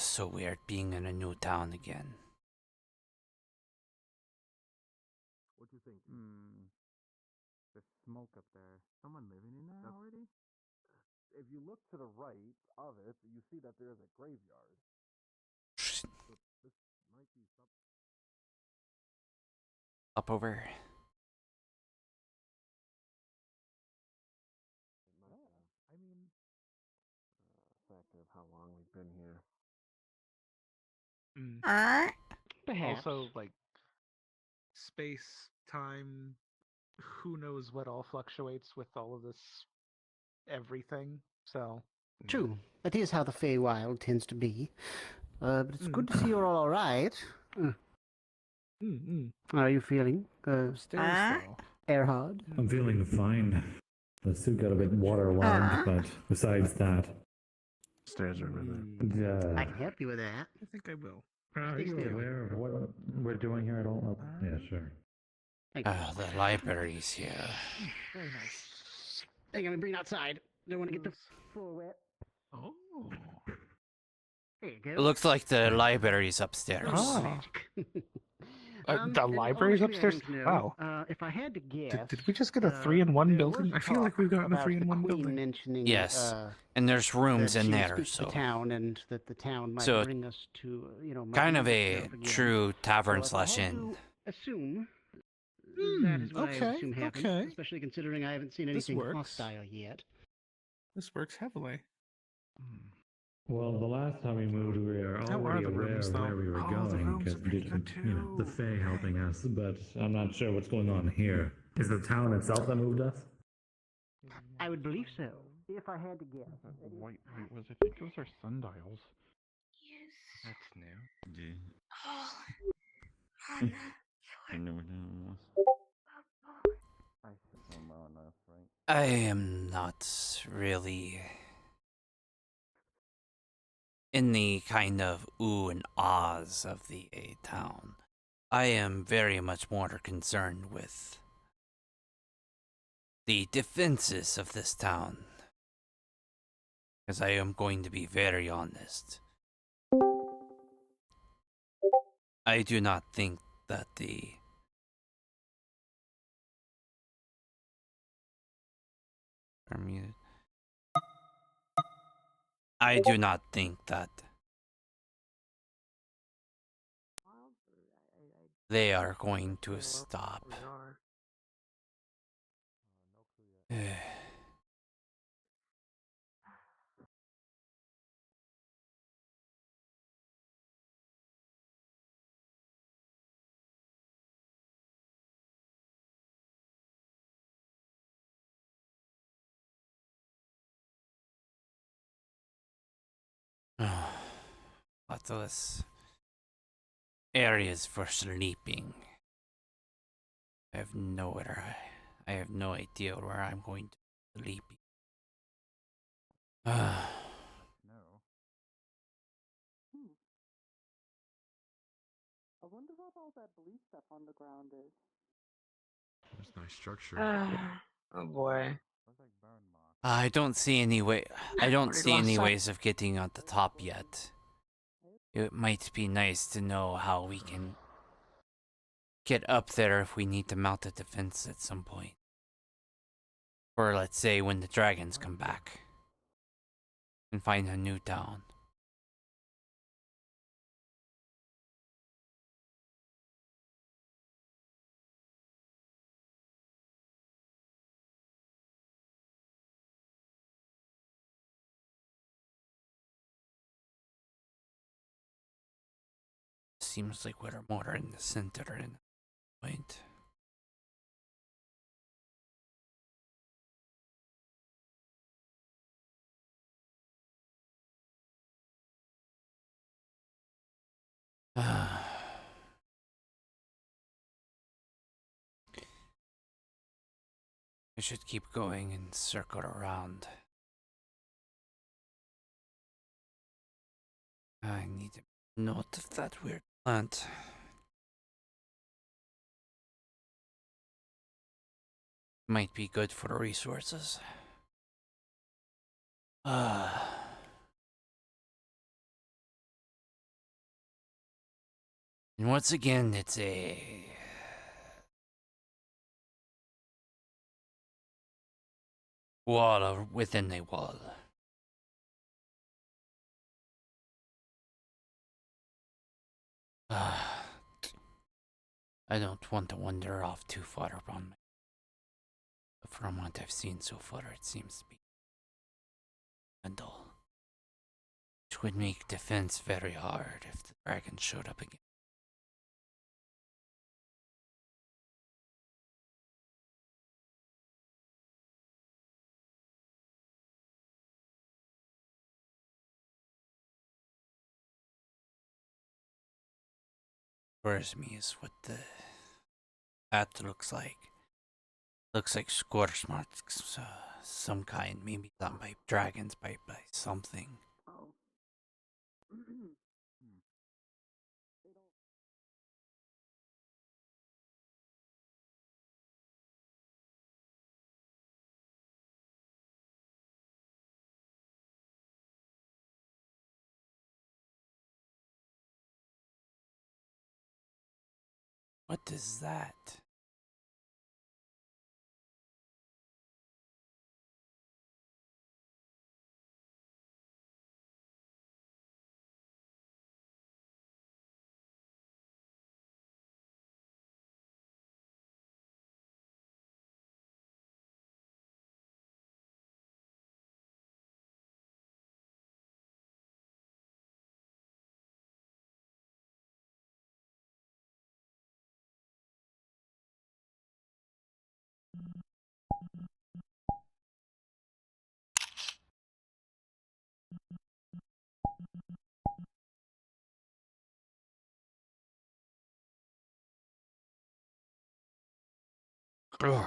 So weird being in a new town again. What do you think? There's smoke up there. Someone living in there already? If you look to the right of it, you see that there is a graveyard. So this might be something. Up over. I mean, factor of how long we've been here. Perhaps. Also, like, space, time, who knows what all fluctuates with all of this everything, so... True. That is how the Feywild tends to be. But it's good to see you're all right. How are you feeling? Upstairs, though. Erhard? I'm feeling fine. The suit got a bit waterlogged, but besides that... Stairs are over there. I can help you with that. I think I will. Are you aware of what we're doing here at all? Yeah, sure. The library's here. Very nice. They're gonna bring it outside. Don't want to get the floor wet. Oh. There you It go. looks like the library's upstairs. Oh. The And library's honestly, I upstairs? don't know. Wow. If I had to guess, Did we just get a 3-in-1 there building? was I feel like we've talk gotten a about the 3-in-1 Queen building. mentioning, Yes. And there's rooms that in she would there, speak to so the town, and that the town might So, bring us to, kind of might a itself again. true tavern So if I slash had inn. to assume. That is what I okay, assume happened, okay. especially considering I haven't seen This anything works. hostile yet. This works heavily. Well, the last time we moved, we were How are already the aware rooms, of though? where we were Oh, the going rooms because are pretty good, the too. Fae helping us, but I'm not sure what's going on here. Is the town itself that moved us? I would believe so, if I had to guess. Wait, was I think those are sundials? Yes. That's new. Yeah. Oh, Hannah, I you're never knew. Papa. I said something else, right? I am not really in the kind of ooh and ahs of the town. I am very much more concerned with the defenses of this town. Because I am going to be very honest. I do not think that I do not think that they are going to stop. Lots areas for sleeping. I have no idea where I'm going to sleep. No. I wonder what all that blue stuff on the ground is. There's nice structure. Oh boy. Looks like burn marks. I don't see any way. I don't Already see lost any sight. ways of getting at the top yet. It might be nice to know how we can get up there if we need to mount a defense at some point. Or let's say when the dragons come back and find a new town. Seems like we're more in the center in point. I should keep going and circle around. I need a note of that weird plant. Might be good for resources. And once again, it's a wall within a wall. I don't want to wander off too far upon my. But from what I've seen so far, it seems to be Sundial, which would make defense very hard if the dragon showed up again. Worries me is what the path looks like. Looks like scorch marks, some kind, maybe not by dragons, by something. Oh. What is that? Ugh.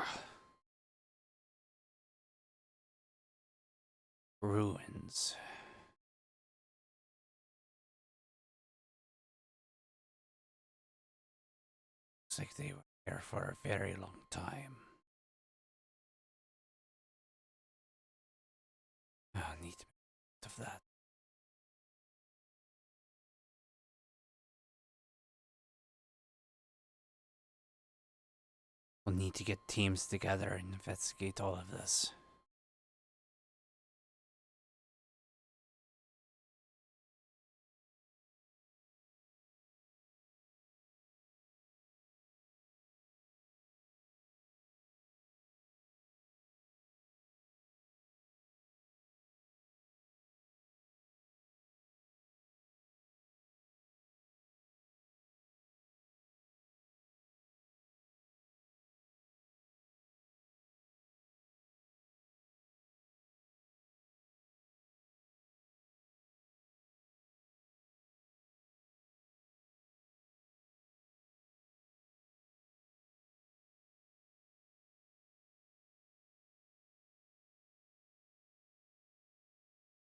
Ruins. Looks like they were there for a very long time. I need to make note of that. We'll need to get teams together and investigate all of this.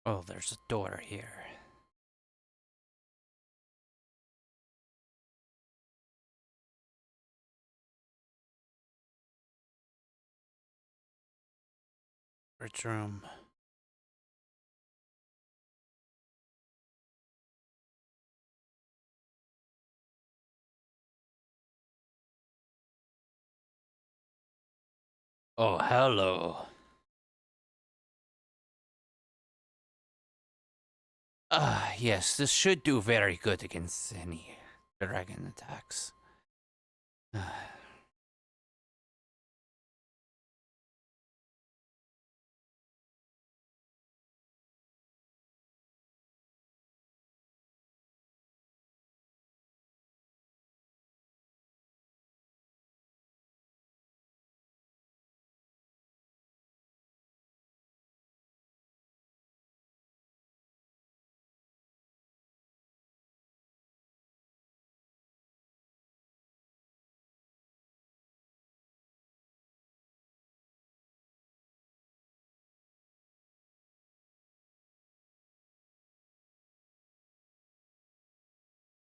Oh, there's a door here. Rich room. Oh, hello. Yes, this should do very good against any dragon attacks.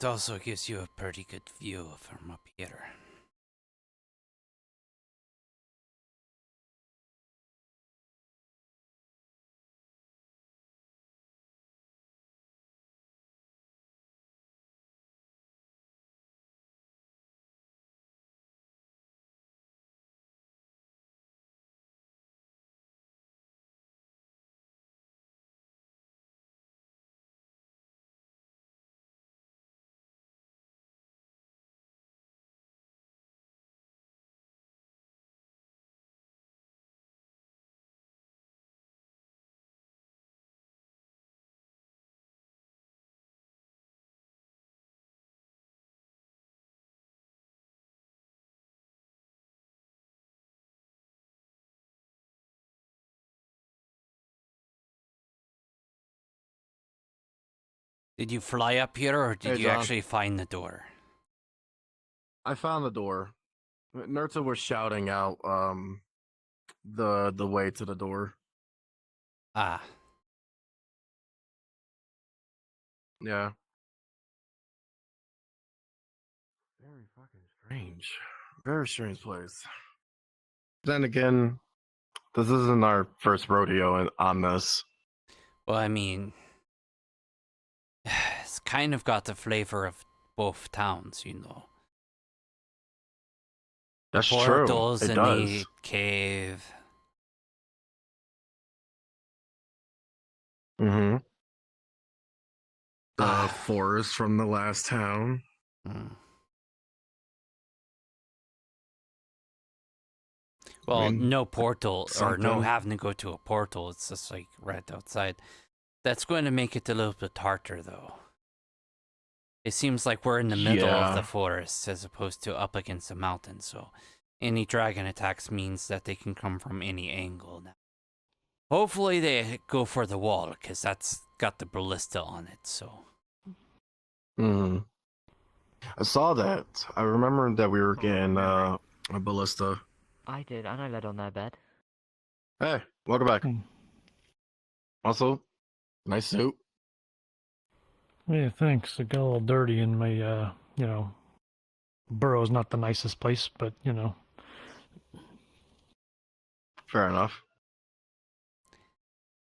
It also gives you a pretty good view from up here. Did you fly up here, or did Hey, you John. actually find the door? I found the door. Nurta was shouting out the way to the door. Ah, Yeah. Very fucking strange. Very strange place. Then again, this isn't our first rodeo on this. well, I mean, it's kind of got the flavor of both towns, you know. That's Portals true. It in does. the cave. Mm-hmm. The Ah. forest from the last town. Mm. Well, mean, no portal or no something. having to go to a portal. It's just like right outside. That's going to make it a little bit harder, though. It seems like we're in the middle of the Yeah. forest as opposed to up against a mountain. So any dragon attacks means that they can come from any angle now. Hopefully they go for the wall, because that's got the ballista on it. So Mm-hmm. I saw that. I remember that we were getting a ballista. I did, and I led on their bed. Hey, welcome back. Hmm. Also, nice suit. Yeah, thanks. It got a little dirty in my, you know, burrow's not the nicest place, but, you know. Fair enough.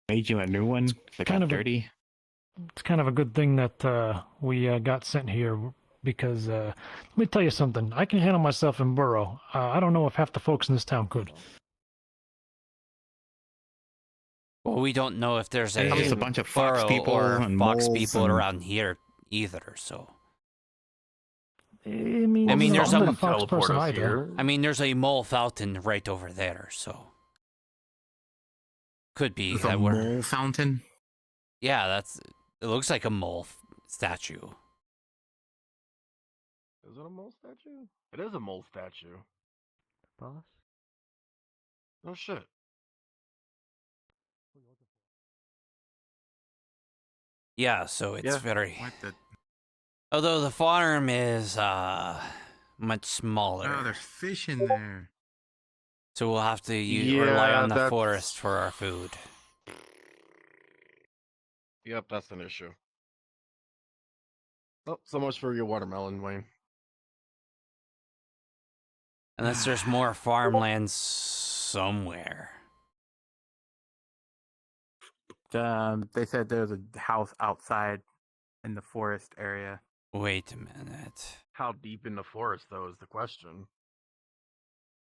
Made you a new one? It kind got of dirty? It's kind of a good thing that we got sent here because, let me tell you something. I can handle myself in burrow. I don't know if half the folks in this town could. well, we don't know if there's Hey, it's a bunch of fox burrow people or and fox moles people and- around here either. So I mean, I mean, there's I'm a not a fox person either. I mean, there's a mole fountain right over there. So could be With that a we're mole fountain? yeah. That's it. Looks like a mole statue. Is it a mole statue? It is a mole statue. Boss? Oh shit. Yeah. So it's Yeah. very. What the? Although the farm is much smaller. Oh, there's fish in there. So we'll have to rely Yeah, on the that's- forest for our food. Yep, that's an issue. Oh, so much for your watermelon, Wayne. Unless there's more farmlands somewhere. They said there's a house outside in the forest area. Wait a minute. How deep in the forest, though, is the question.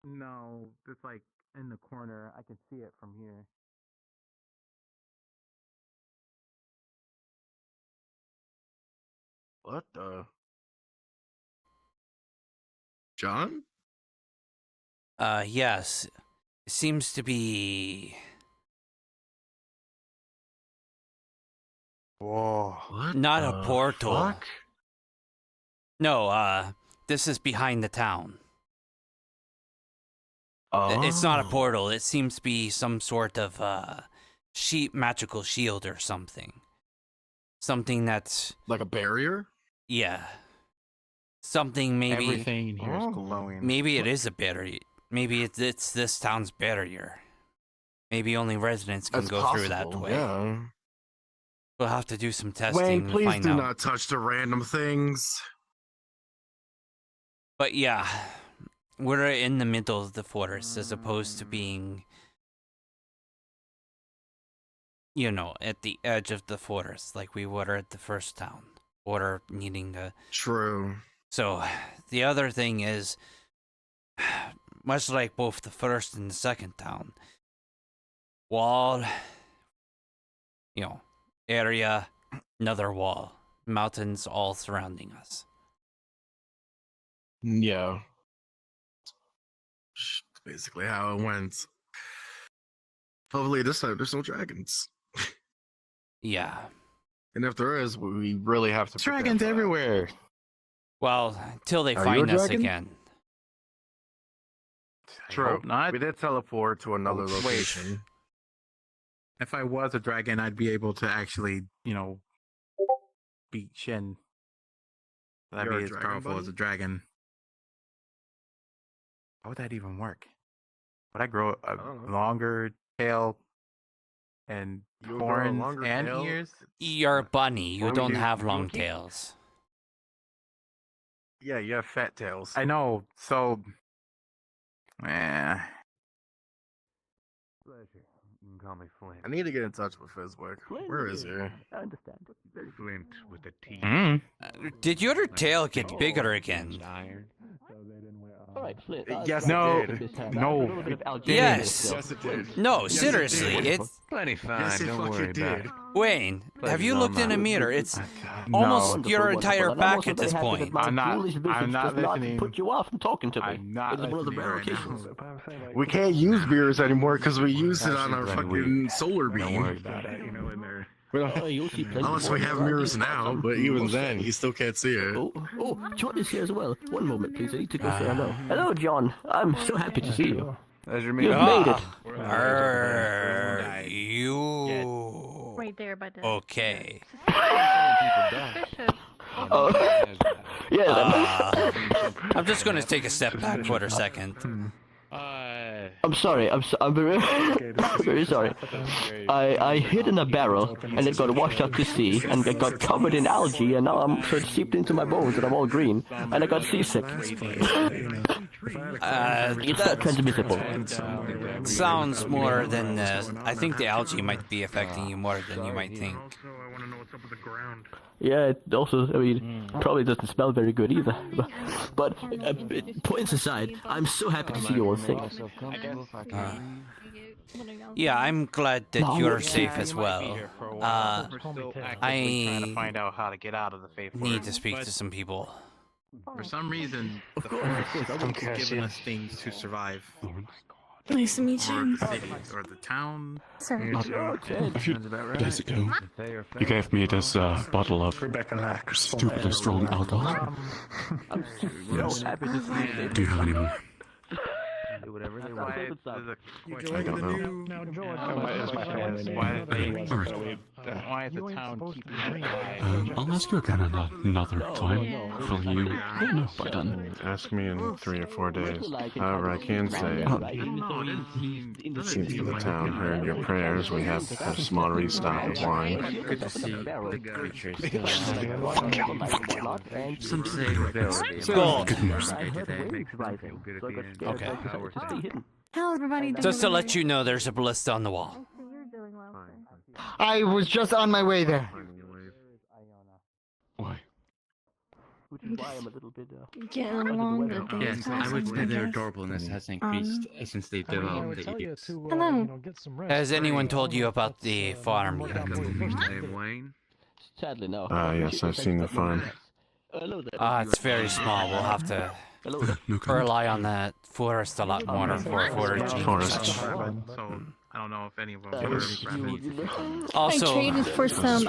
No, it's like in the corner. I can see it from here. What the? John? Yes. It seems to be. Whoa. What Not the a portal. fuck? No, this is behind the town. It's not a Oh. portal. It seems to be some sort of magical shield or something. Something that's Like a barrier? yeah. Something maybe Everything in here is Oh. glowing. maybe it is a barrier. Maybe it's this town's barrier. Maybe only residents can That's go through that possible, way. Yeah. We'll have to do some testing Wayne, to please find do out. not touch the random things. But yeah, we're in the middle of the forest as opposed to being, you know, at the edge of the forest like we were at the first town, or needing to. True. So the other thing is, much like both the first and the second town, wall, you know, area, another wall, mountains all surrounding us. Yeah. That's basically how it went. Hopefully this time there's no dragons. Yeah. And if there is, we really have to prepare Dragons for that. everywhere. Well, until they Are you find a us dragon? again. True. hope not. We did teleport to another Wait. location. If I was a dragon, I'd be able to actually, beat Shin. That'd You're be a as dragon powerful buddy? as a dragon. How would that even work? Would I grow a don't know. longer tail and You'll grow a horns longer and tail? ears? You're a bunny. You Or don't you- have you long keep- tails. Yeah, you have fat tails. I know. So, eh. Pleasure. You can call me Flint. I need to get in touch with Fizzwork. Where is he? I understand. Flint with a T. Mm. Did your tail get bigger again? All right, Flint. Yes, No, it did. no. Yes. Yes, it did. No, Yes, it seriously, did. it's Plenty fine. Yes, it Don't worry fucking about did. it. Wayne. Have you looked in a mirror? It's No. almost your entire back at this point. I'm not listening. Put you off from talking to me. I'm not It's one of the listening rare right now. occasions. We can't use mirrors anymore because we used it on our Actually, fucking solar Don't beam. worry about it. You know, in there. Oh, you'll see plenty Unless more. we have mirrors now, but even then, you still can't see it. Oh, John is here as well. One moment, please. I need to go say hello. Hello, John. I'm so happy to see you. Pleasure You've meeting made it. Are you Right there by the. okay? Suspicious. Oh, yeah. I'm just going to take a step back for a second. I'm sorry. I'm very, very sorry. I hid in a barrel and it got washed out to sea and it got covered in algae and now I'm sort of seeped into my bones and I'm all green and I got seasick. It's not transmissible. Sounds more than I think the algae might be affecting you more than you might think. Also, I want to know what's up with the ground. Yeah, it also, I mean, probably doesn't smell very good either. But points aside, I'm so happy to see you all safe. Yeah, I'm glad that you're safe as well. We're still actively trying to I find out how to get out of the Fae need Forest. to speak to some people. For some reason, the course, forest of course, is giving us things to survive. Nice to meet Or you. the city, or the town. Sir. A few days ago, you gave me this bottle of stupidly strong alcohol. I'm so happy to see you safe. Do you have any more? Do whatever they want. I don't know. Now, George, Why is the town keeping it alive? I'll ask you again another time. Will you know by then? Ask me in 3 or 4 days. However, I can say, since the town heard your prayers, we have a small restock of wine. Good to see the creatures still Some say available. Gold. Good news. Okay. How's everybody doing? Just to let you know, there's a ballista on the wall. You're doing well, sir. I was just on my way there. Why? Which is why I'm a little bit, Getting along the days Yes, I would say I their guess. adorableness has increased since they developed the idiots. Hello. Has anyone told you about the farm yet? Name Wayne. Sadly, no. Yes, I've seen the farm. Hello there. It's very small. We'll have to Hello there. No comment. rely on that forest a lot more for foraging. Forest. So, I don't know if any of them are I Also, traded for some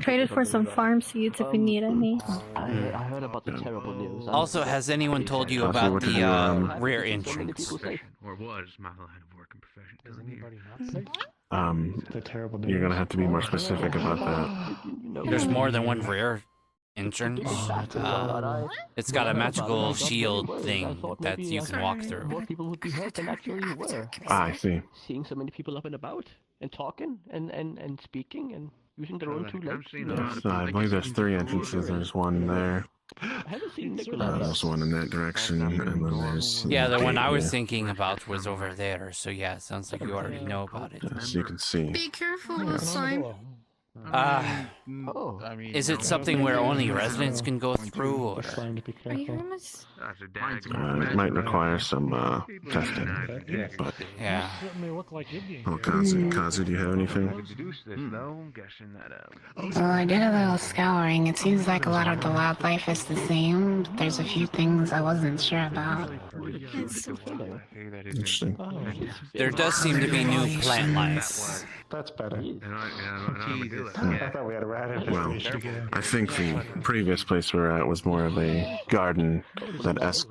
traded for some farm seeds if you need any. I heard about the terrible news. also, has anyone told you about the rear entrance? Or was my line of work and profession. Does down here. anybody not say? The terrible You're gonna have to be more specific about that. There's more than one rear entrance. It's got a magical shield thing that you can walk through. More people would be hurt than actually were. I see. Seeing so many people up and about and talking and speaking and using their own two legs. Yes, I believe there's 3 entrances. There's one there. I haven't seen Nicola. There's one in that direction, and then there's Yeah, the one I was gate thinking about was over there. So yeah, it sounds like you already know about it. here. As you can see. Be careful this time. Oh. I mean, Is it something where only residents can go through, or? Are you gonna miss? It might require some testing, but Yeah. Certainly look like Indian. oh, Kazu, do you have anything? Well, I did a little scouring. It seems like a lot of the wildlife is the same. But there's a few things I wasn't sure about. Interesting. There does seem to be new plant life. That's better. I thought we had a rat Well, I think the previous place we were at was more of a garden that esque,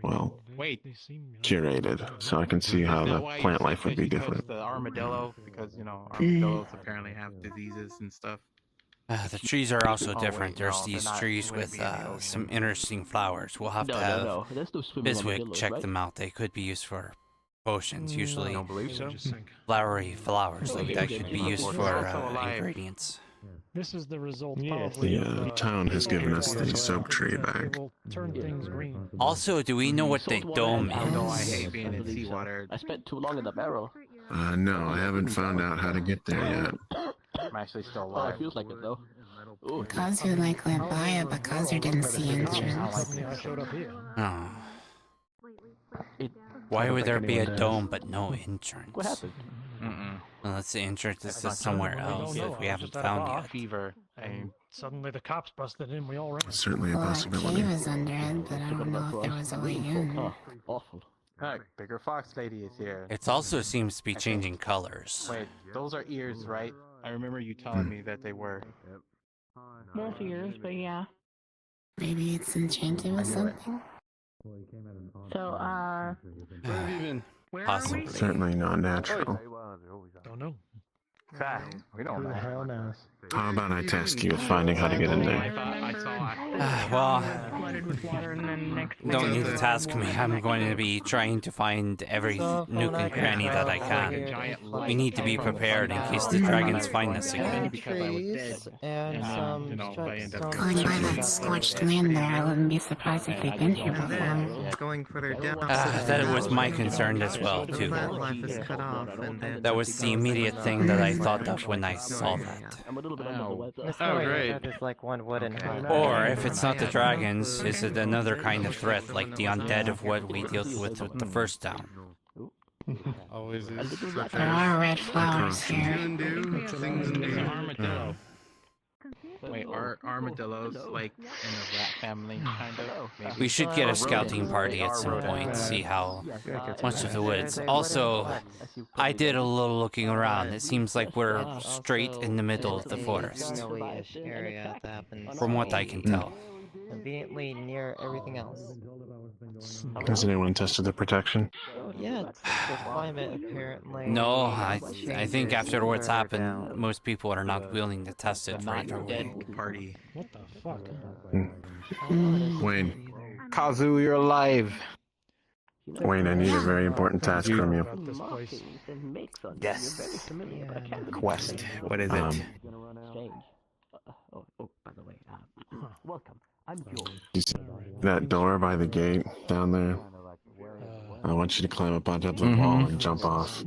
well, curated. So I can see how the plant life would be different. The armadillo, because armadillos apparently have diseases and stuff. The trees are also Oh, different. wait, There's no, they're these not- trees wouldn't with be in the ocean. some interesting flowers. We'll have to No, have no. There's no swimming Biswick armadillos, check right? them out. They could be used for potions. Usually, I don't believe so. flowery flowers Oh, like okay, that okay, could okay. be used It's for also alive. ingredients. This is the result. Yes. Probably The of, town has given us the water. soap tree They back. will turn things green. Also, do we know what the Saltwater dome and No, I is? hate being I in believe so. seawater. I spent too long in the barrel. No, I haven't found out how to get there yet. I'm actually still Oh, alive. it feels like it though. Ooh. Kazu like went by it, but Kazu didn't see entrance. I showed up here. Oh. It, Why would there be a anyone does. dome but no entrance? what happened? Unless the entrance is not somewhere sure. We don't else know. that we I was haven't just at a found bar. yet. Fever. And suddenly the cops busted in. We all ran. It's certainly a Well, that possibility. cave is under it, but I don't know if there was a way in. Oh, awful. Heck, bigger fox lady is here. It also seems to be changing colors. Wait, those are ears, right? I remember you telling me that they were. Both ears, but yeah. Maybe it's enchanted with something? So, where Possibly. are we? Certainly not natural. Don't know. Fact, we don't know. Hell knows. How about I task you with finding how to get in I there? remember Well, flooded with water and then next don't thing- need to task me. I'm going to be trying to find every nook and cranny that I can. We need to be prepared in case the dragons find us again. Trees and some Going by that scorched land there, I wouldn't be surprised if they've been here before. going further down. That was my concern as well, The too. wildlife is cut off, and then That was the immediate thing that I thought of when I saw that. I'm a little bit under the weather. There's like one wooden hut. Or if it's not the dragons, is it another kind of threat like the undead of what we dealt with the first town? Always A little rat. There are red flowers here. It's an armadillo. Wait, are armadillos like in the rat family, kind of? Maybe. We should get a scouting party at some point, see how much of the woods. Also, I did a little looking around. It seems like we're straight in the middle of the forest, Snowy-ish area that happens from what I can tell. conveniently near everything else. Has anyone tested the protection? Yeah, it's the climate apparently. No, I think after what's happened, most people are not willing to test it right away. Party. What the fuck? Wayne, Kazu, you're alive. Wayne, I need a very important task from you. About this place. Yes. Yeah. Quest. What is it? Strange. Oh, by the way, welcome. I'm Joel. You see that door by the gate down there? I want you to climb up on top of the wall and jump off.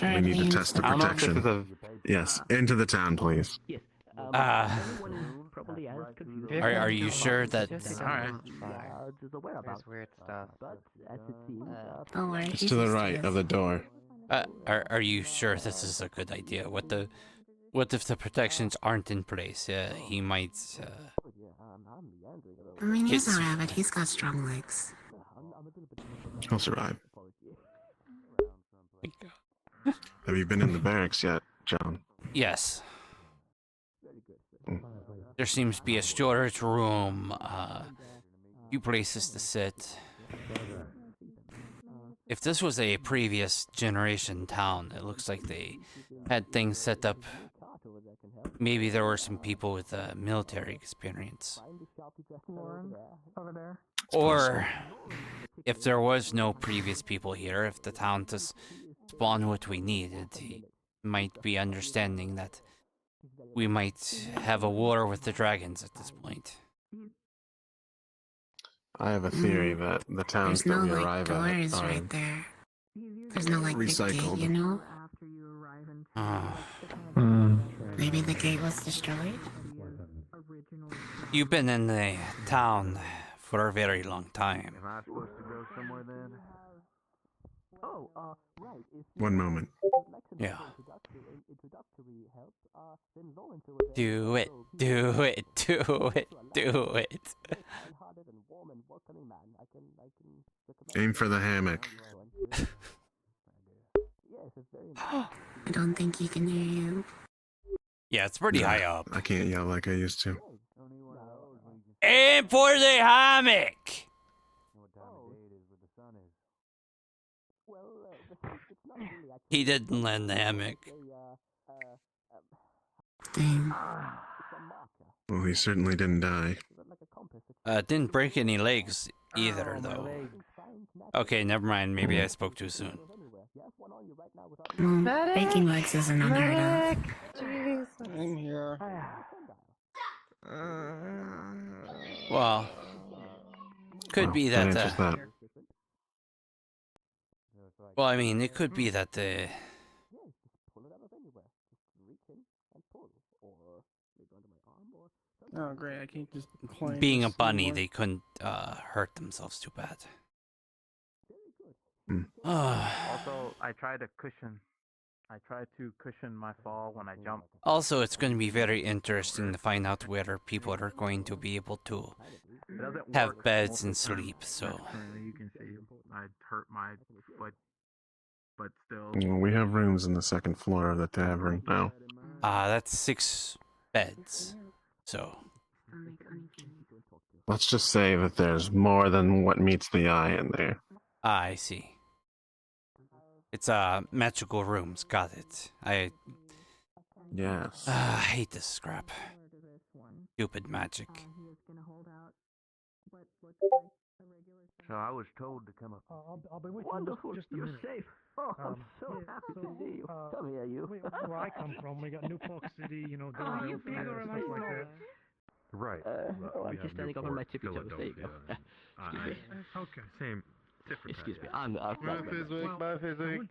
We need to test the I don't know if this is protection. a. Yes, into the town, please. Are you sure that? Alright. There's weird stuff. Don't worry, It's to the right of the door. Are you sure this is a good idea? What if the protections aren't in place? He might. I mean, he's a rabbit. He's got strong legs. He'll survive. Have you been in the barracks yet, John? Yes. There seems to be a storage room, few places to sit. If this was a previous generation town, it looks like they had things set up. Maybe there were some people with military experience. Or if there was no previous people here, if the town just spawned what we needed, he might be understanding that we might have a war with the dragons at this point. I have a theory that the towns There's no, that we like, arrive doors at are right there. There's no, like, big gate, recycled. you know? Maybe the gate was destroyed? You've been in the town for a very long time. Am I supposed to go somewhere then? One moment. Yeah. Do it, do it, do it, do it. Aim for the hammock. I don't think he can hear you. Yeah, it's pretty No, high up. I can't yell like I used to. Aim for the hammock! He didn't land the hammock. Dang. Well, he certainly didn't die. Didn't break any legs either, though. Okay, never mind. Maybe I spoke too soon. Breaking legs isn't unheard of. Jeez, I'm here. Well, could be that. That answers that. Well, I mean, it could be that the. Oh, great. I can't just play. Being a bunny, they couldn't hurt themselves too bad. Also, I tried to cushion my fall when I jumped. Also, it's going to be very interesting to find out whether people are going to be able to have beds and sleep. So You can see I hurt my foot, but still. We have rooms in the second floor of the tavern now. that's 6 beds. So Let's just say that there's more than what meets the eye in there. I see. It's magical rooms. Got it. Yes. I hate this crap. Stupid magic. So I was told to come up. I'll be with Wonderful, you just a you're minute. safe. Oh, I'm so happy to see you. Come here, you. Where I come from, we got New Park City, you know, you bigger and stuff like that. Right. I'm just standing up on my tippy toes. There you go. Okay. Same. Different. Excuse me. I'm I went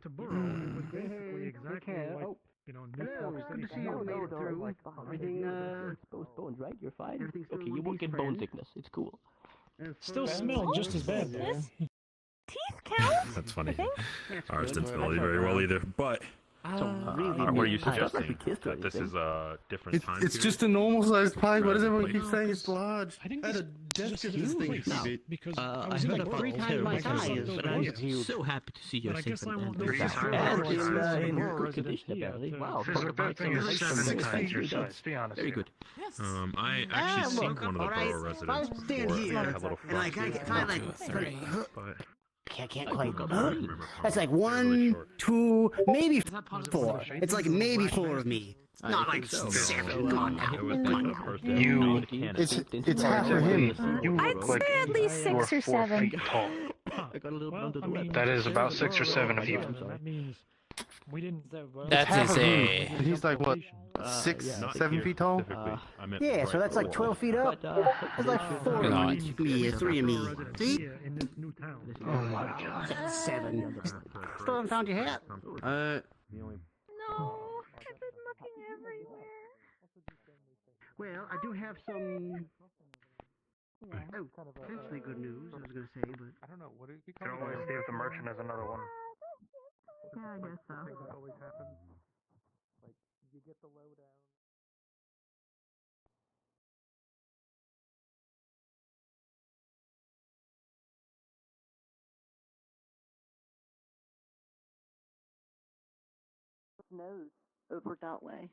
to Borough. It was basically exactly like, you know, New Park City. Everything, bones, right? You're fine? Okay, you won't get bone sickness. It's cool. Still smell just as bad, though. Teeth count? That's funny. Ours didn't smell very well either, but... what are you suggesting? That this is a different time It's period? just a normal sized pie. Why does everyone keep No, saying it's large? I think I had a this desk is of this thing. just because I I was in heard the about 3 times my size, but I'm so happy to see you're But I safe guess I and won't and know back. for And sure. in Borough good residents condition, here apparently. to- Wow, There's a bad thing is 7 times your size, be honest. Very good. I actually seen one of the borough residents before. They had a little and like I front find Two, like three. but I can't quite. remember That's like really 1, short. 2, maybe 4. It's like maybe 4 of me. It's not like so. 7. Come on now. It was like the first You- It's half for him. I'd say at least 6 or 7. I got a little under the weather. That is about 6 or 7 of you. That means we didn't. That is a. And he's like what? 6, Not 7 here feet tall? specifically. I meant Yeah, right so that's like before. 12 feet up. That's like 4 You know, of each me, 3 of me. See? In this new town. Oh my god. 7. Still haven't found your hat. No, I've been looking everywhere. Well, I do have some. Oh, potentially good news. I was gonna say, but I don't know. What did we call it? Always see if the merchant has another one. Yeah, I guess so. That always happens. Like, you get the lowdown. Snows over that way.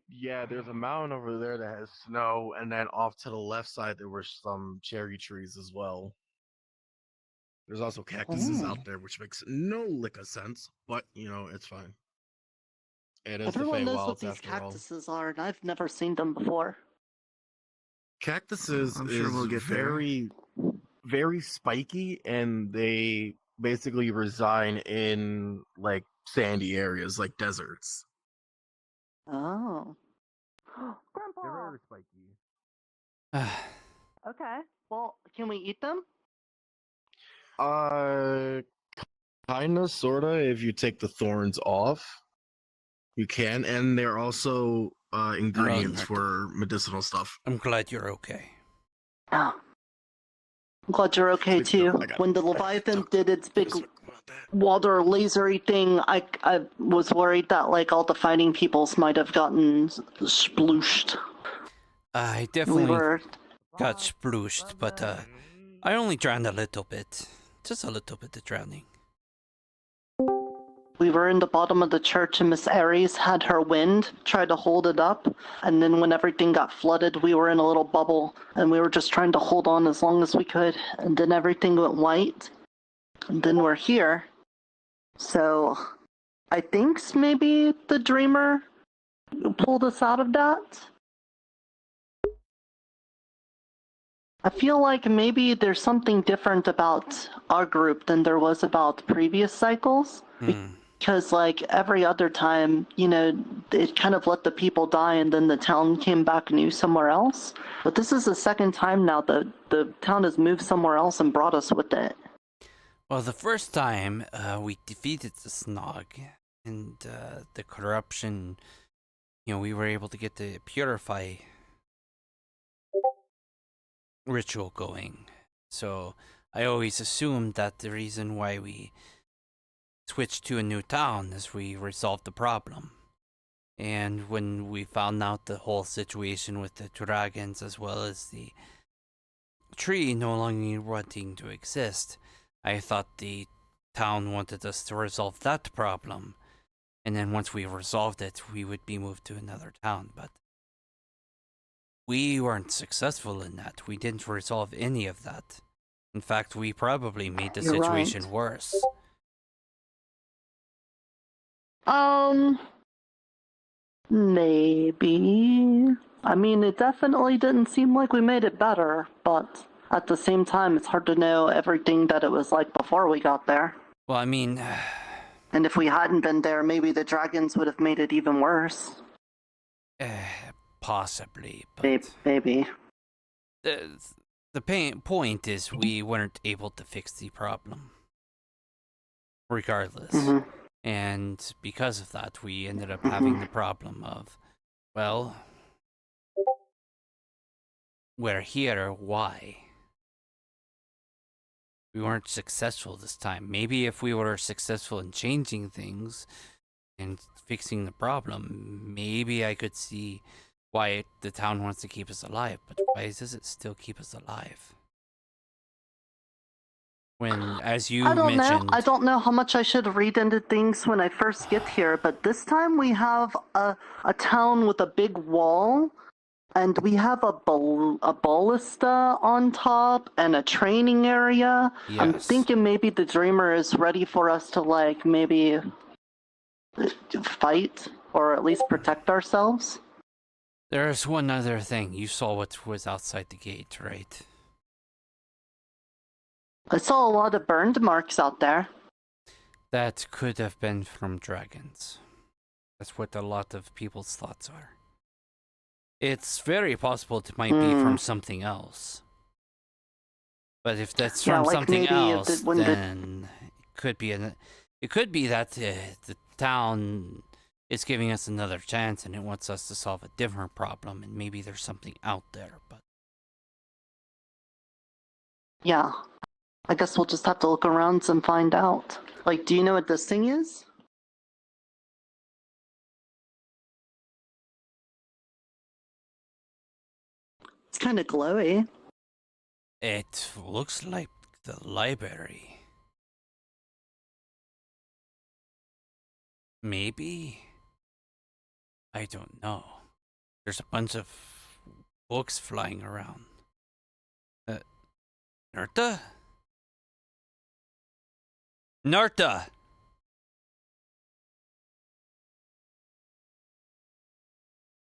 Yeah, there's a mountain over there that has snow, and then off to the left side there were some cherry trees as well. There's also cactuses out there, which makes no lick of sense, but you know it's fine. It is Everyone the knows what Feywilds these after all. cactuses are, and I've never seen them before. Cactuses I'm sure is we'll get there. very spiky, and they basically reside in like sandy areas, like deserts. Oh. They're Grandpa! very spiky. Okay. Well, can we eat them? Kinda, sorta. If you take the thorns off, you can, and they're also ingredients for medicinal stuff. I'm glad you're okay. Oh. I'm glad you're okay too. When the Leviathan did its big water lasery thing, I was worried that like all the fighting peoples might have gotten splooshed. I definitely We were got splooshed, but I only drowned a little bit. Just a little bit of drowning. We were in the bottom of the church and Miss Aries had her wind, tried to hold it up, and then when everything got flooded, we were in a little bubble, and we were just trying to hold on as long as we could, and then everything went white, and then we're here. So, I think's maybe the dreamer pulled us out of that. I feel like maybe there's something different about our group than there was about previous cycles. Because, like, every other time, you know, it kind of let the people die and then the town came back new somewhere else. But this is the second time now that the town has moved somewhere else and brought us with it. Well, the first time we defeated the Snog and the corruption, you know, we were able to get the Purify ritual going. So I always assumed that the reason why we switched to a new town is we resolved the problem. And when we found out the whole situation with the dragons as well as the tree no longer wanting to exist, I thought the town wanted us to resolve that problem. And then once we resolved it, we would be moved to another town. But we weren't successful in that. We didn't resolve any of that. In fact, we probably made the situation worse. Maybe. I mean, it definitely didn't seem like we made it better, but at the same time, it's hard to know everything that it was like before we got there. Well, I mean... And if we hadn't been there, maybe the dragons would have made it even worse. Possibly, but... Maybe. The point is we weren't able to fix the problem. Regardless. And because of that, we ended up having the problem of, well, we're here, why? We weren't successful this time. Maybe if we were successful in changing things and fixing the problem, maybe I could see why the town wants to keep us alive. But why does it still keep us alive? When, as you mentioned... I don't know how much I should read into things when I first get here, but this time we have a town with a big wall, and we have a ballista on top, and a training area. Yes. I'm thinking maybe the Dreamer is ready for us to, like, maybe fight, or at least protect ourselves. There's one other thing. You saw what was outside the gate, right? I saw a lot of burned marks out there. That could have been from dragons. That's what a lot of people's thoughts are. It's very possible it might be from something else. But if that's from something else, then it could be that the town is giving us another chance and it wants us to solve a different problem, and maybe there's something out there, but... Yeah. I guess we'll just have to look around and find out. Like, do you know what this thing is? It's kind of glowy. It looks like the library. Maybe? I don't know. There's a bunch of books flying around. Nerta? Narta!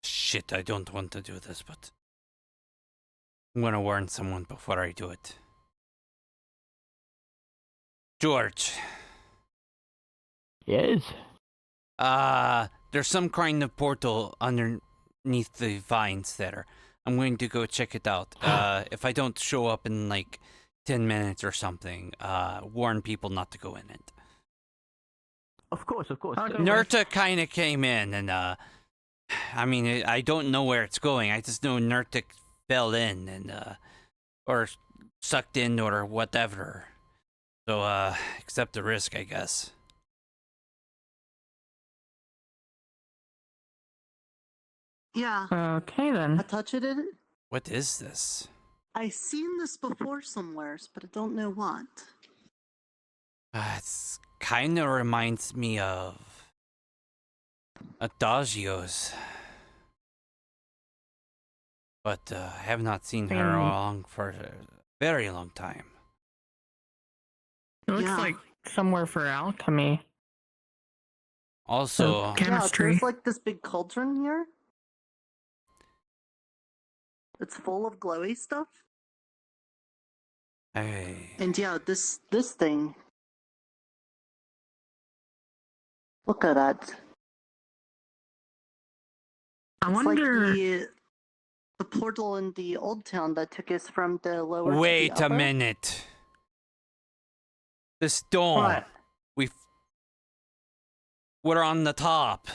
Shit, I don't want to do this, but I'm gonna warn someone before I do it. George. Yes? There's some kind of portal underneath the vines there. I'm going to go check it out. If I don't show up in like 10 minutes or something, warn people not to go in it. Of course. Nerta kind of came in and, I mean, I don't know where it's going. I just know Nerta fell in and, or sucked in or whatever. So, accept the risk, I guess. Yeah. Okay, then. I touched it. What is this? I seen this before somewheres, but I don't know what. It's kind of reminds me of Adagio's. But I have not seen her along for a very long time. It looks like somewhere for alchemy. Also, yeah, there's like this big cauldron here. It's full of glowy stuff. And yeah, this thing. Look at that. I It's wonder. like the portal in the old town that took us from the lower to the wait a upper. minute. The stone. What? We're on the top.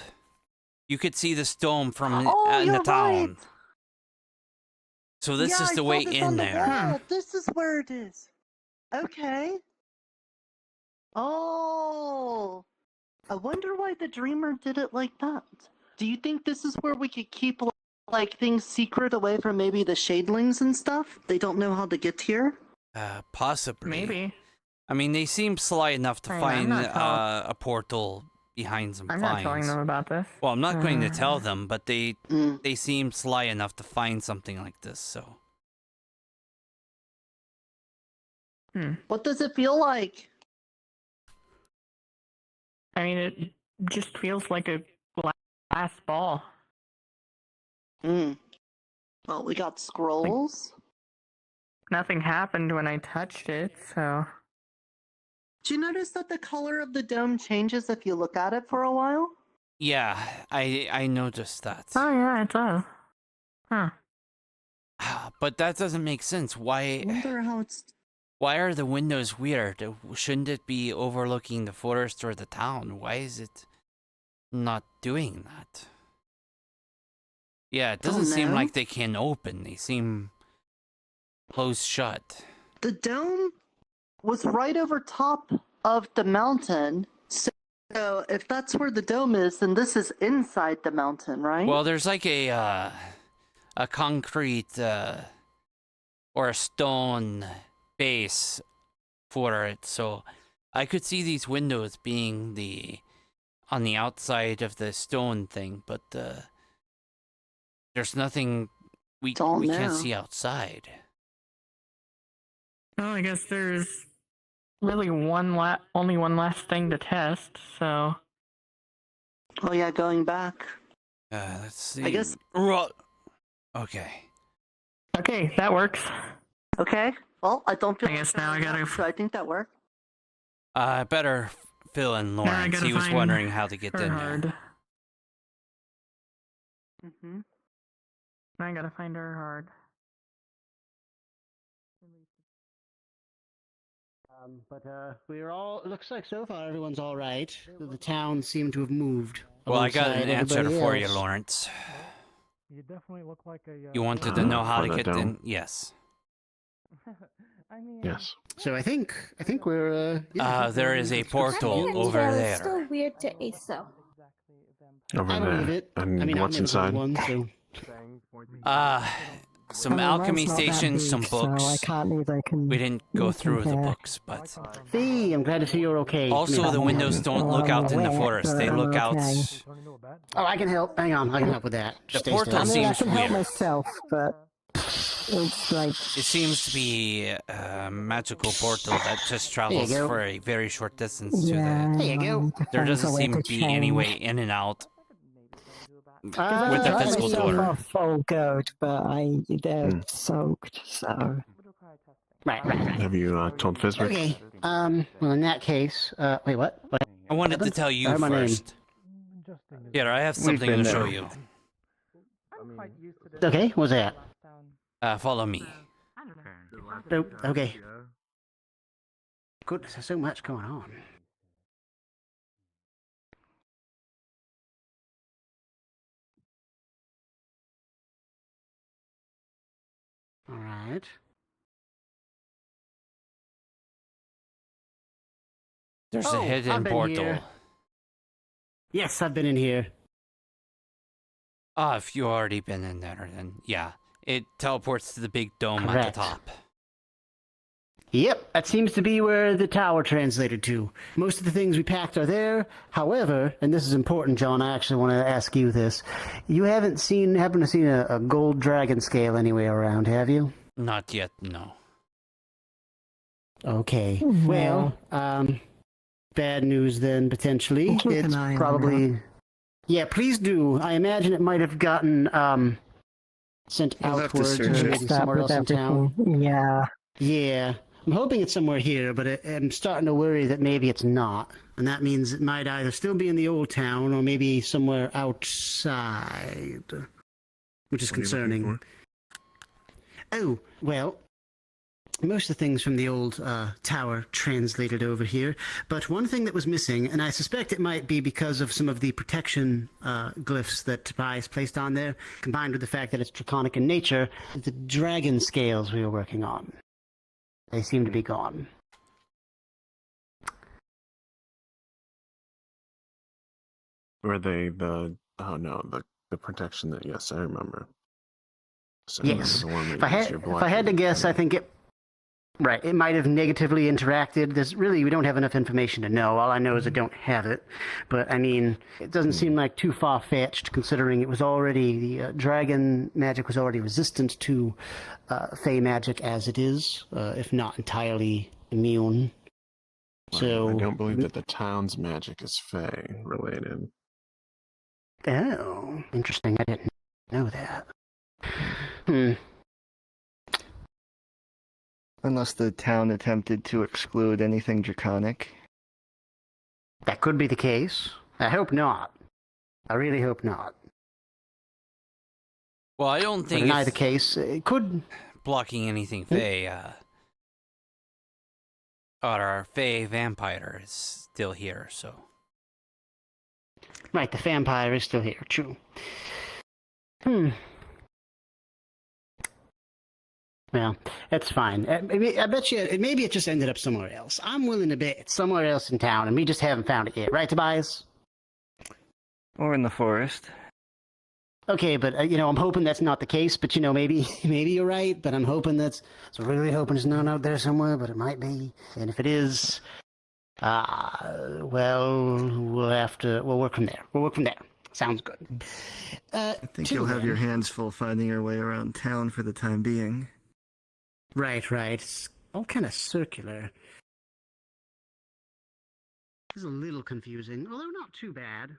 You could see the stone from in you're the town. right. So this Yeah, is I the saw way this in on the there. wall. This is where it is. Okay. Oh. I wonder why the dreamer did it like that. Do you think this is where we could keep like things secret away from maybe the shadelings and stuff? They don't know how to get here? Possibly. Maybe. I mean, they seem sly enough to Hey, I'm find not a portal behind some I'm finds. not telling them about this. Well, I'm not going to tell them, but they seem sly enough to find something like this, so. What does it feel like? I mean, it just feels like a glass ball. Well, we got scrolls. Nothing happened when I touched it, so. Do you notice that the color of the dome changes if you look at it for a while? Yeah, I noticed that. Oh yeah, it does. Huh. But that doesn't make sense. Why? I wonder how it's. Why are the windows weird? Shouldn't it be overlooking the forest or the town? Why is it not doing that? Yeah, it doesn't seem like they can open. They seem closed shut. The dome was right over top of the mountain. So if that's where the dome is, then this is inside the mountain, right? Well, there's like a concrete or a stone base for it, so I could see these windows being on the outside of the stone thing, but there's nothing we can't see outside. Well, I guess there's really only one last thing to test, so. Oh yeah, going back. Let's see. I guess. Okay. Okay, that works. Okay. Well, I don't feel. I guess now I gotta. So I think that worked. I better fill in Lawrence. He was wondering how to get in there. I gotta find her hard. But we're all. Looks like so far everyone's all right. The town seemed to have moved. Well, I got an answer everybody for you, else. Lawrence. You definitely look like a. You wanted to know how to For the get in? dome? Yes. I mean. Yes. So I think we're. There is a portal over It's there. still weird to Aso. Over I believe there. it. And I mean, what's I've never inside? heard one, so. Some alchemy stations, some books. So I can't either. We didn't go through the books, but See, I'm glad to see you're okay. also the windows don't look out in the forest. They look out. Oh, I can help. Hang on, I can help with that. The Stay portal still. I seems can help weird. myself, but it's like. It seems to be a magical portal that just travels go. for a very short distance to Yeah, the. There you go. There doesn't find a way seem to be any change. way in and out with the I physical myself door. are full good, but they're soaked, so. Right. Have you told Fizwick? Okay. Well, in that case, wait, what? I wanted to tell you My name. first. Here, I have something been to show there. you. Okay, what's that? Follow me. Oh, okay. Goodness, there's so much going on. All right. There's Oh, a hidden I've been portal. here. Yes, I've been in here. If you already been in there, then yeah. It teleports to the big dome at Correct. the top. Yep, that seems to be where the tower translated to. Most of the things we packed are there. However, and this is important, John, I actually want to ask you this. You happen to see a gold dragon scale anywhere around, have you? Not yet, no. Okay. No. Well, bad news then, potentially. Keep an It's eye on probably... Yeah, please do. I imagine it might have gotten sent We'll have to outwards or search it. maybe Stop somewhere with else in town. everything. Yeah. Yeah. I'm hoping it's somewhere here, but I'm starting to worry that maybe it's not. And that means it might either still be in the old town or maybe somewhere outside. Which is concerning. Oh, well, most of the things from the old tower translated over here, but one thing that was missing, and I suspect it might be because of some of the protection glyphs that Tobias placed on there, combined with the fact that it's draconic in nature, the dragon scales we were working on. They seem to be gone. Were they the... Oh no, the protection that... Yes, I remember. So Yes. the one that If I had to guess, I think it... Right, it might have negatively interacted. We don't have enough information to know. All I know is I don't have it. But, I mean, it doesn't seem like too far-fetched, considering it was already... The dragon magic was already resistant to Fey magic as it is, if not entirely immune. So... I don't believe that the town's magic is Fey related. Oh, interesting. I didn't know that. Unless the town attempted to exclude anything draconic. That could be the case. I hope not. I really hope not. Well, I don't think in either case, it could... blocking anything Fey, our Fey vampire is still here, so... Right, the vampire is still here, true. Well, that's fine. I bet you, maybe it just ended up somewhere else. I'm willing to bet it's somewhere else in town, and we just haven't found it yet. Right, Tobias? Or in the forest. Okay, but, I'm hoping that's not the case, but, maybe you're right, but I'm hoping really hoping it's not out there somewhere, but it might be. And if it is, we'll work from there. We'll work from there. Sounds good. I think you'll have your hands full finding your way around town for the time being. Right. It's all kind of circular. It's a little confusing, although not too bad.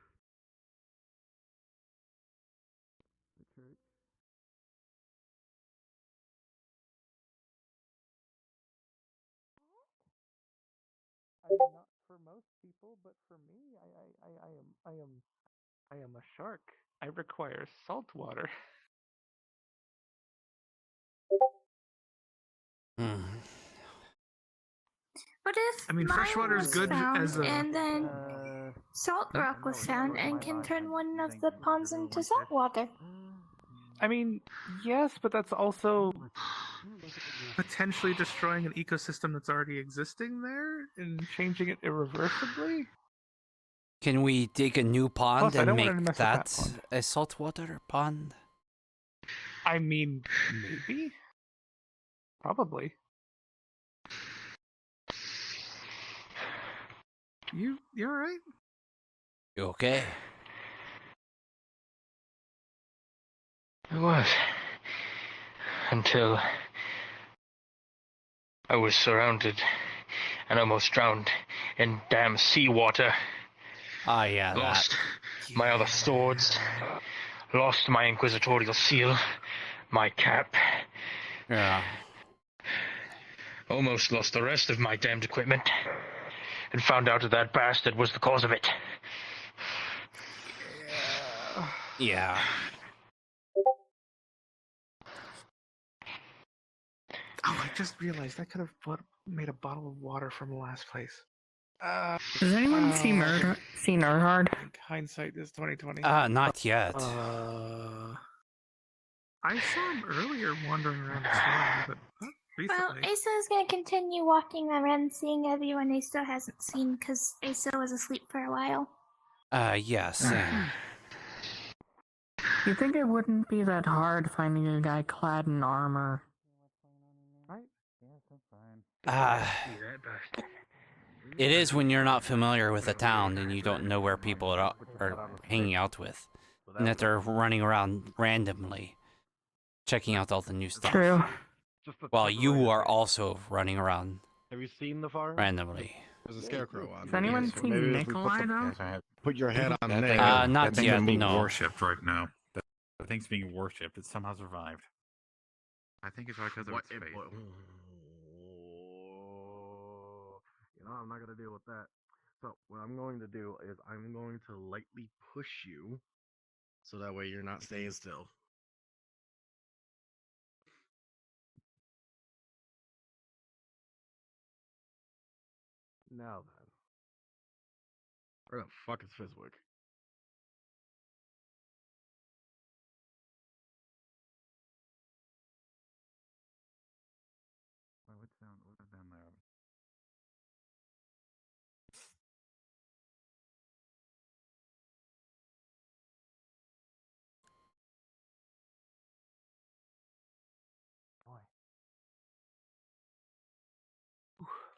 Not for most people, but for me, I am a shark. I require salt water. What if freshwater is good as a... and then salt rock was found and can turn one of the ponds into salt water? Yes, but that's also potentially destroying an ecosystem that's already existing there and changing it irreversibly. Can we dig a new pond Plus, and make that a saltwater pond? Maybe. Probably. You alright? You okay? I was. Until I was surrounded and almost drowned in damn seawater. Ah, yeah, lost my other swords. Lost my inquisitorial seal. My cap. Yeah. Almost lost the rest of my damned equipment. And found out that bastard was the cause of it. Yeah. Oh, I just realized I could have made a bottle of water from the last place. Does anyone see Nerdhard? Hindsight is 2020. Not yet. I saw him earlier wandering around the store, but not recently. Well, Asa is going to continue walking around seeing everyone he still hasn't seen because Asa was asleep for a while. Yes. You think it wouldn't be that hard finding a guy clad in armor? Right? Yeah, that's fine. It is when you're not familiar with a town and you don't know where people are hanging out with. And that they're running around randomly, checking out all the new stuff. True. While you are also running around Have you seen the farm? randomly. There's a scarecrow on. Has anyone seen Nikolai though? Put your head on that there. Not that thing yet, is being no. worshipped right now. The thing's being worshipped. It somehow survived. I think it's because of its faith. You know, I'm not gonna deal with that. So what I'm going to do is I'm going to lightly push you, so that way you're not staying still. Now then, where the fuck is Fizwick? What's down there?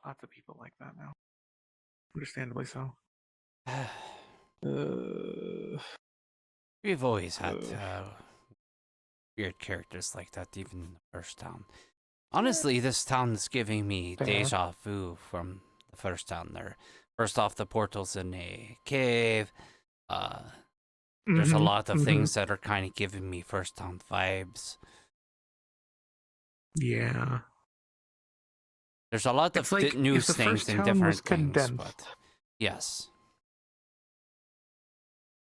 Lots of people like that now. Understandably so. We've always had weird characters like that, even in the first town. Honestly, this town is giving me deja vu from the first town there. First off, the portal's in a cave. There's a lot of things that are kind of giving me first town vibes. Yeah. There's a lot of like new if the things first and town different was things, condensed. but yes.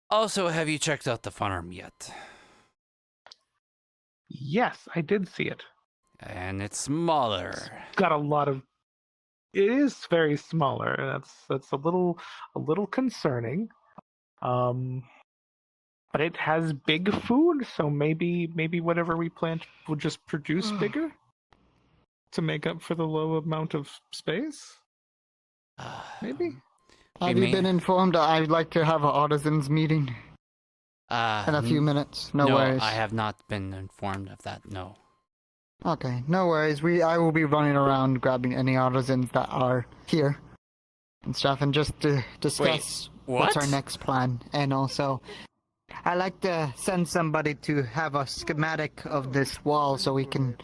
Also, have you checked out the farm yet? Yes, I did see it. And it's smaller. Got a lot of. It is very smaller. That's a little concerning. But it has big food, so maybe whatever we plant will just produce bigger to make up for the low amount of space. Maybe. Have you been informed that I'd like to have an artisans meeting in a few minutes? No worries. I have not been informed of that. No. Okay, no worries. I will be running around grabbing any artisans that are here and stuff, and just to discuss what's our next plan. And also, I like to send somebody to have a schematic of this wall so we can,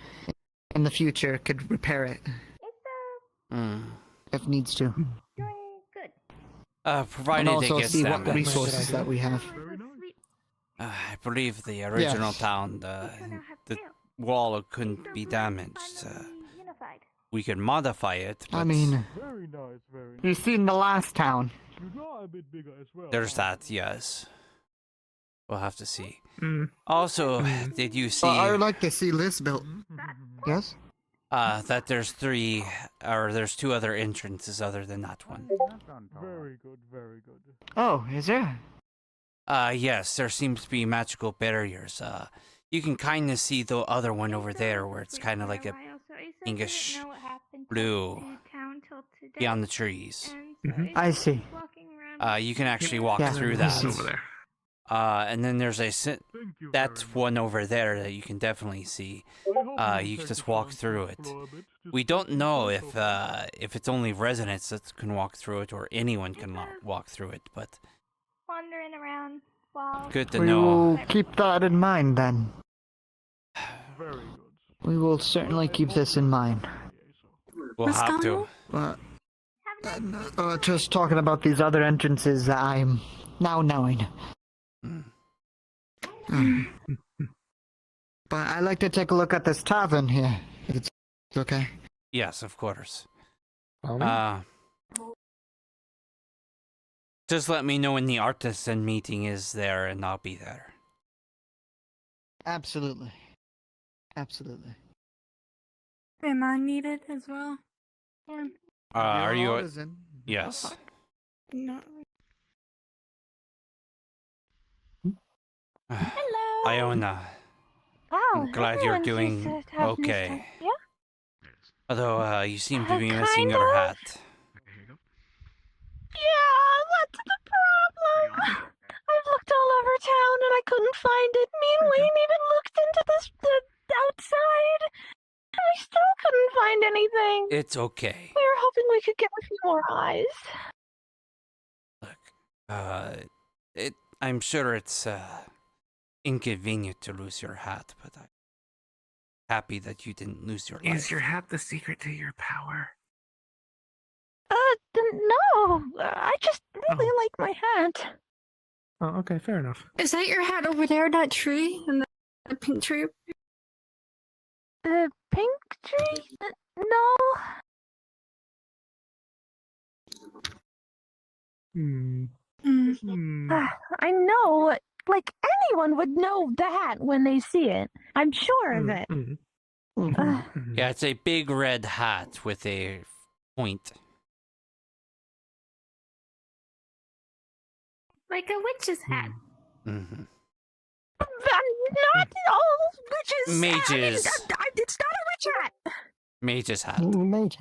in the future, could repair it if needs to. Provided and also it gets see damaged. what resources that we have. I believe the original town, the wall couldn't be damaged. We could modify it, but I mean, you've seen the last town. There's that, yes. We'll have to see. Also, did you see... I would like to see this built. Yes? That there's there's two other entrances other than that one. Very good, very good. Oh, is there? Yes, there seems to be magical barriers. You can kind of see the other one over there where it's kind of like a pinkish blue beyond the trees. I see. You can actually walk through that. Over there. And then there's that one over there that you can definitely see. You can just walk through it. We don't know if it's only residents that can walk through it or anyone can walk through it, but wandering around while good to we know. will keep that in mind then. Very good. We will certainly keep this in mind. We'll have to. Just talking about these other entrances that I'm now knowing. But I'd like to take a look at this tavern here, if it's okay. Yes, of course. Just let me know when the artisan meeting is there, and I'll be there. Absolutely. Absolutely. Am I needed as well? Are you? Yes. No. Hello. Iona. I'm glad you're doing okay. Yeah? Although, you seem to be missing your hat. Yeah, that's the problem. I've looked all over town and I couldn't find it. Me and Wayne even looked into the outside. And we still couldn't find anything. It's okay. We were hoping we could get a few more eyes. I'm sure it's, inconvenient to lose your hat, but I'm happy that you didn't lose your life. Is your hat the secret to your power? No, I just really like my hat. Oh, okay, fair enough. Is that your hat over there, that tree? And the pink tree? The pink tree? No. I know, like anyone would know that when they see it. I'm sure of it. Yeah, it's a big red hat with a point. Like a witch's hat. Mm-hmm. Not all witches. Mages. It's not a witch hat. Mage's hat. It's a mage's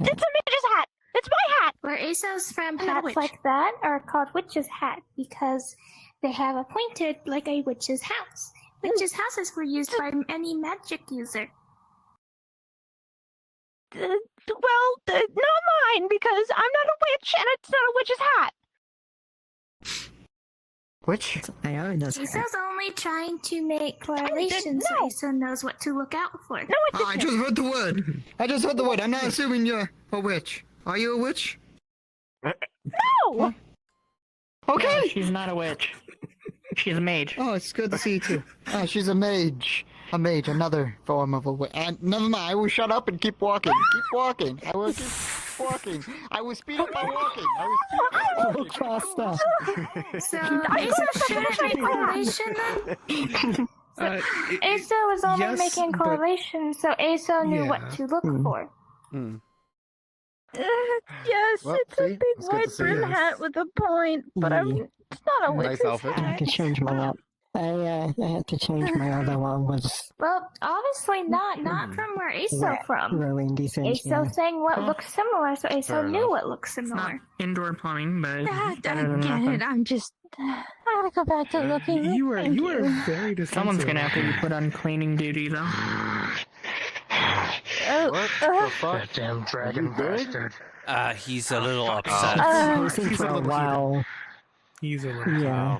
hat. It's my hat. Where Asos from I'm not a hats witch. like that are called witch's hat because they have a pointed like a witch's house. Witch's houses were used by any magic user. Well, not mine because I'm not a witch and it's not a witch's hat. Which? Asos only trying to make correlations so Asos knows what to look out for. No, I just heard the word. I just heard the word. I'm not assuming you're a witch. Are you a witch? No! Okay. No, she's not a witch. She's a mage. Oh, it's good to see you too. Oh, she's a mage. A mage, another form of a witch. Never mind, I will shut up and keep walking. Keep walking. I will keep walking. I will speed up my walking. Faster. So Asos shouldn't make correlation then? Aso was only yes, making but- correlations, so Aso knew Yeah. what to look for. Yes, Well, it's a see? big It's good to white see brim you. hat with a point, but it's not a witch's outfit. I hat. can change my up. I had to change my other one. Was Well, obviously not from where Aso from. ruined essentially. Aso saying what looks similar, so Aso knew what looks It's not similar. indoor plumbing, but I better than get nothing. it. I'm just. I gotta go back to looking. You were Thank very defensive. Someone's gonna have to be put on cleaning duty, though. What the fuck? That damn dragon bastard. He's a little upset. I think for a while. He's a little. Yeah.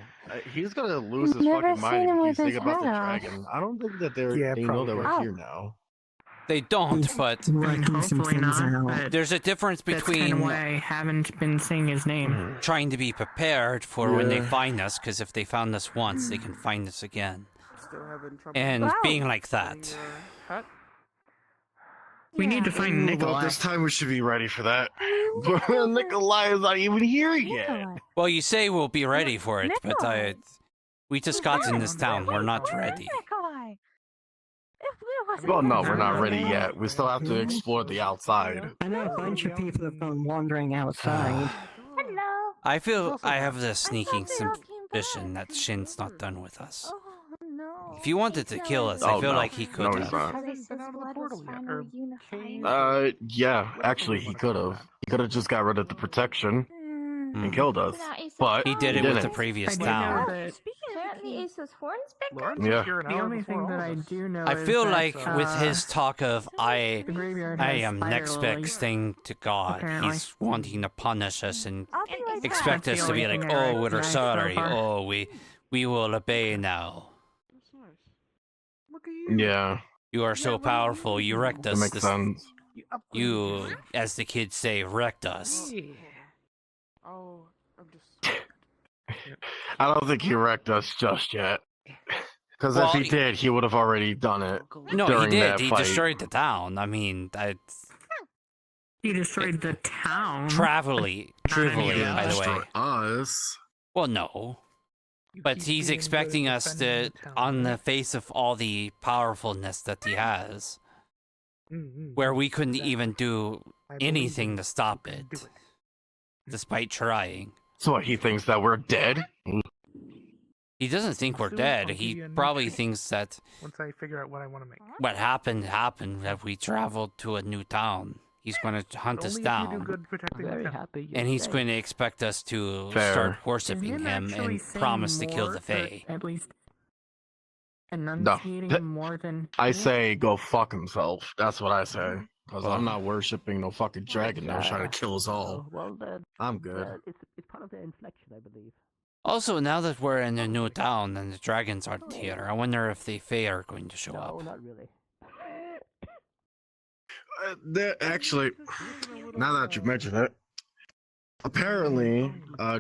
He's gonna lose his Never fucking mind seen him if with he's his thinking about the hat off. dragon. I don't think that they know that we're probably. here now. They don't, but Hopefully not, but there's a difference that's kind between of why I haven't been saying his name. trying to be prepared for when they Yeah. find us, because if they found us once, they can find us again. Still having trouble. And Wow. being like that. We need to find Well, Nikolai. this time we should be ready for that. Nikolai is not even here yet. Well, you say we'll be ready for it, but we just got in this town. We're not ready. Nikolai. Well, no, we're not ready yet. We still have to explore the outside. I know a bunch of people have gone wandering outside. Hello. I feel I have the sneaking suspicion that Shin's not done with us. Oh no. If he wanted to kill us, I Oh, feel no. like he could No, he's have. not. Hasn't been out of the portal yet, or Yeah, actually, he could have. He could have just got rid of the protection and killed us. But He did it with the didn't. previous I do town. know that Apparently Aso's horns big. Yeah. the only thing that I do know I is feel that, like with his talk of the graveyard I has am spider next lilies. best thing to God, Apparently. he's wanting to punish us and I'll be right back. expect That's us the to be only like, thing I oh, we're recognize so sorry, far. oh, we will obey now. Look at you. Yeah, You are so powerful, you wrecked that us. makes sense. You, as the kids say, wrecked us. Oh, I'm just. I don't think he wrecked us just yet. Because Well, if he he- did, he would have already done it. No, he during did. that He fight. destroyed the town. I mean, He destroyed the town. trivially, by the way. Destroy us. Well, no. But he's expecting us to, on the face of all the powerfulness that he has, where we couldn't even do anything to stop it, despite trying. So what, he thinks that we're dead? He doesn't think we're dead. He probably thinks that Once I figure out what I want to make. what happened, that we traveled to a new town. He's going to hunt us Only if you do down. good protecting the town. And he's going to expect us to Fair. start worshipping him actually and saying promise to kill more, the Fae. but At least No. enunciating more than I say go fuck himself. That's what I say. Because I'm not worshipping no fucking dragon that was trying to kill us all. Well, then, I'm good. it's part of the inflection, I believe. Also, now that we're in a new town and the dragons aren't here, I wonder if the Fae are going to show No, up. not really. Actually, now that you mention it, Apparently,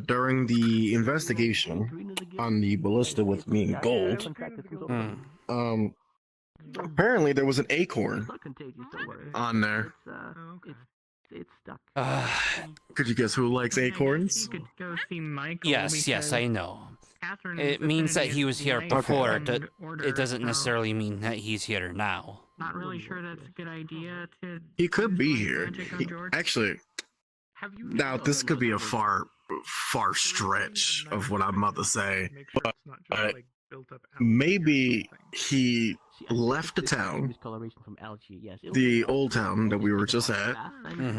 during the investigation on the ballista with me and Gold, apparently there was an acorn on there. It's stuck. Could you guess who likes acorns? You could go see Michael. Yes, I know. Catherine's It means that he was here wife before. and It doesn't so necessarily mean that he's here now. Not really sure that's a good idea to. He could be here. magic on He- George. actually, now this could be a far stretch of what I'm about to say, but maybe he left the town, the old town that we were just at,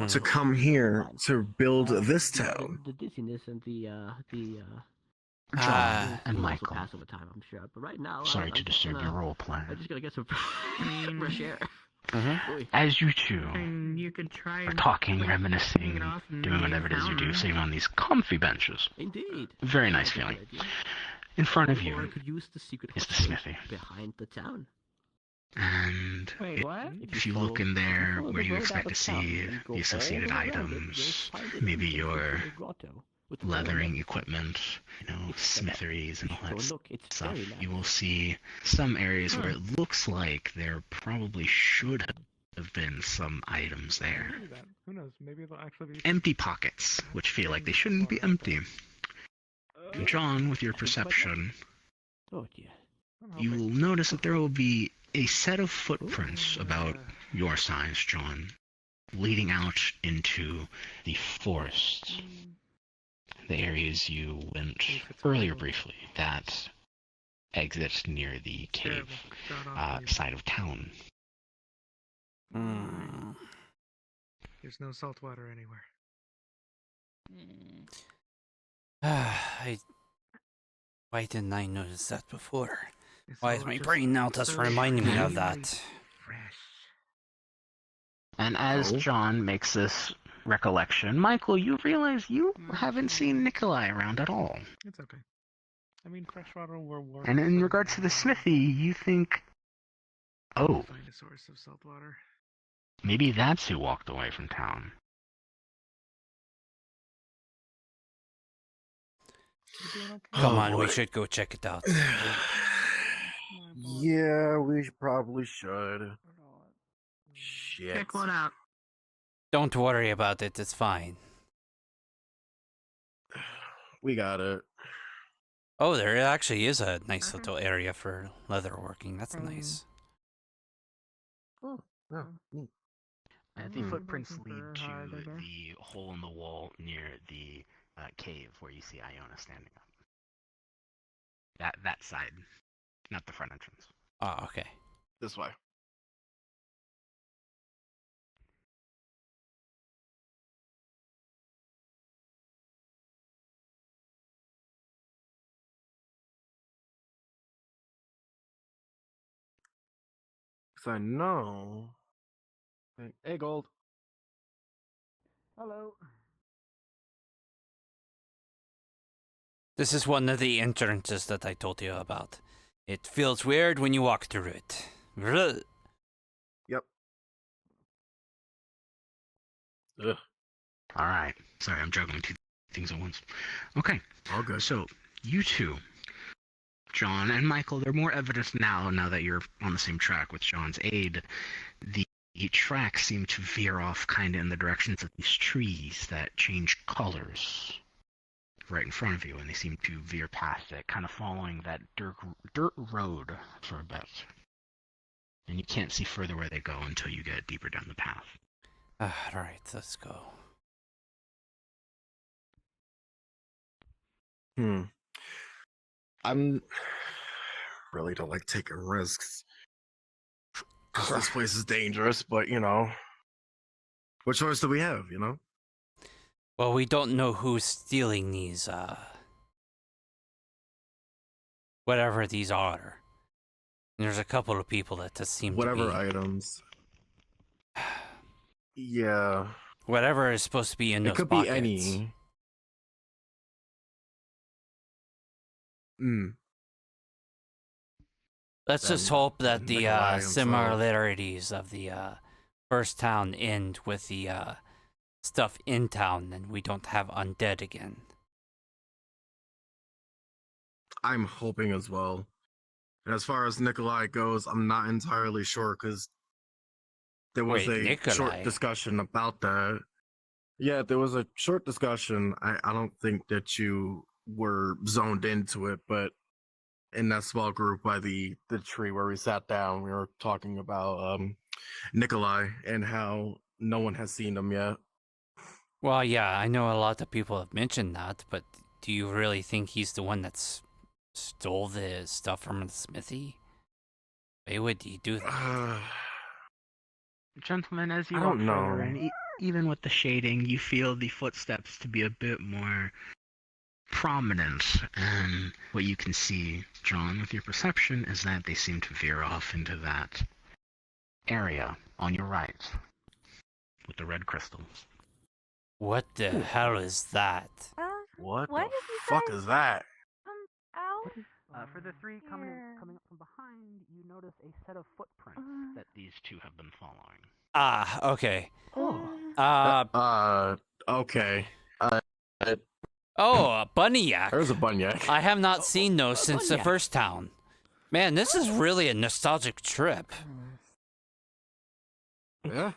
to come here to build this town. The dizziness and the John and Michael. pass over time, I'm sure. But right now, Sorry I'm to just disturb gonna- your role plan. I just gotta get some fresh air. As you two And you could try are talking, reminiscing, doing whatever it is you do, sitting on these comfy benches. Indeed. Very nice feeling. In front of you Or I could use the secret is the passage smithy. behind the town. And Wait, what? if you look in there where you expect to see the associated items, maybe your leathering equipment, smitheries and all that stuff, you will see some areas where it looks like there probably should have been some items there. Who knows? Maybe they'll actually be Empty pockets, which feel like they shouldn't be empty. And John, with your perception, you will notice that there will be a set of footprints about your size, John, leading out into the forest. The areas you went earlier briefly, that exit near the cave side of town. There's no salt water anywhere. Why didn't I notice that before? Why is my brain now just reminding me of that? And as John makes this recollection, Michael, you realize you haven't seen Nikolai around at all. It's okay. I mean, freshwater will work. And in regards to the smithy, you think, oh, Find a source of salt water. maybe that's who walked away from town. Come on, we boy. should go check it out. Yeah, we probably should. Shit. Check one out. Don't worry about it, it's fine. We got it. Oh, there actually is a nice little area for leatherworking. That's nice. Oh, no, neat. The footprints lead to the hole in the wall near the cave where you see Iona standing up. That side, not the front entrance. Oh, okay. This way. Because I know. Hey, Gold. Hello. This is one of the entrances that I told you about. It feels weird when you walk through it. Yep. Ugh. Alright. Sorry, I'm juggling two things at once. Okay. All good. So, you two, John and Michael, they're more evident now that you're on the same track with John's aid. The tracks seem to veer off kind of in the directions of these trees that change colors right in front of you, and they seem to veer past it, kind of following that dirt road for a bit. And you can't see further where they go until you get deeper down the path. Alright, let's go. I'm really don't like taking risks. 'Cause this place is dangerous, but what choice do we have, Well, we don't know who's stealing these, whatever these are. And there's a couple of people that just seem Whatever to be... items. Yeah. Whatever is supposed to be in those It could pockets. be any. Let's just hope that the Nikolai himself. similarities of the first town end with the stuff in town, then we don't have undead again. I'm hoping as well. And as far as Nikolai goes, I'm not entirely sure because there was short discussion about that. Yeah, there was a short discussion. I don't think that you were zoned into it, but in that small group by the tree where we sat down, we were talking about Nikolai and how no one has seen him yet. Well, yeah, I know a lot of people have mentioned that, but do you really think he's the one that's stole the stuff from the smithy? Why would he do that? Gentlemen, as you walk further in, even with the shading, you feel the footsteps to be a bit more prominent. And what you can see, John, with your perception, is that they seem to veer off into that area on your right with the red crystals. What the hell is that? What the fuck is that? For the three coming up from behind, you notice a set of footprints that these two have been following. Ah, okay. Okay. Oh, a bunyak. There's a bunyak. I have not seen those since the first town. Man, this is really a nostalgic trip. Yeah.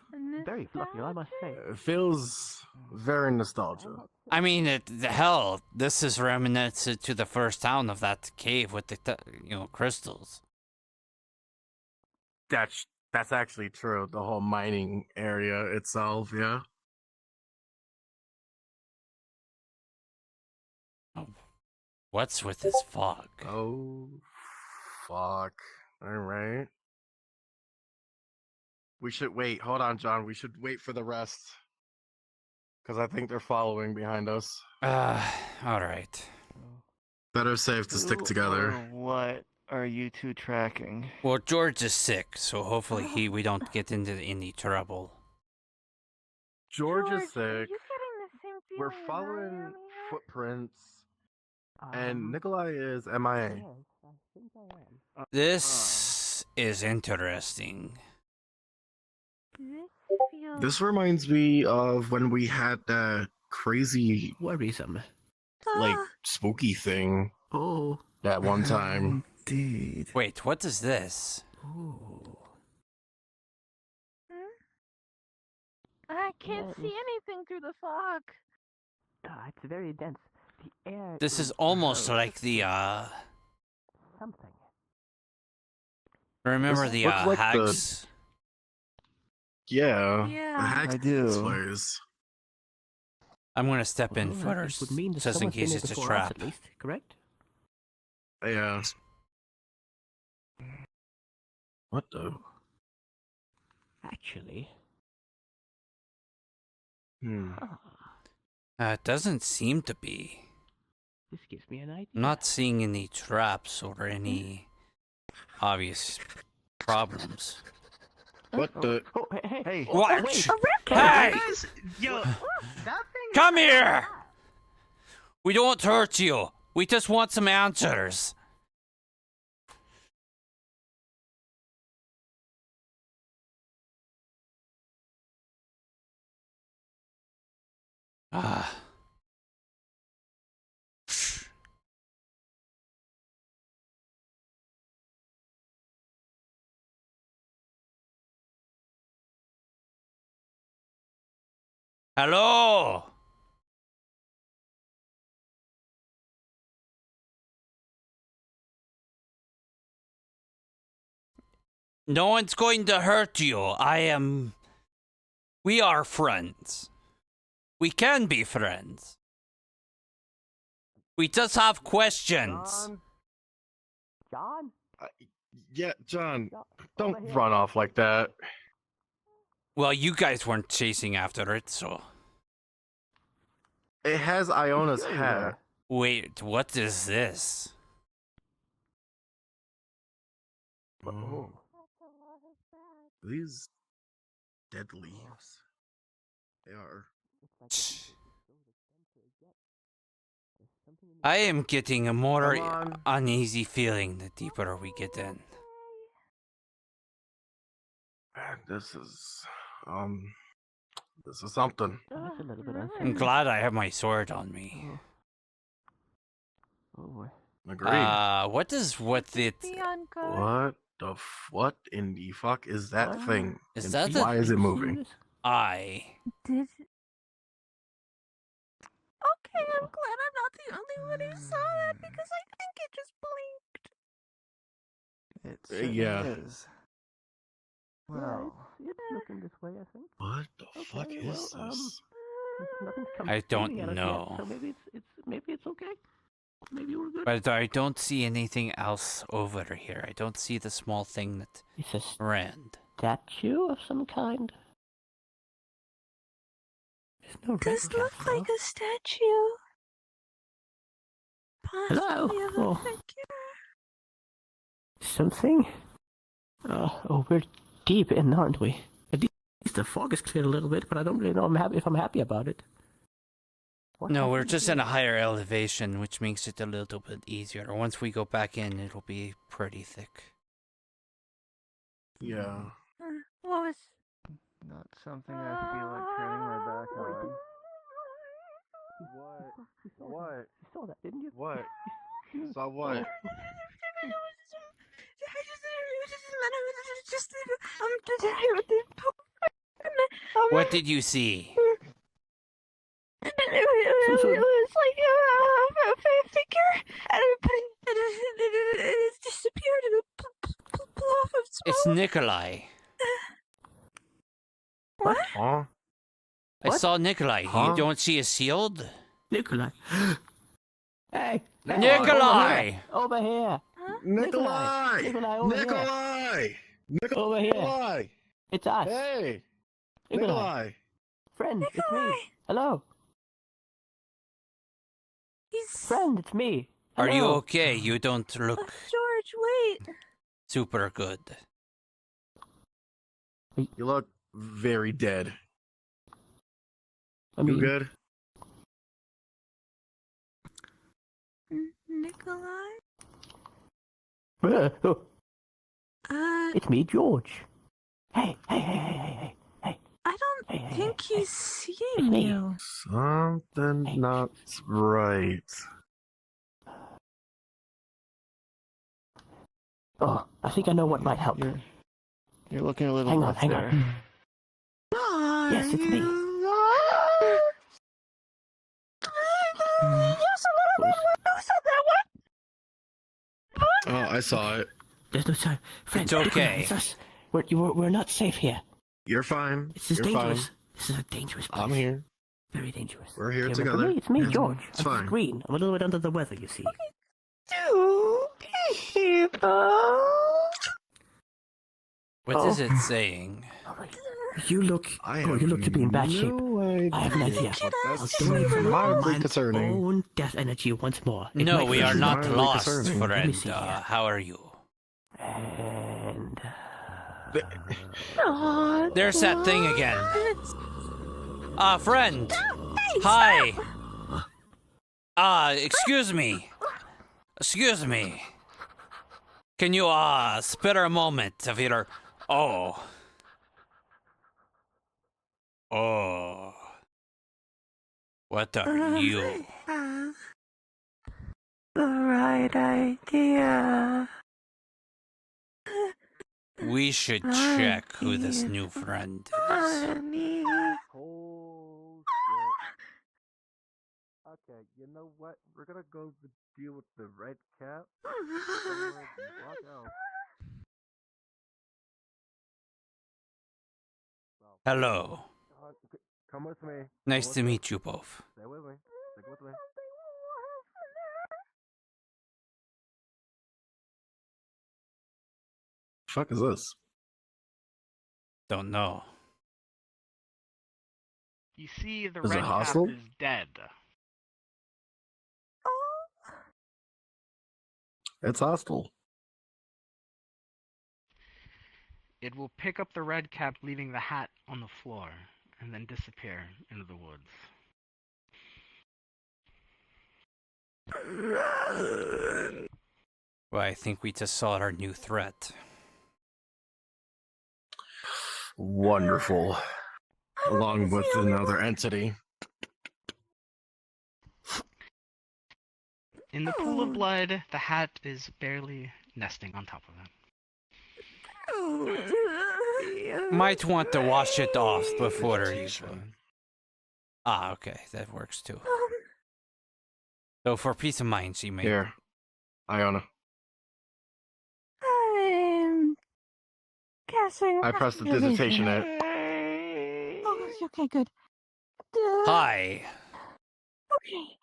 Very fluffy, I must say. It feels very nostalgic. I mean, hell, this is reminiscent to the first town of that cave with the, crystals. That's actually true. The whole mining area itself, yeah. Oh, what's with this fog? Oh, fuck. All right. We should wait. Hold on, John. We should wait for the rest. Because I think they're following behind us. All right. Better safe to stick together. What are you two tracking? Well, George is sick, so hopefully we don't get into any trouble. George is sick. We're following footprints. And Nikolai is MIA. This is interesting. This reminds me of when we had that crazy, worrisome, spooky thing. Oh, that one time. Indeed. Wait, what is this? Ooh. I can't see anything through the fog. It's very dense. The air. This is almost like the something. Remember the hags? Yeah. Yeah. The hags I do. Players. I'm gonna step in first, just in case it's a trap. At least, correct? Yeah. What the? Actually. It doesn't seem to be. This gives me an idea. I'm not seeing any traps or any obvious problems. What the? Oh, hey. Watch! Wait. Hey! Yo, Come here! We don't hurt you. We just want some answers. Hello? No one's going to hurt you. We are friends. We can be friends. We just have questions. John? Yeah, John. Don't run off like that. Well, you guys weren't chasing after it, so... It has Iona's hat. Wait, what is this? Oh. These dead leaves. They are. I am getting a more uneasy feeling the deeper we get in. This is This is something. I'm glad I have my sword on me. Agreed. What is what it? What in the fuck is that thing? Is And that the? why is it moving? Did. Okay, I'm glad I'm not the only one who saw that because I think it just blinked. It certainly is. Well, it's looking this way, I think. What the fuck is this? Nothing's come I don't screaming at us yet, know. so maybe it's okay. Maybe we're good. But I don't see anything else over here. I don't see the small thing that It's a ran. statue of some kind. There's no Does red look cap, like a statue. Hello. Possibly of a figure. Something? We're deep in, aren't we? At least the fog is cleared a little bit, but I don't really know if I'm happy about it. No, we're just in a higher elevation, which makes it a little bit easier. Once we go back in, it'll be pretty thick. Yeah. What was... Not something I feel like turning my back on. What? You saw that, didn't you? What? Saw what? What did you see? It was like a figure, and it disappeared in a puff of smoke. It's Nikolai. What? Huh? I saw Nikolai. Huh? You don't see a shield? Nikolai. Hey! Nikolai! Over here! Nikolai! Nikolai, over here! Over here! It's us! Hey! Nikolai! Friend, it's me! Hello! Friend, it's me! Are you Hello. okay? You don't look George, wait! super good. You look very dead. I mean, you good? Nikolai? Oh. It's me, George. Hey! I don't think he's seeing me. you. Something not right. Oh, I think I know what might help. You're looking a little Hang on, rough hang there. on. Yes, it's me. Oh, I saw it. There's no time. Friend, It's okay. It's us. We're not safe here. You're fine. This is You're dangerous. fine. This is a dangerous place. I'm here. Very dangerous. We're here Okay, but together. For me, it's me, Yeah, George. it's I'm fine. just green. I'm a little bit under the weather, you see. Two people. What is it saying? You look. You look to be in bad shape. I have an idea. I'll donate from mildly concerning. own death energy once more. It No, might we feel are not mildly lost, concerning. Let me friend. see here. How are you? And There's that thing again. Friend. Hi. Excuse me. Excuse me. Can you, spare a moment of your... Oh. Oh. What are you? The right idea. We should check who this new friend is. Oh, shit. Okay, you know what? We're gonna go deal with the red cap. Walk out. Hello. Come with me. Nice to meet you both. Stay with me. Stick with me. Fuck is this? Don't know. You see, the Is it red cap hostile? is dead. It's hostile. It will pick up the red cap, leaving the hat on the floor, and then disappear into the woods. Well, I think we just saw our new threat. Wonderful. along with another entity. In the pool of blood, the hat is barely nesting on top of it. Might want to wash it off before you. Ah, okay, that works too. So for peace of mind, she may. Here, Iona. I'm guessing. I pressed the dissertation at. Oh, okay, good. Hi. Okay.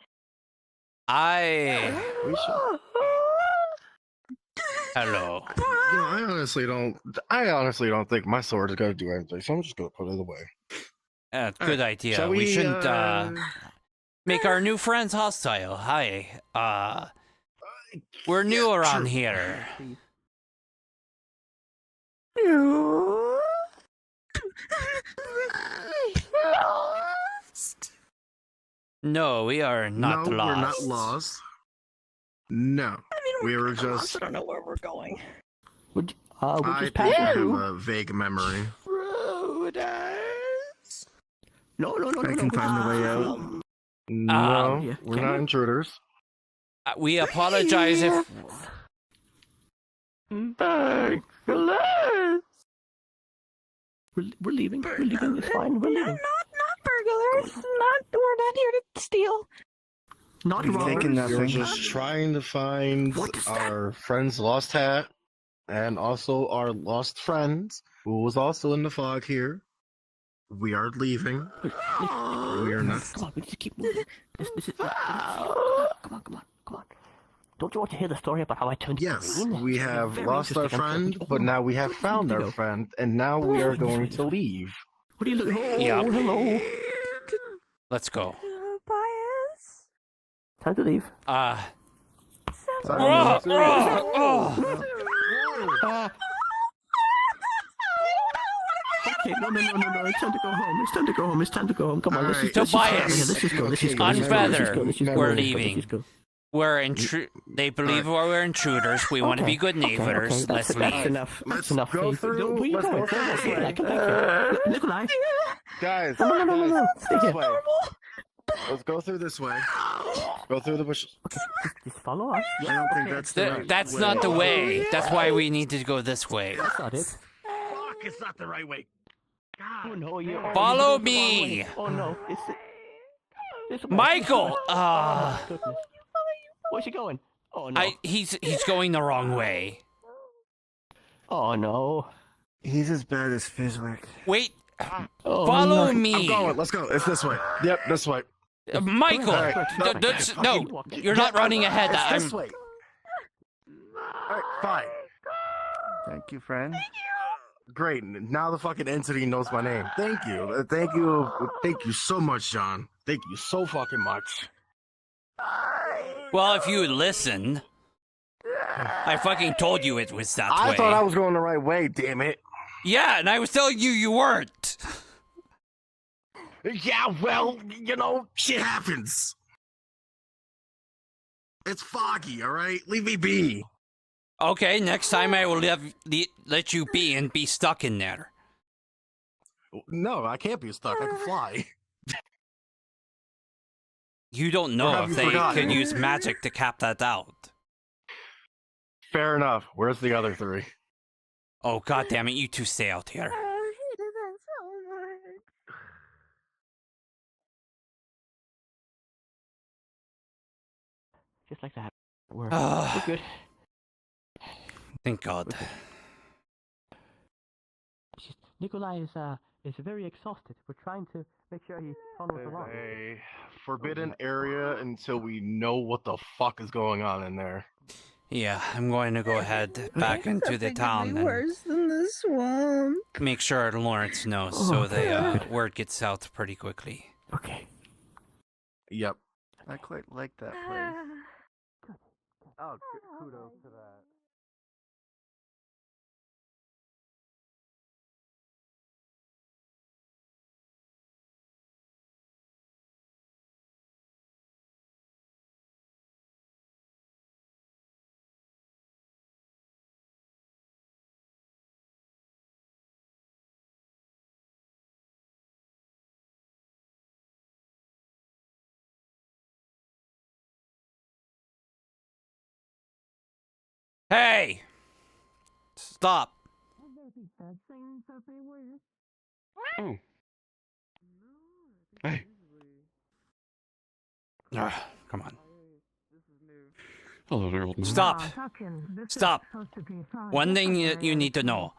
Hello. You know, I honestly don't think my sword is gonna do anything, so I'm just gonna put it away. Good idea. Shall We shouldn't make our new friends hostile. Hi. We're new around here. No, we are not lost. No, we're not lost. No, we were just. I don't know where we're going. We I just think I passed have through. a vague memory. No. I can find the way out. No, we're not intruders. We apologize if. We're leaving. We're leaving. It's fine. We're leaving. Not burglars. We're not here to steal. Not We've taken nothing. nothing. We're just trying to find our friend's lost hat, and also our lost friend, who was also in the fog here. We are leaving. We are not. Come on, we need to keep moving. This is. Come on. Don't you want to hear the story about how I turned green? We have lost our friend, but now we have found our friend, and now we are going to leave. What are you looking? Yep. Hello. Let's go. Bias. Time to leave. Okay, no. It's time to go home. It's time to go home. Come on, let's just go. Unfeather. We're leaving. They believe we're intruders. We want to be good neighbors. Let's leave. That's enough. That's enough. Go through. Let's go through this way. Come back here. Nikolai. Guys. No. Stay here. Let's go through this way. Go through the bushes. Just follow us. I don't think that's the right That's way. not the way. That's why we need to go this way. That's not it. Fuck, it's not the right way. Oh no, you. Follow me. Oh no, it's Michael. Goodness. Where's he going? Oh no. He's going the wrong way. Oh no. He's as bad as Fizzwick. Wait. Oh, Follow no. me. I'm going. Let's go. It's this way. Yep, this way. Michael. Right. No, you're not running ahead. It's this way. Alright, fine. Thank you, friend. Great. Now the fucking entity knows my name. Thank you. Thank you so much, John. Thank you so fucking much. Well, if you would listen, I fucking told you it was that way. I thought I was going the right way, damn it. Yeah, and I was telling you weren't. Yeah, well, you know, shit happens. It's foggy, alright? Leave me be. Okay, next time I will let you be and be stuck in there. No, I can't be stuck. I can fly. You don't know if they could use magic to cap that out. Fair enough. Where's the other three? Oh, god damn it, you two stay out here. Just like that. We're good. Thank God. Nikolai is very exhausted. We're trying to make sure he follows along. A forbidden area until we know what the fuck is going on in there. Yeah, I'm going to go ahead back into the town and Worse than the swamp. make sure Lawrence knows so the word gets out pretty quickly. Okay. Yep. I quite like that place. Oh, kudos to that. Hey! Stop. Oh. Hey. Come on. Hello there, old man. Stop. Stop. One thing you need to know.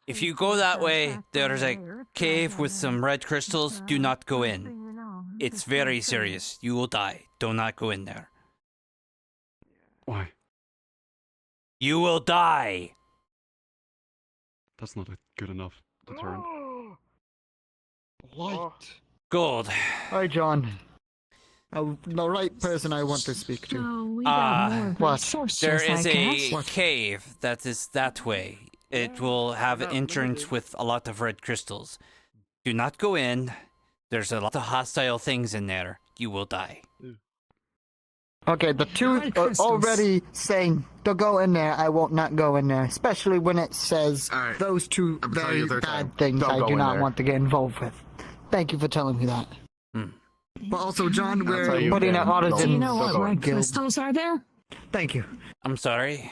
If you go that way, there's a cave with some red crystals. Do not go in. It's very serious. You will die. Do not go in there. Why? You will die. That's not a good enough deterrent. Light. Gold. Hi, John. The right person I want to speak to. What? There is a cave that is that way. It will have an entrance with a lot of red crystals. Do not go in. There's a lot of hostile things in there. You will die. Okay, the two are already saying to go in there. I won't not go in there, especially when it says those two very bad things I do not want to get involved with. Thank you for telling me that. But also, John, we're putting an artisan. Do you know what red crystals are there? Thank you. I'm sorry.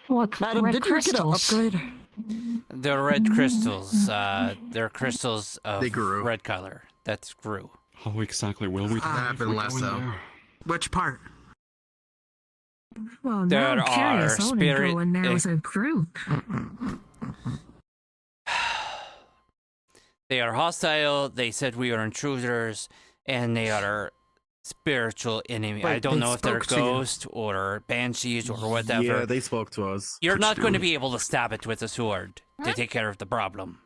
What Madam, red did you get an crystals? upgrade? They're red crystals. They're crystals of They grew. red color. That grew. How exactly will we happened less so. Which part? Well, There now I'm curious. are I want to spirit- go in there with a group. They are hostile. They said we are intruders, and they are spiritual enemy. Wait, I don't they know if they're spoke to you? ghosts or banshees or whatever. Yeah, they spoke to us. You're Which not going to dude? be able to stab it with a sword to take care of the problem.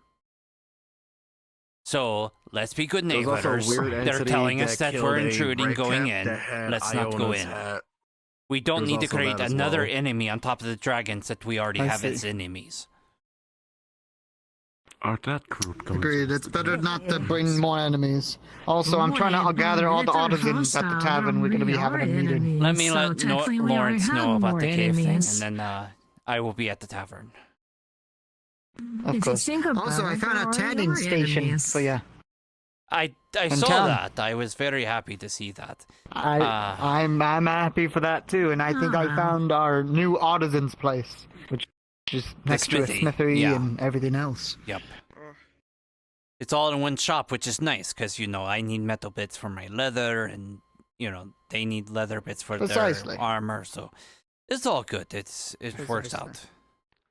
So let's be good There was also a neighbors. weird They're entity telling us that that we're killed a intruding, red going cap in. that had Let's not go Iona's in. hat. We don't There was need to also create that as another well. enemy on top of the dragons that we already I have see. as enemies. Are that group going Agreed. It's better not to bring more enemies. Also, I'm trying to gather all the artisans at the tavern. We're going to be having a meeting. Let me let technically we already Lawrence know have about more the cave enemies. thing, and then I will be at the tavern. Of If you course. think about Also, I it, found there a already tanning are station. enemies. So yeah, I In saw town. that. I was very happy to see that. I'm happy for that too, and I think I found our new artisans place, which is next to a smithy, smithery yeah. and everything else. Yep. It's all in one shop, which is nice, because, I need metal bits for my leather, and, they need leather bits for Precisely. their armor, so it's all good. It works Precisely. out.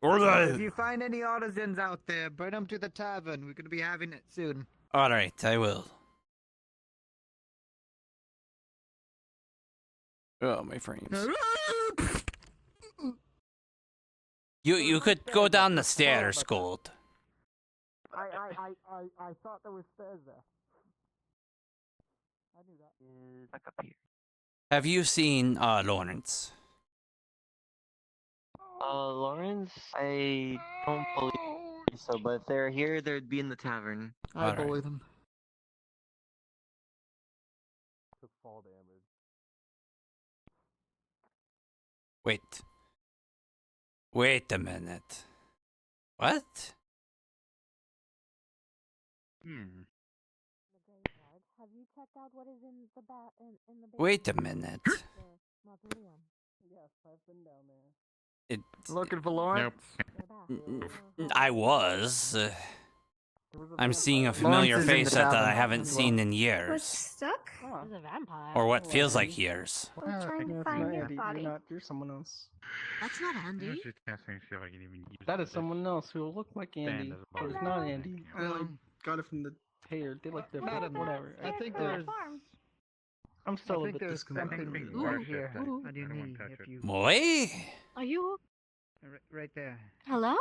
If you find any artisans out there, bring them to the tavern. We're going to be having it soon. Alright, I will. Oh, my frames. You could go down the stairs, Gold. I thought there were stairs there. I knew that. Back up here. Have you seen Lawrence? Lawrence? I don't believe so, but if they're here, they'd be in the tavern. I Alright. believe them. Took fall damage. Wait a minute. What? Have you checked out what is in the Wait a minute. Yes, I've been down there. Looking for Lawrence? I was. I'm seeing a familiar Lawrence is in face the that I tavern haven't as seen in What's years. stuck? There's a vampire. Or what feels like years. We're trying to find your body. You're someone else. That's not Andy. That is someone else who will look like Andy, but it's not Andy. Got it from the hair. They look different. Madam, Whatever. I think there's. I'm still I a think bit there's disconnected. something right here. On your knee, if you. Boy? Are you? Right there. Hello?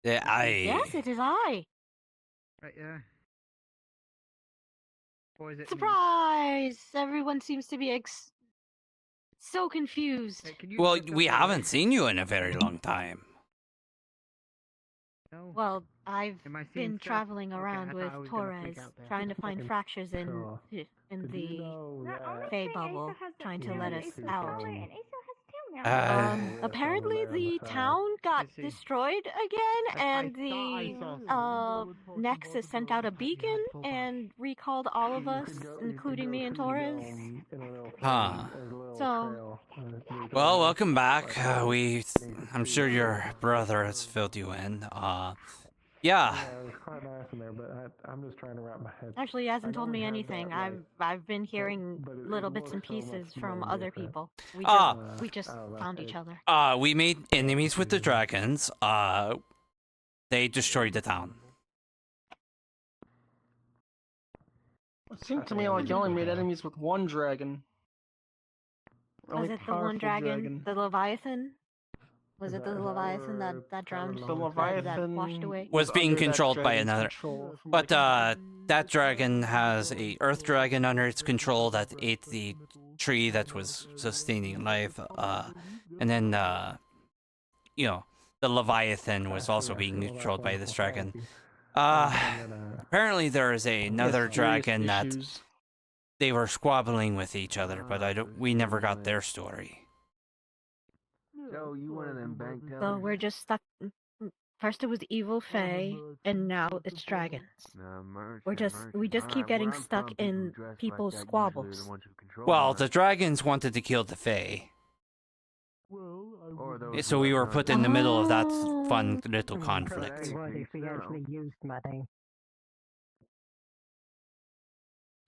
Yes, it is I. Right there. Or is it? Surprise! Everyone seems to be so confused. Hey, can you Well, look up we the haven't name? seen you in a very long time. No. Well, I've Am I seeing been stuff? traveling Okay, around I with thought I was gonna Torres, freak out there. trying to find Fucking fractures in cool. in Did the you know that Fey bubble, trying to let us out. Apparently the town got destroyed again, and the Nexus sent out a beacon and recalled all of us, including me and Torres. Huh. So, well, welcome back. I'm sure your brother has filled you in. Yeah. It was quite nice in there, but I'm just trying to wrap my head. actually, he hasn't told me anything. I've been hearing little bits and pieces from other people. We just found each other. We made enemies with the dragons. They destroyed the town. It seemed to me like you only made enemies with one dragon. Was it the one dragon? The Leviathan? Was it the Leviathan that drowned? The Leviathan that washed away? Was being controlled by another. But that dragon has a earth dragon under its control that ate the tree that was sustaining life. And then the Leviathan was also being controlled by this dragon. Apparently there is another dragon that they were squabbling with each other, but we never got their story. So you one of them bank tellers? So we're just stuck. First it was evil fae, and now it's dragons. We just keep getting stuck in people's squabbles. Well, the dragons wanted to kill the fae. So we were put in the middle of that fun little conflict. What if we actually used money?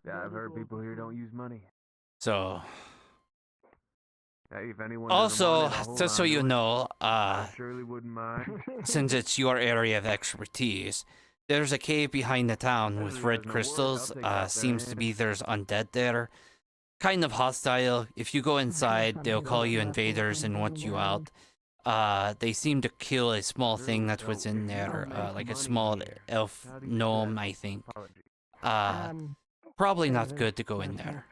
Yeah, I've heard people here don't use money. So... Hey, if anyone also, just so you know, I surely wouldn't mind. since it's your area of expertise, there's a cave behind the town with red crystals. Seems to be there's undead there. Kind of hostile. If you go inside, they'll call you invaders and want you out. They seem to kill a small thing that was in there, like a small elf gnome, I think. Probably not good to go in there.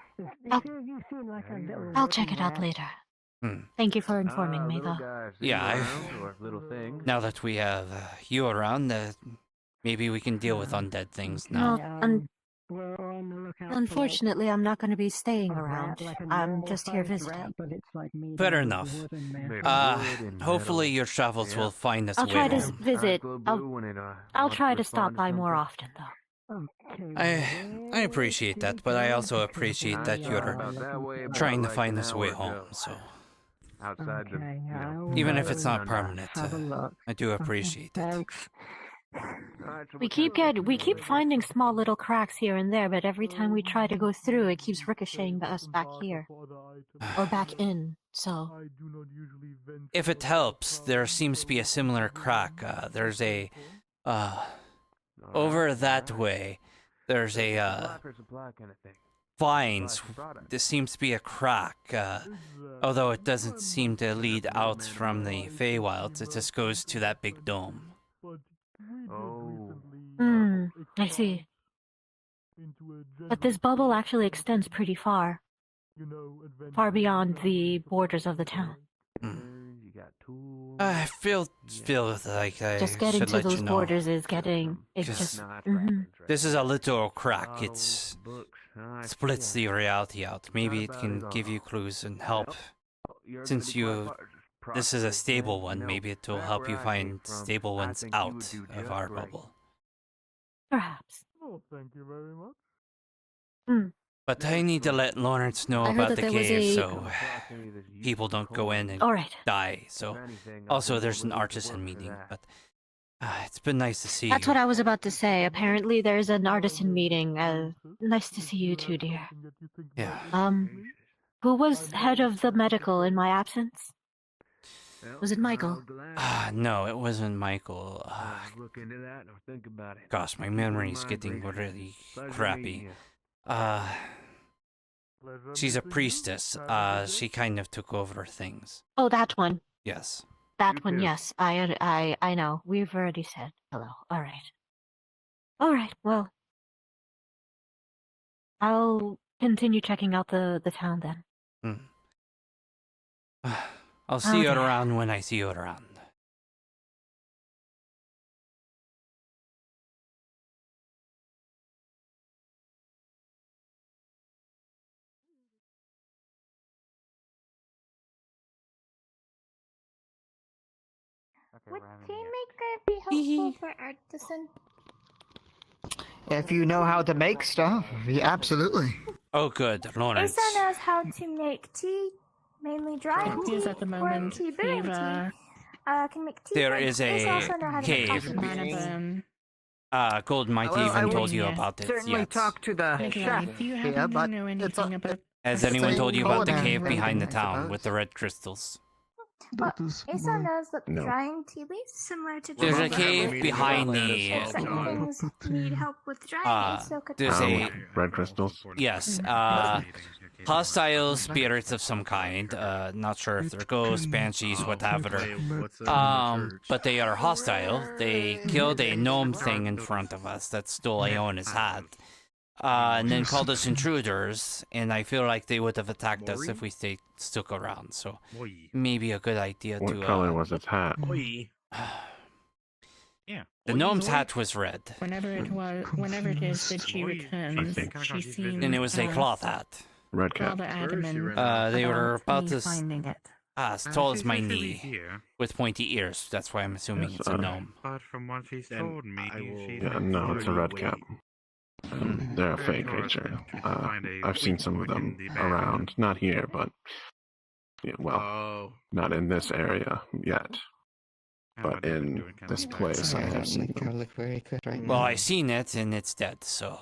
I'll check it out later. Thank you for informing me, though. Yeah, now that we have you around, maybe we can deal with undead things now. Unfortunately, I'm not going to be staying around. I'm just here visiting. Fair enough. Hopefully your travels will find us. I'll try to visit. I'll try to stop by more often, though. I appreciate that, but I also appreciate that you're trying to find us a way home, so... Even if it's not permanent, I do appreciate it. We keep finding small little cracks here and there, but every time we try to go through, it keeps ricocheting us back here. Or back in, so... If it helps, there seems to be a similar crack. There's a... over that way, there's a, vines. There seems to be a crack, although it doesn't seem to lead out from the Feywilds. It just goes to that big dome. I see. But this bubble actually extends pretty far. Far beyond the borders of the town. I feel like I just getting should to let those you know. borders is getting... It's just... This is a little crack. It splits the reality out. Maybe it can give you clues and help. Since this is a stable one, maybe it will help you find stable ones out of our bubble. Perhaps. Oh, thank you very much. But I need to let Lawrence know about the cave so people don't go in and die. So, also there's an artisan meeting, but it's been nice to see That's you. what I was about to say. Apparently there's an artisan meeting. Nice to see you too, dear. Yeah. Who was head of the medical in my absence? Was it Michael? No, it wasn't Michael. Gosh, my memory's getting really crappy. She's a priestess. She kind of took over things. Oh, that one. Yes. That one, yes. I know. We've already said hello. All right. All right, well. I'll continue checking out the town then. I'll see you around when I see you around. Would tea maker be helpful for artisan? If you know how to make stuff, yeah, absolutely. Oh, good, Lawrence. Asa knows how to make tea, mainly dry tea at the or moment. tea, brewing tea. Can make tea. There drinks. is a Asa also know how to make cave. coffee beans. Gold might Well, I even will told you about it. certainly Yet. talk to the chef do you here, happen to but know it's anything about? Has anyone told you about the culinary cave behind the thing, I town suppose. with the red crystals? Asa knows that No. drying tea leaves, similar to There's a drying cave behind the. certain things need help with drying. So could There's a red crystals. yes. Hostile spirits of some kind. Not sure if they're ghosts, banshees, whatever. But they are hostile. They killed a gnome thing in front of us that stole Iona's hat. And then called us intruders, and I feel like they would have attacked us if we stuck around. So maybe a good idea What to. color was its hat? Yeah. The gnome's hat was red. Whenever it is that she returns, she seems. And it was a cloth hat. Red rather adamant. They were about me this finding it. as tall as my knee, with pointy ears. That's why I'm assuming it's a gnome. But from what she's told me, she's Yeah, no, it's a red cap. They're a fake creature. I've seen some of them around. Not here, but yeah, well, not in this area yet. But in this place, I have seen them. Well, I seen it, and it's dead. So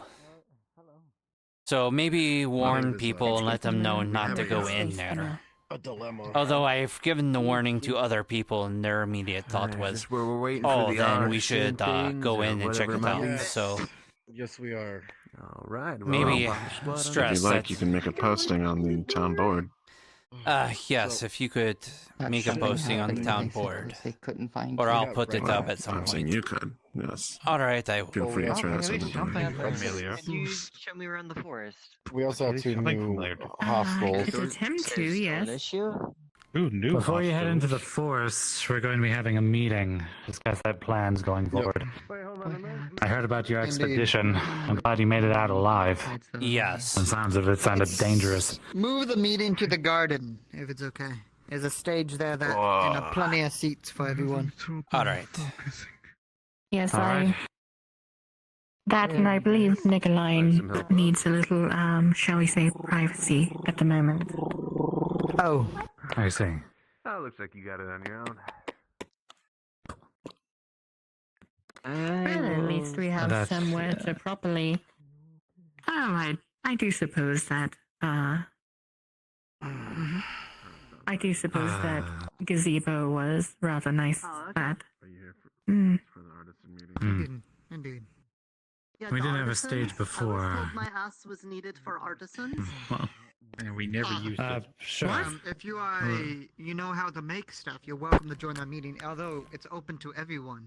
maybe warn people and let them know not to go in there. A dilemma. Although I've given the warning to other people, and their immediate thought was, "Oh, then we should go in and check it out." So. Yes, we are. All right. Maybe stress If you like, that. you can make a posting on the town board. Yes, if you could make a posting on the town board, or I'll put it up at some I'm saying point. you could. Yes. All right, I will. Feel free to try that sometime. Can you show me around the forest? We also have 2 new I hospitals. could attempt to, yes. Before you head into the forest, we're going to be having a meeting. Discuss that plans going forward. I heard about your expedition. I'm glad you made it out alive. Yes. The sounds of it sounded dangerous. Move the meeting to the garden, if it's okay. There's a stage there that and plenty of seats for everyone. All right. Yes, All right. That and I believe Nicoline needs a little, shall we say, privacy at the moment. Oh. I see. Oh, looks like you got it on your own. Well, at least we have That's- somewhere to properly. Oh, I do suppose that. I do suppose that gazebo was rather nice. That. Mm. Indeed. Yeah, we didn't have a stage before. My ass was needed for artisans. Well, and we never used it. Sure. If you are you know how to make stuff, you're welcome to join that meeting, although it's open to everyone.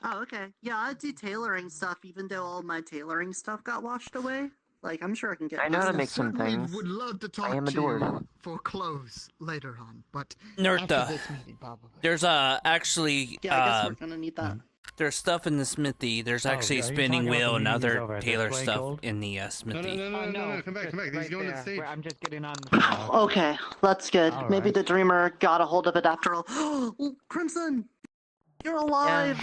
Oh, okay. Yeah, I do tailoring stuff, even though all my tailoring stuff got washed away. Like, I'm sure I can get. I know how to make some Certainly things. would love to talk I am to adored. you for clothes later on, but Nerta. after this meeting, probably. There's actually Yeah, I guess we're gonna need that. there's stuff in the smithy. There's actually a are you spinning talking wheel about the and meetings other over at tailor Display stuff Gold? in the smithy. No, come back. He's going to the stage. I'm just getting on. Okay, that's good. All Maybe right. the dreamer got a hold of it after all. Crimson, you're alive.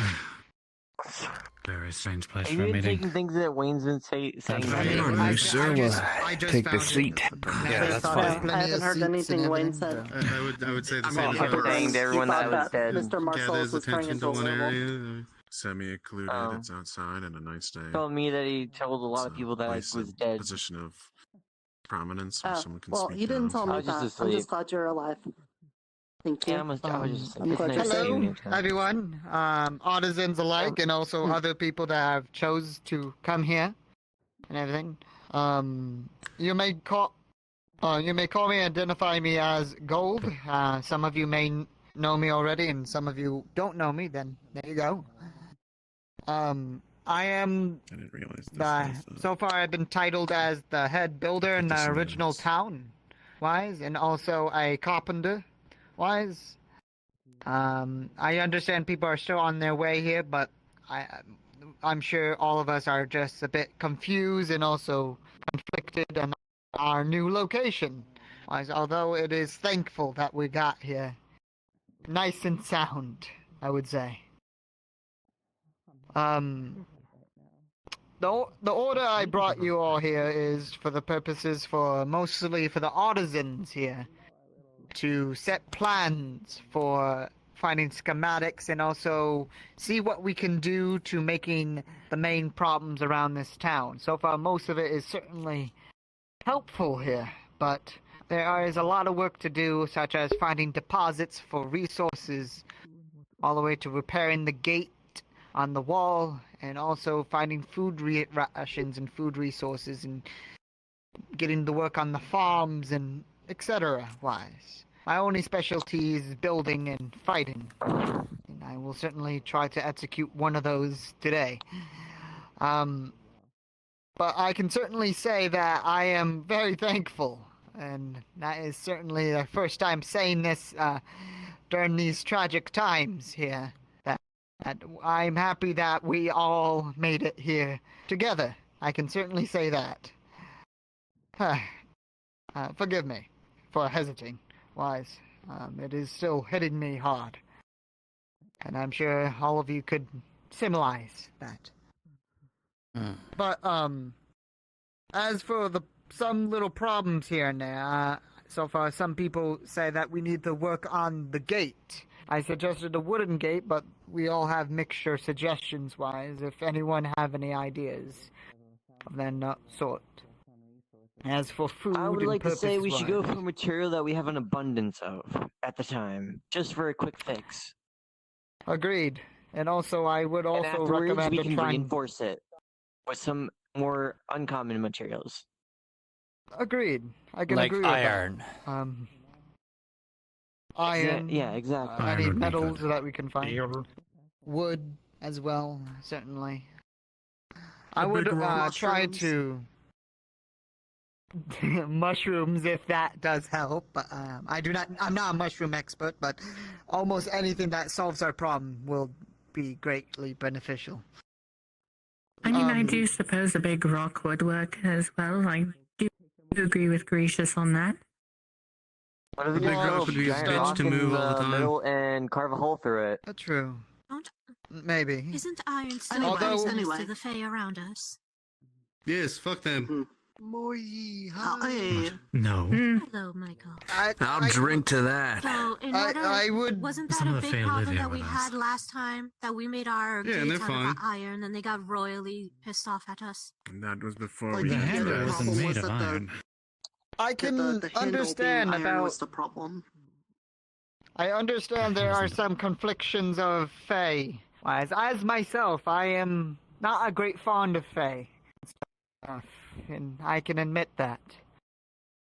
Very strange place Have for a you been meeting. taking things that Wayne's been saying? You sure will take the seat. Yeah, that's fine. I haven't heard anything Wayne said. I would say the I'm same. all He kept saying to everyone that I was dead. Mr. Marcel's Gathers was turning attention into a to one werewolf. area. Semi-occluded. Oh. It's outside and a nice day. Told me that he told a lot of It's people that I place was in dead. Position of prominence where Oh, someone can well, speak he didn't tell down. me I was that. just I'm just asleep. glad you're alive. Thank you. Yeah, I was just I'm it's glad nice you're seeing safe. you Hello, again. everyone. Artisans alike, and also other people that have chose to come here and everything. You may call me, identify me as Gold. Some of you may know me already, and some of you don't know me. Then there you go. I am. I didn't realize this. So far, I've been titled as the head builder in the original town, wise, and also a carpenter, wise. I understand people are still on their way here, but I'm sure all of us are just a bit confused and also conflicted on our new location. Wise, although it is thankful that we got here. nice and sound, I would say. The order I brought you all here is for the purposes mostly for the artisans here to set plans for finding schematics and also see what we can do to making the main problems around this town. So far, most of it is certainly helpful here, but there is a lot of work to do, such as finding deposits for resources, all the way to repairing the gate on the wall, and also finding food rations and food resources, and getting to work on the farms and etc. wise. My only specialty is building and fighting, and I will certainly try to execute one of those today. But I can certainly say that I am very thankful, and that is certainly the first time saying this during these tragic times here. That I'm happy that we all made it here together. I can certainly say that. Forgive me for hesitating, Wise. It is still hitting me hard. And I'm sure all of you could symbolize that. But, as for some little problems here and there, so far some people say that we need to work on the gate. I suggested a wooden gate, but we all have mixture suggestions-wise, if anyone have any ideas of that sort. As for food I would and like to say we purpose-wise- should go for material that we have an abundance of at the time, just for a quick fix. Agreed. And also, I would And also afterwards, recommend we to can try and... reinforce it with some more uncommon materials. Agreed. I can Like agree with iron. that. Iron. Yeah, exactly. Any Iron would be metals good. that we can find. Wood as well, certainly. I would try to mushrooms if that does help. But I'm not a mushroom expert, but almost anything that solves our problem will be greatly beneficial. I mean, I do suppose a big rock would work as well. I do agree with Gracious on that. What if we The big just rock throw would be a giant bitch rock to in move all the the time. middle and carve a hole through it? That's true. Maybe. Isn't iron still Although- poisonous Anyway. to the Fae around us? Yes, fuck them. No. Hello, Michael. I'll drink to that. So, in order, wasn't that Some a of the big Fae live problem here that we with had us. last time? That we made our Yeah, and gates they're out of fine. iron, and they got royally pissed off at us. And that was before Like, we The yeah, did handle the wasn't problem made was of that the- iron. I can the handle being understand iron about... was the problem. I understand there are some conflictions of Fae. As myself, I am not a great fond of Fae. And I can admit that.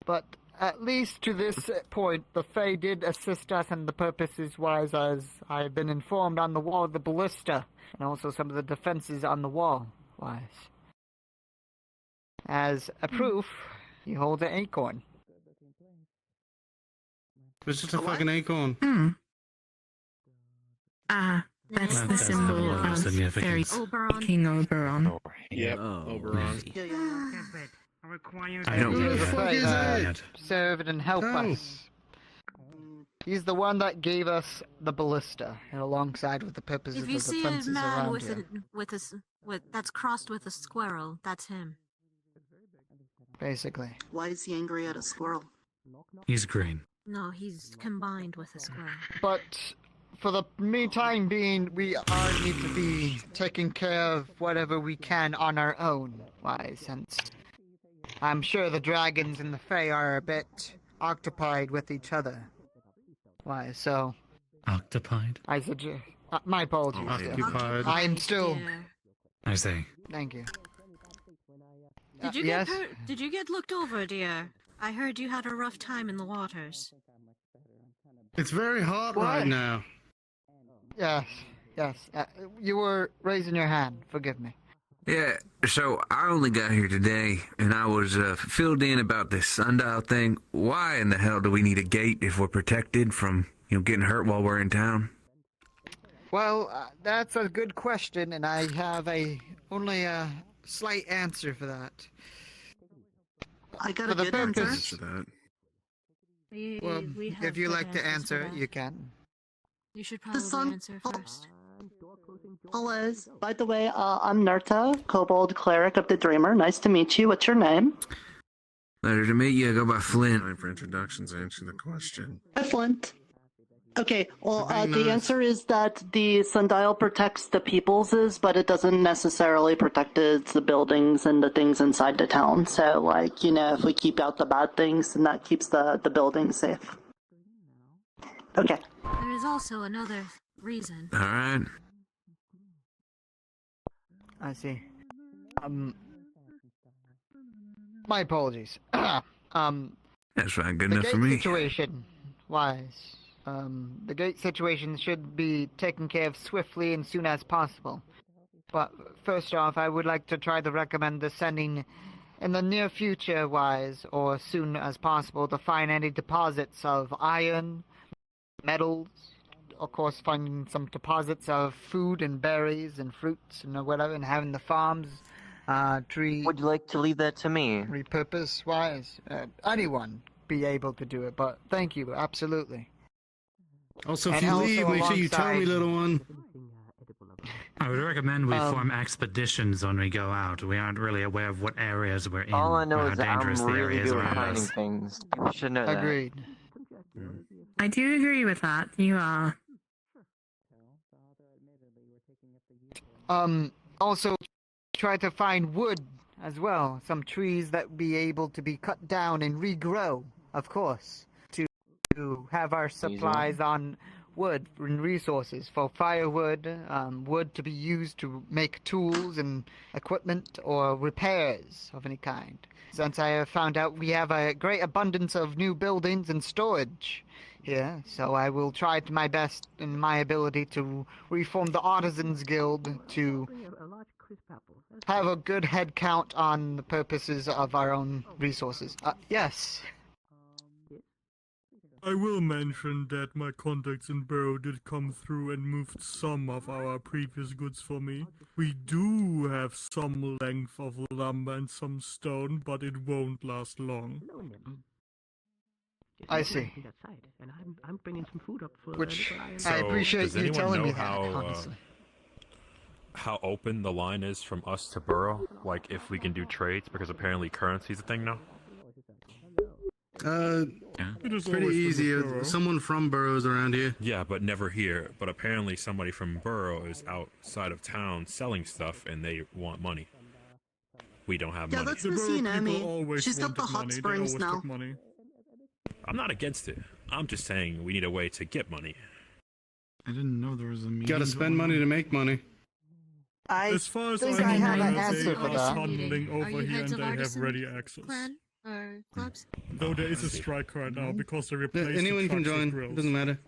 But at least to this point, the Fae did assist us in the purposes-wise, as I have been informed on the wall of the ballista, and also some of the defenses on the wall-wise. As a proof, he holds an acorn. It's just a fucking acorn. That's That the does symbol have a lot of of significance. Fairy Oberon. King Oberon. Yep, Oberon. I don't He get was the that. Fae is that that? served and helped Oh. us. He's the one that gave us the ballista, and alongside with the purposes If of you the see a defenses man around with here. that's crossed with a squirrel, that's him. Basically. Why is he angry at a squirrel? He's green. No, he's combined with a squirrel. But for the meantime being, we are need to be taking care of whatever we can on our own, since I'm sure the dragons and the Fae are a bit occupied with each other. So Octopied? I suggest... my apologies. Occupied. I'm still... I say. Thank you. Did you yes? Did you get looked over, dear? I heard you had a rough time in the waters. It's very hot What? right now. Yes. You were raising your hand. Forgive me. Yeah, so I only got here today, and I was filled in about this Sundial thing. Why in the hell do we need a gate if we're protected from, getting hurt while we're in town? Well, that's a good question, and I have only a slight answer for that. I got For a the good answer. purpose- Answer that. Well, if you like to answer it, you can. You should probably answer first. Hellos. By the way, I'm Nerta, Kobold Cleric of the Dreamer. Nice to meet you. What's your name? Pleasure to meet you. I go by Flint. Time for introductions. Answer the question. Hi, Flint. Okay, well, Very the nice. answer is that the Sundial protects the people's, but it doesn't necessarily protect the buildings and the things inside the town. So, like, you know, if we keep out the bad things, then that keeps the buildings safe. Okay. There is also another reason. All right. I see. My apologies. That's fine. Good the enough gate for me. situation wise, the gate situation should be taken care of swiftly and soon as possible. But first off, I would like to try to recommend the sending in the near future wise, or soon as possible, to find any deposits of iron, metals, of course finding some deposits of food and berries and fruits and whatever, and having the farms tree. Would you like to leave that to me? Repurpose wise, anyone be able to do it, but thank you, absolutely. Also, if And you also leave, make sure you tell me, alongside- little one. I would recommend we form expeditions when we go out. We aren't really aware of what areas we're in, All I know or how is that I'm dangerous the really area is good at around finding us. things. People should know that. Agreed. I do agree with that. You are. Also try to find wood as well. Some trees that be able to be cut down and regrow, of course, to have our supplies on wood and resources for firewood, wood to be used to make tools and equipment or repairs of any kind. Since I have found out we have a great abundance of new buildings and storage here, so I will try to my best in my ability to reform the Artisans Guild to have a good head count on the purposes of our own resources. Yes. I will mention that my contacts in Burrow did come through and moved some of our previous goods for me. We do have some length of lumber and some stone, but it won't last long. I see. And I'm bringing some food up for Which So, I appreciate does you anyone telling know me that, honestly. how open the line is from us to Burrow? Like, if we can do trades, because apparently currency's a thing now. Pretty easy. Someone from Burroughs around here. Yeah, but never here. But apparently somebody from Burrow is outside of town selling stuff, and they want money. We don't have Yeah, money. that's Miss Yunami. She's got the hot springs now. I'm not against it. I'm just saying we need a way to get money. I didn't know there was a meeting. Gotta spend money to make money. As far as think I I have know, an they answer for are that. tunneling Are over you here and heads of they have artisan ready access. clan or clubs? Though there is a strike right now because they replaced the Anyone can trucks with join. grills. Doesn't matter.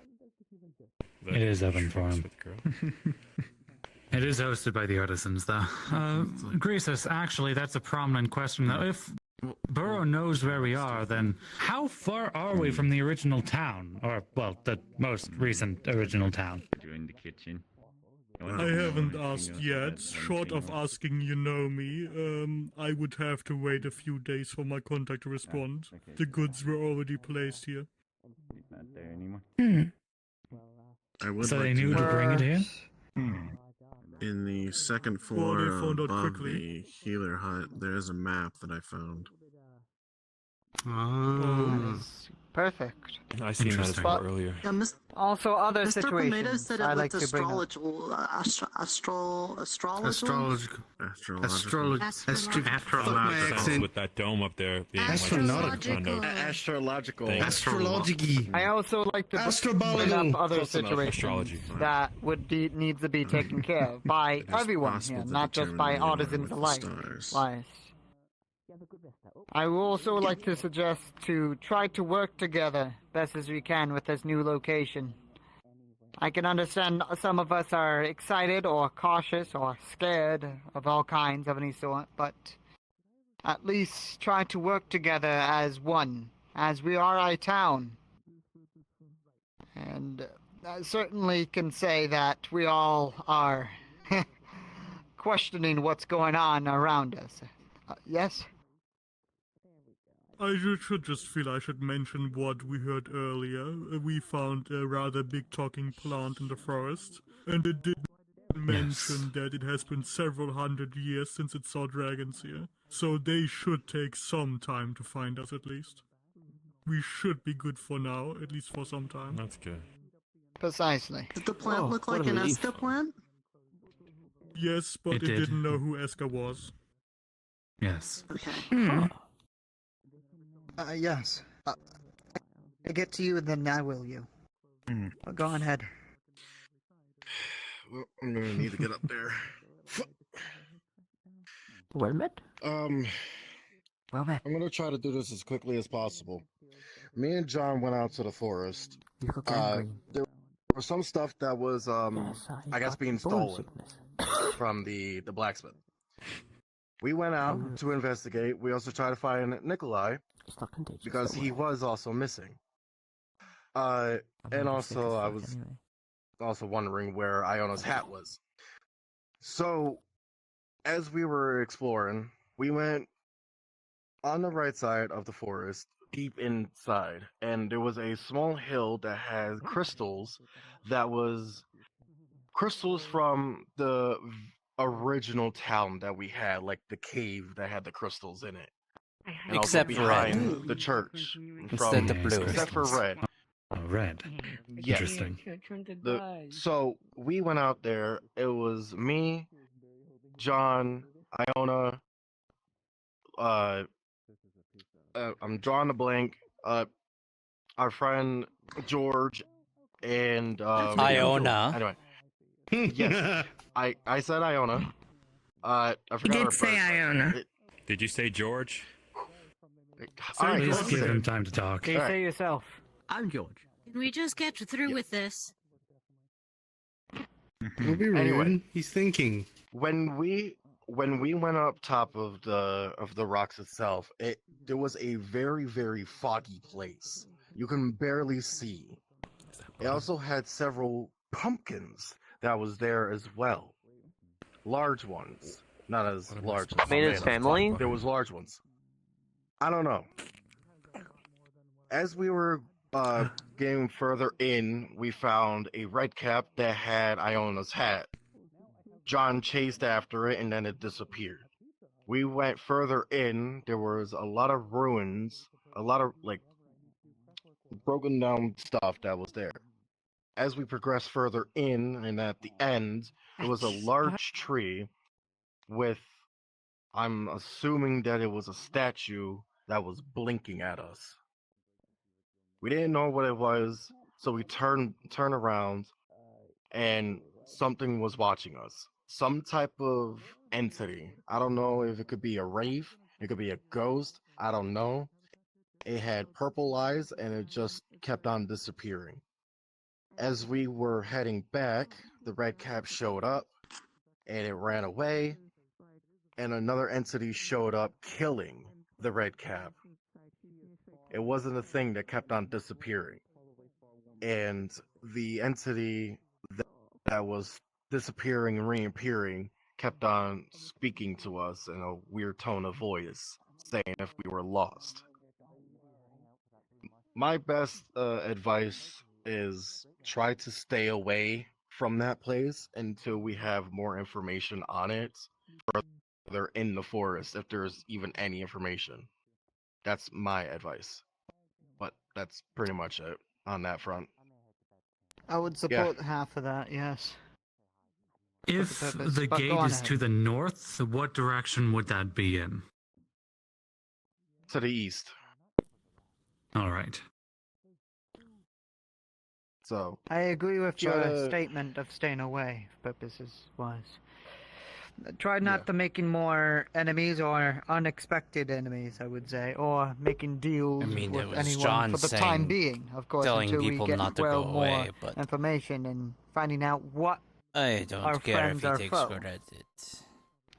It is open for him. It is hosted by the artisans, though. Greasus, actually, that's a prominent question, though. If Burrow knows where we are, then how far are we from the original town? Or, well, the most recent original town? You're in the kitchen. I haven't asked yet. Short of asking Yunomi, I would have to wait a few days for my contact to respond. The goods were already placed here. Not there anymore. I would So like they knew to bring it here? In the second Well, floor they found out above quickly. the healer hut, there is a map that I found. That is perfect. I seen that as well earlier. Yeah, Also, other Mr. situations Tomato said it I was like to bring up. astrological. Astrological. Astrological. With that dome up there being like some kind of Astrological. thing. Astrology. I also like to bring up other Close enough. situations Astrology. that would need to be taken care of by everyone possible here, to not just determine by where you are artisans with the alike. stars. Why? I would also like to suggest to try to work together best as we can with this new location. I can understand some of us are excited or cautious or scared of all kinds of any sort, but at least try to work together as one, as we are a town. And I certainly can say that we all are questioning what's going on around us. Yes? I should just feel I should mention what we heard earlier. We found a rather big talking plant in the forest, and it did mention that it has been several hundred years since it saw dragons here. So they should take some time to find us at least. We should be good for now, at least for some time. That's good. Precisely. Did the plant look like an Eska plant? Yes, but it didn't know who Eska was. Yes. Okay. Yes. I get to you and then I will you. Go on ahead. Well, I'm gonna need to get up there. Well met. Well met. I'm gonna try to do this as quickly as possible. Me and John went out to the forest. There was some stuff that was, I guess, being stolen from the blacksmith. We went out to investigate. We also tried to find Nikolai because he was also missing. And also I was also wondering where Iona's hat was. So, as we were exploring, we went on the right side of the forest, deep inside, and there was a small hill that had crystals that was crystals from the original town that we had, like the cave that had the crystals in it. And Except also behind the church. Instead of blue. Except for red. Oh, red. Yes. Interesting. So we went out there. It was me, John, Iona. I'm drawing a blank. Our friend George and Iona. Anyway, yes, I said Iona. I forgot. You her did say first name. Iona. Did you say George? Please give him time to talk. Okay, say yourself. I'm George. Can we just get through with this? Don't be rude. Anyway. He's thinking. When we went up top of the rocks itself, there was a very, very foggy place. You can barely see. It also had several pumpkins that was there as well. Large ones. Not as large as Tomato's family? There was large ones. I don't know. As we were getting further in, we found a red cap that had Iona's hat. John chased after it and then it disappeared. We went further in, there was a lot of ruins, a lot of like broken down stuff that was there. As we progressed further in, and at the end, there was a large tree with, I'm assuming that it was a statue that was blinking at us. We didn't know what it was, so we turned around, and something was watching us. Some type of entity. I don't know if it could be a wraith, it could be a ghost, I don't know. It had purple eyes, and it just kept on disappearing. As we were heading back, the red cap showed up, and it ran away, and another entity showed up killing the red cap. It wasn't a thing that kept on disappearing. And the entity that was disappearing and reappearing kept on speaking to us in a weird tone of voice, saying if we were lost. My best advice is try to stay away from that place until we have more information on it further in the forest, if there's even any information. That's my advice. But that's pretty much it on that front. I would support half of that, yes. If the gate is to the north, what direction would that be in? To the east. All right. So I agree with your statement of staying away, purposes wise. Try not to making more enemies or unexpected enemies, I would say, or making deals with anyone John for the time being, of course, telling until we people get not to go more away, but information and finding out what I don't our care if friends he are takes foes. credit.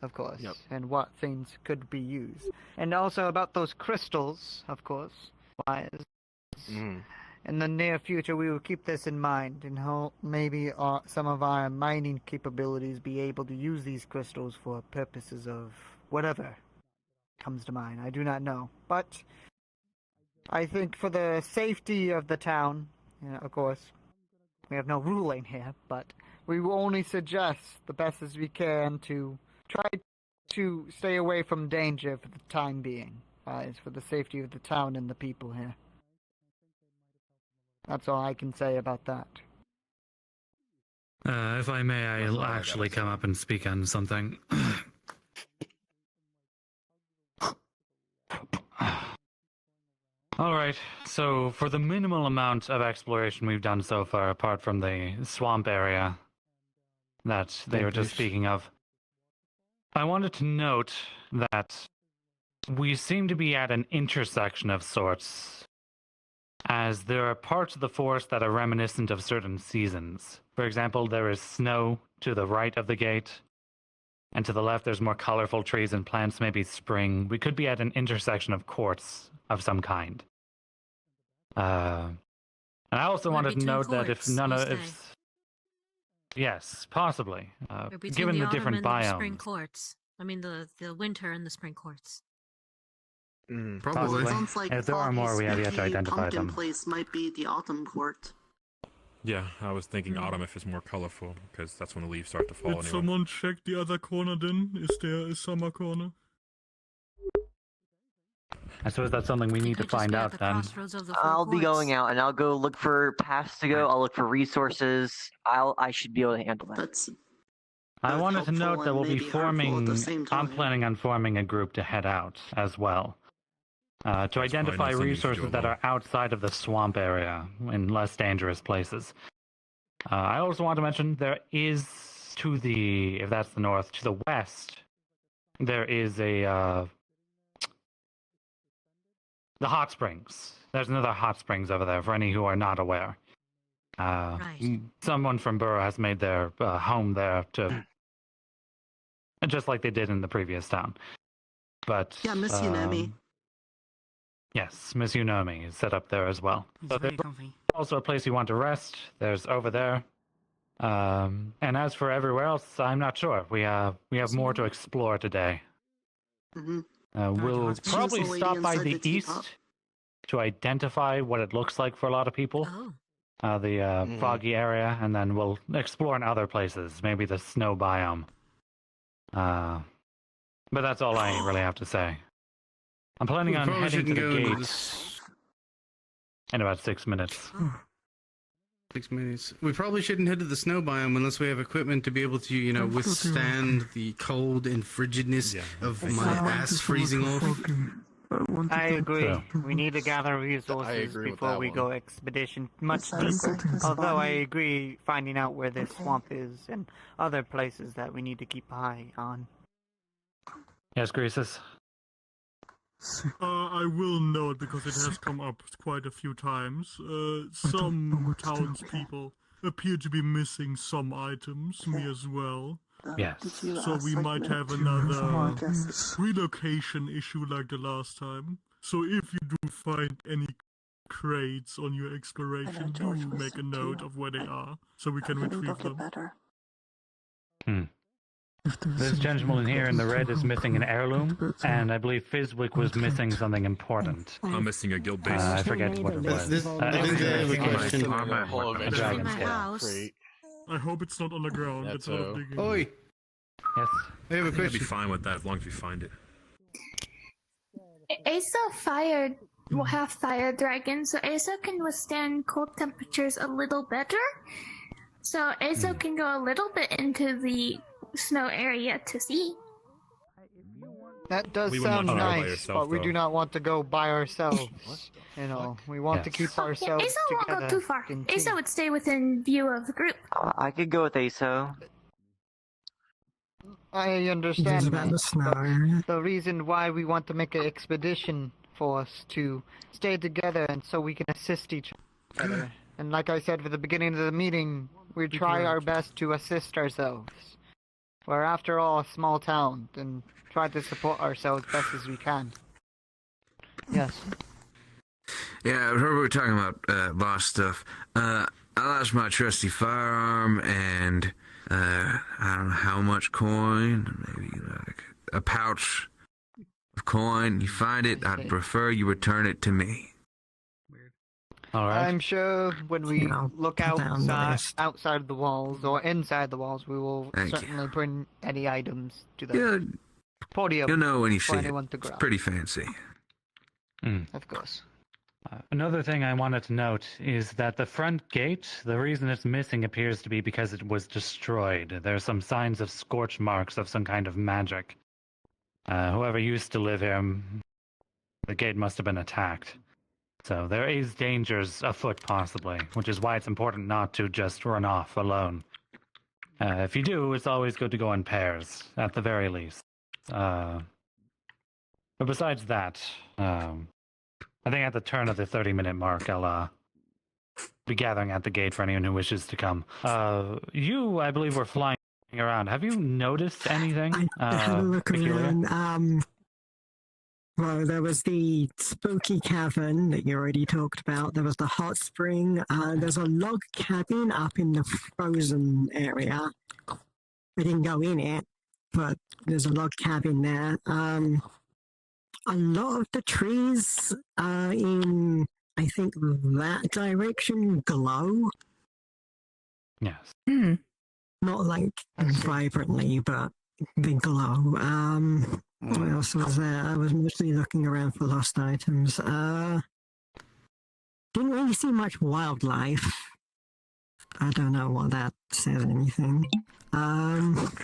Of course, and what things could be used. And also about those crystals, of course. In the near future, we will keep this in mind, and how maybe some of our mining capabilities be able to use these crystals for purposes of whatever comes to mind. I do not know. But I think for the safety of the town, of course, we have no ruling here, but we will only suggest the best as we can to try to stay away from danger for the time being. It's for the safety of the town and the people here. That's all I can say about that. If I may, I'll actually come up and speak on something. Alright, so for the minimal amount of exploration we've done so far, apart from the swamp area that they were just speaking of, I wanted to note that we seem to be at an intersection of sorts, as there are parts of the forest that are reminiscent of certain seasons. For example, there is snow to the right of the gate, and to the left there's more colorful trees and plants, maybe spring. We could be at an intersection of courts of some kind. And I also wanted to note that if none of... Yes, possibly. Given the different biomes. The spring courts. I mean, the winter and the spring courts. Probably. Sounds like if there are more, we have yet to identify pumpkin them. place might be the autumn court. Yeah, I was thinking autumn if it's more colorful, because that's when the leaves start to fall Did anyway. someone check the other corner then? Is there a summer corner? I suppose that's something we need to find out then. I'll be going out and I'll go look for paths to go. I'll look for resources. I should be able to handle that. That's I wanted to note that we'll be maybe harmful at forming... the same time. I'm planning on forming a group to head out as well. To identify not something you should resources do that alone. are outside of the swamp area, in less dangerous places. I also want to mention there is to the, if that's the north, to the west, there is the hot springs. There's another hot springs over there for any who are not aware. Someone from Burrow has made their home there to, just like they did in the previous town. But Yeah, Miss Unami. yes, Miss Unami is set up there as well. So there's also a place you want to rest. There's over there. And as for everywhere else, I'm not sure. We have more to explore today. We'll probably She's the lady stop by inside the the teapot. east to identify what it looks like for a lot of people. The foggy area, and then we'll explore in other places, maybe the snow biome. But that's all I really have to say. I'm planning on heading to the gate in about 6 minutes. 6 minutes. We probably shouldn't head to the snow biome unless we have equipment to be able to, you know, withstand the cold and frigidness of my ass freezing off. I agree. So- We need to gather resources agree with before that we one. go expedition much deeper. Although I agree finding out where this swamp is and other places that we need to keep an eye on. Yes, Greasus? I will note, because it has come up quite a few times, some townspeople appear to be missing some items, me as well. Yes. So we might have another relocation issue like the last time. So if you do find any crates on your exploration, do make a note of where they are, so we can retrieve them. This gentleman here in the red is missing an heirloom, and I believe Fizwick was missing something important. I'm missing a guild base. I forget what it was. I think I have a question. A dragon scale. I hope it's not on the ground. That's out of digging. Oi! Yes. I have a I'd be question. fine with that as long as we find it. Asa will have fire dragon, so Asa can withstand cold temperatures a little better. So Asa can go a little bit into the snow area to see. That does We wouldn't sound want to go by nice, yourself, but we though. do not want to go by ourselves. You know, we want to keep Yeah, ourselves Asa won't together. go too far. in Asa team. would stay within view of the group. I could go with ASO. I understand Is that that. the snow area? The reason why we want to make an expedition for us to stay together and so we can assist each other. And like I said at the beginning of the meeting, we try our best to assist ourselves. We're after all a small town and try to support ourselves best as we can. Yes. Yeah, I heard we were talking about lost stuff. I lost my trusty firearm and I don't know how much coin, maybe like a pouch of coin. You find it, I'd prefer you return it to me. All right. I'm sure when we look put that on the outside of the walls or inside the walls, we will Thank you. certainly bring any items to the Yeah, podium you'll know when you for see it. anyone to It's grab. pretty fancy. Of course. Another thing I wanted to note is that the front gate, the reason it's missing appears to be because it was destroyed. There's some signs of scorch marks of some kind of magic. Whoever used to live here, the gate must have been attacked. So there is dangers afoot possibly, which is why it's important not to just run off alone. If you do, it's always good to go in pairs, at the very least. But besides that, I think at the turn of the 30-minute mark, I'll be gathering at the gate for anyone who wishes to come. You, I believe, were flying around. Have you noticed anything? I had a look peculiar? around. Well, there was the spooky cavern that you already talked about. There was the hot spring. There's a log cabin up in the frozen area. I didn't go in it, but there's a log cabin there. A lot of the trees in, I think, that direction glow. Yes. Not like vibrantly, but they glow. What else was there? I was mostly looking around for lost items. Didn't really see much wildlife. I don't know what that says anything. What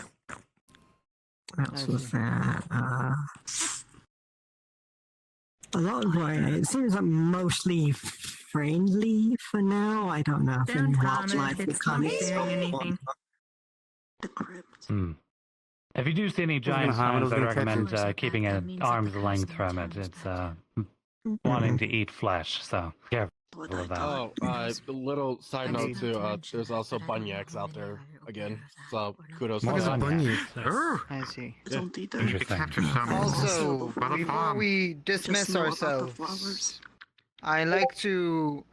else was there? A lot of it seems like mostly friendly for now. I don't know if any wildlife will come in. If you do see any giant signs, I recommend keeping at arm's length from it. It's wanting to eat flesh, so careful of that. Oh, little side note too. There's also bunyiks out there again. So kudos. What is a bunyak? I see. Interesting. Also, before we dismiss ourselves, I like to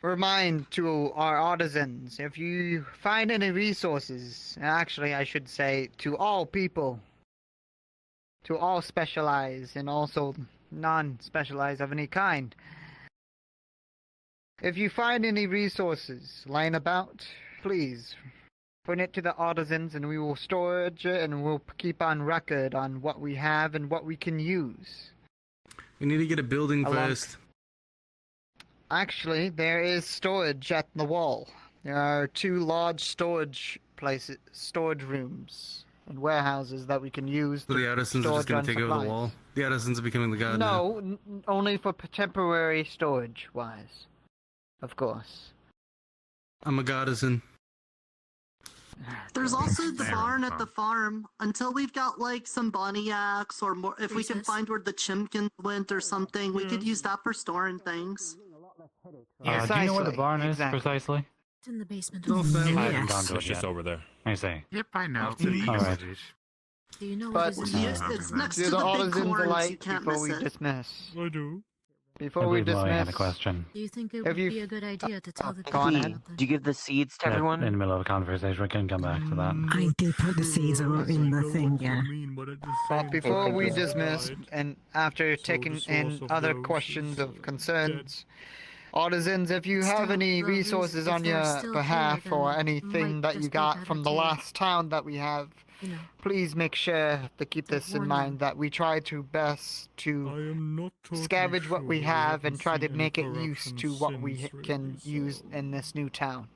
remind to our artisans, if you find any resources, actually I should say to all people, to all specialized and also non-specialized of any kind, if you find any resources lying about, please bring it to the artisans and we will storage it and we'll keep on record on what we have and what we can use. We need to get a building first. Actually, there is storage at the wall. There are 2 large storage places, storage rooms and warehouses that we can use. So the artisans are just going to take over the wall? The artisans are becoming the god now? No, only for temporary storage-wise. Of course. I'm a artisan. There's also the barn at the farm. Until we've got like some boniacs or more, if we can find where the chimkins went or something, we could use that for storing things. Do you know where the barn is precisely? It's in the basement. I haven't gone to it It's just yet. over there. I see. Yep, I know. All right. Do you know But what is It's next do to the the big artisans corns, you alike can't before miss we it. dismiss? I do. Before I we believe Molly had a dismiss, question. Do you think it If would you- be a good idea to tell the go on people? ahead. Do you give the seeds to In everyone? the middle of a conversation, we can come back to that. I did put the seeds in the thing, yeah. But before we dismiss, and after taking in other questions of concerns, artisans, if you have any resources on your behalf or anything that you got from the last town that we have, please make sure to keep this in mind, that we try to best to scavenge what we have and try to make it use to what we can use in this new town.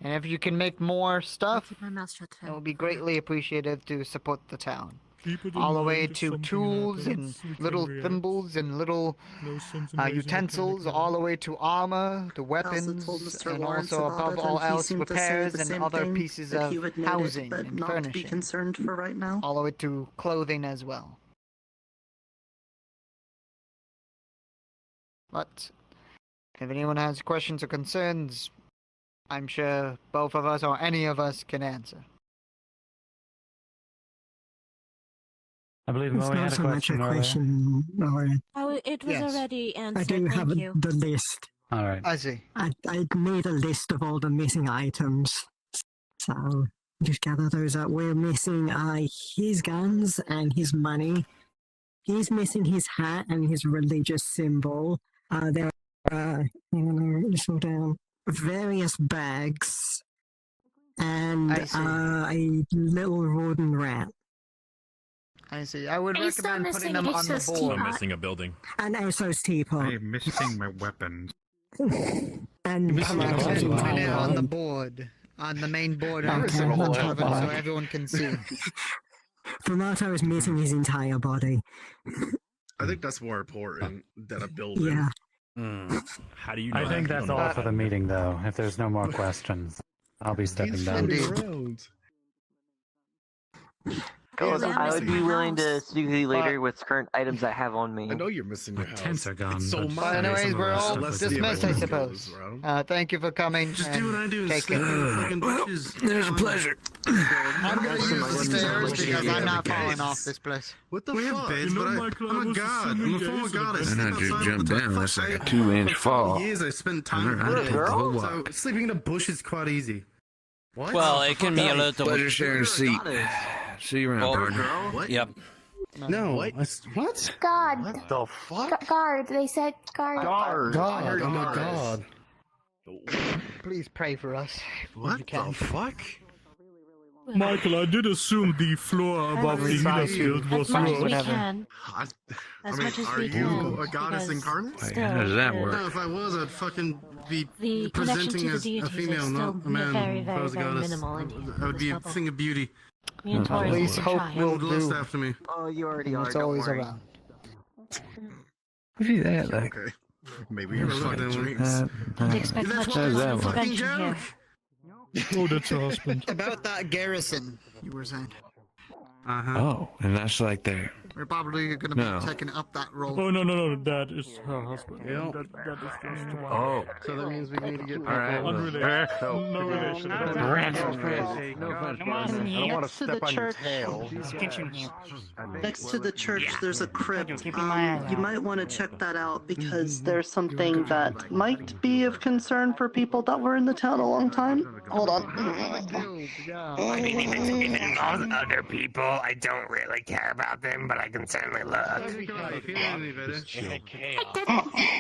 And if you can make more stuff, Keep my mouth shut. it will be greatly appreciated to support the town. Keep it in All the way mind if to something tools and happens, we can little react. thimbles and little No sense in raising a utensils, panic all the way to armor, to weapons, told Mr. and Lawrence also about above it, all and he else seemed to say repairs the and same other thing, pieces that of he would note it, housing but and not to be furnishing, concerned for right now. all the way to clothing as well. But if anyone has questions or concerns, I'm sure both of us or any of us can answer. I believe It's Molly not had a so much a question earlier. question, or Oh, it was Yes. already answered. I do have Thank you. the list. All right. I see. I made a list of all the missing items, so just gather those up. We're missing his guns and his money. He's missing his hat and his religious symbol. There I'm gonna write this all down. Various bags and a little rodent rat. I see. I would Are you still recommend putting missing them on the Aso's board. I'm missing a building. And Oso's teapot. I am missing my weapons. And Putting it on the Wow. board. On the main board Okay, of the that's tavern fine. so everyone can see. Tomato is missing his entire body. I think that's more important than a building. Yeah. How do you know I think that? that's all for the meeting, though. If there's no more questions, I'll be stepping down. Fellas, I would be willing to speak with you later with current items I have on me. I know you're missing your house. Tents are gone. It's so but much. Anyways, we're all Unless the dismissed, I event suppose. goes, bro. Thank you for coming. Just do what I do and Take sleep it. in the fucking bushes. There's a pleasure. I'm gonna use the stairs because I'm not falling off this place. What the We have fuck? beds, but I'm a god. I'm a former god. And I just jumped down. That's like a 2-inch fall. Years I spent time I did the whole so walk. sleeping in a bush is quite easy. What? Well, it can be a little. Pleasure sharing a seat. See you around, partner. What? Yep. No. What? What? God. What the fuck? Guard. They said guard. Guard. God. Oh my god. Please pray for us. What the fuck? Michael, I did assume the floor above the healer field was As much as we yours. can. As much as are we you can. a goddess because incarnate? Wait, still, how does that the- work? No, if I was, I'd fucking be The connection presenting to the as a deities female, is still not a man. very, if I very, was a very goddess, minimal in I would be a this thing of beauty. Me and Tori At least will hope try. will Would lust do. after me. Oh, you already are. It's Don't always worry. around. What is that like? Okay. Maybe You you're ever like fucked anyone? drinks. Don't expect That's much How's that intervention work? Fucking here. joke. Oh, that's your husband. About that garrison, you were saying. Uh-huh. Oh, and that's like there. We're probably gonna No. be taking up that role. Oh, no, that is her husband. Yeah. That is just Oh. So that means we need to get people. unrelated. No relation. Next to the church, next to the church, there's a crypt. You might want to check that out because there's something that might be of concern for people that were in the town a long time. Hold on. I mean, if it involves other people, I don't really care about them, but I can certainly look.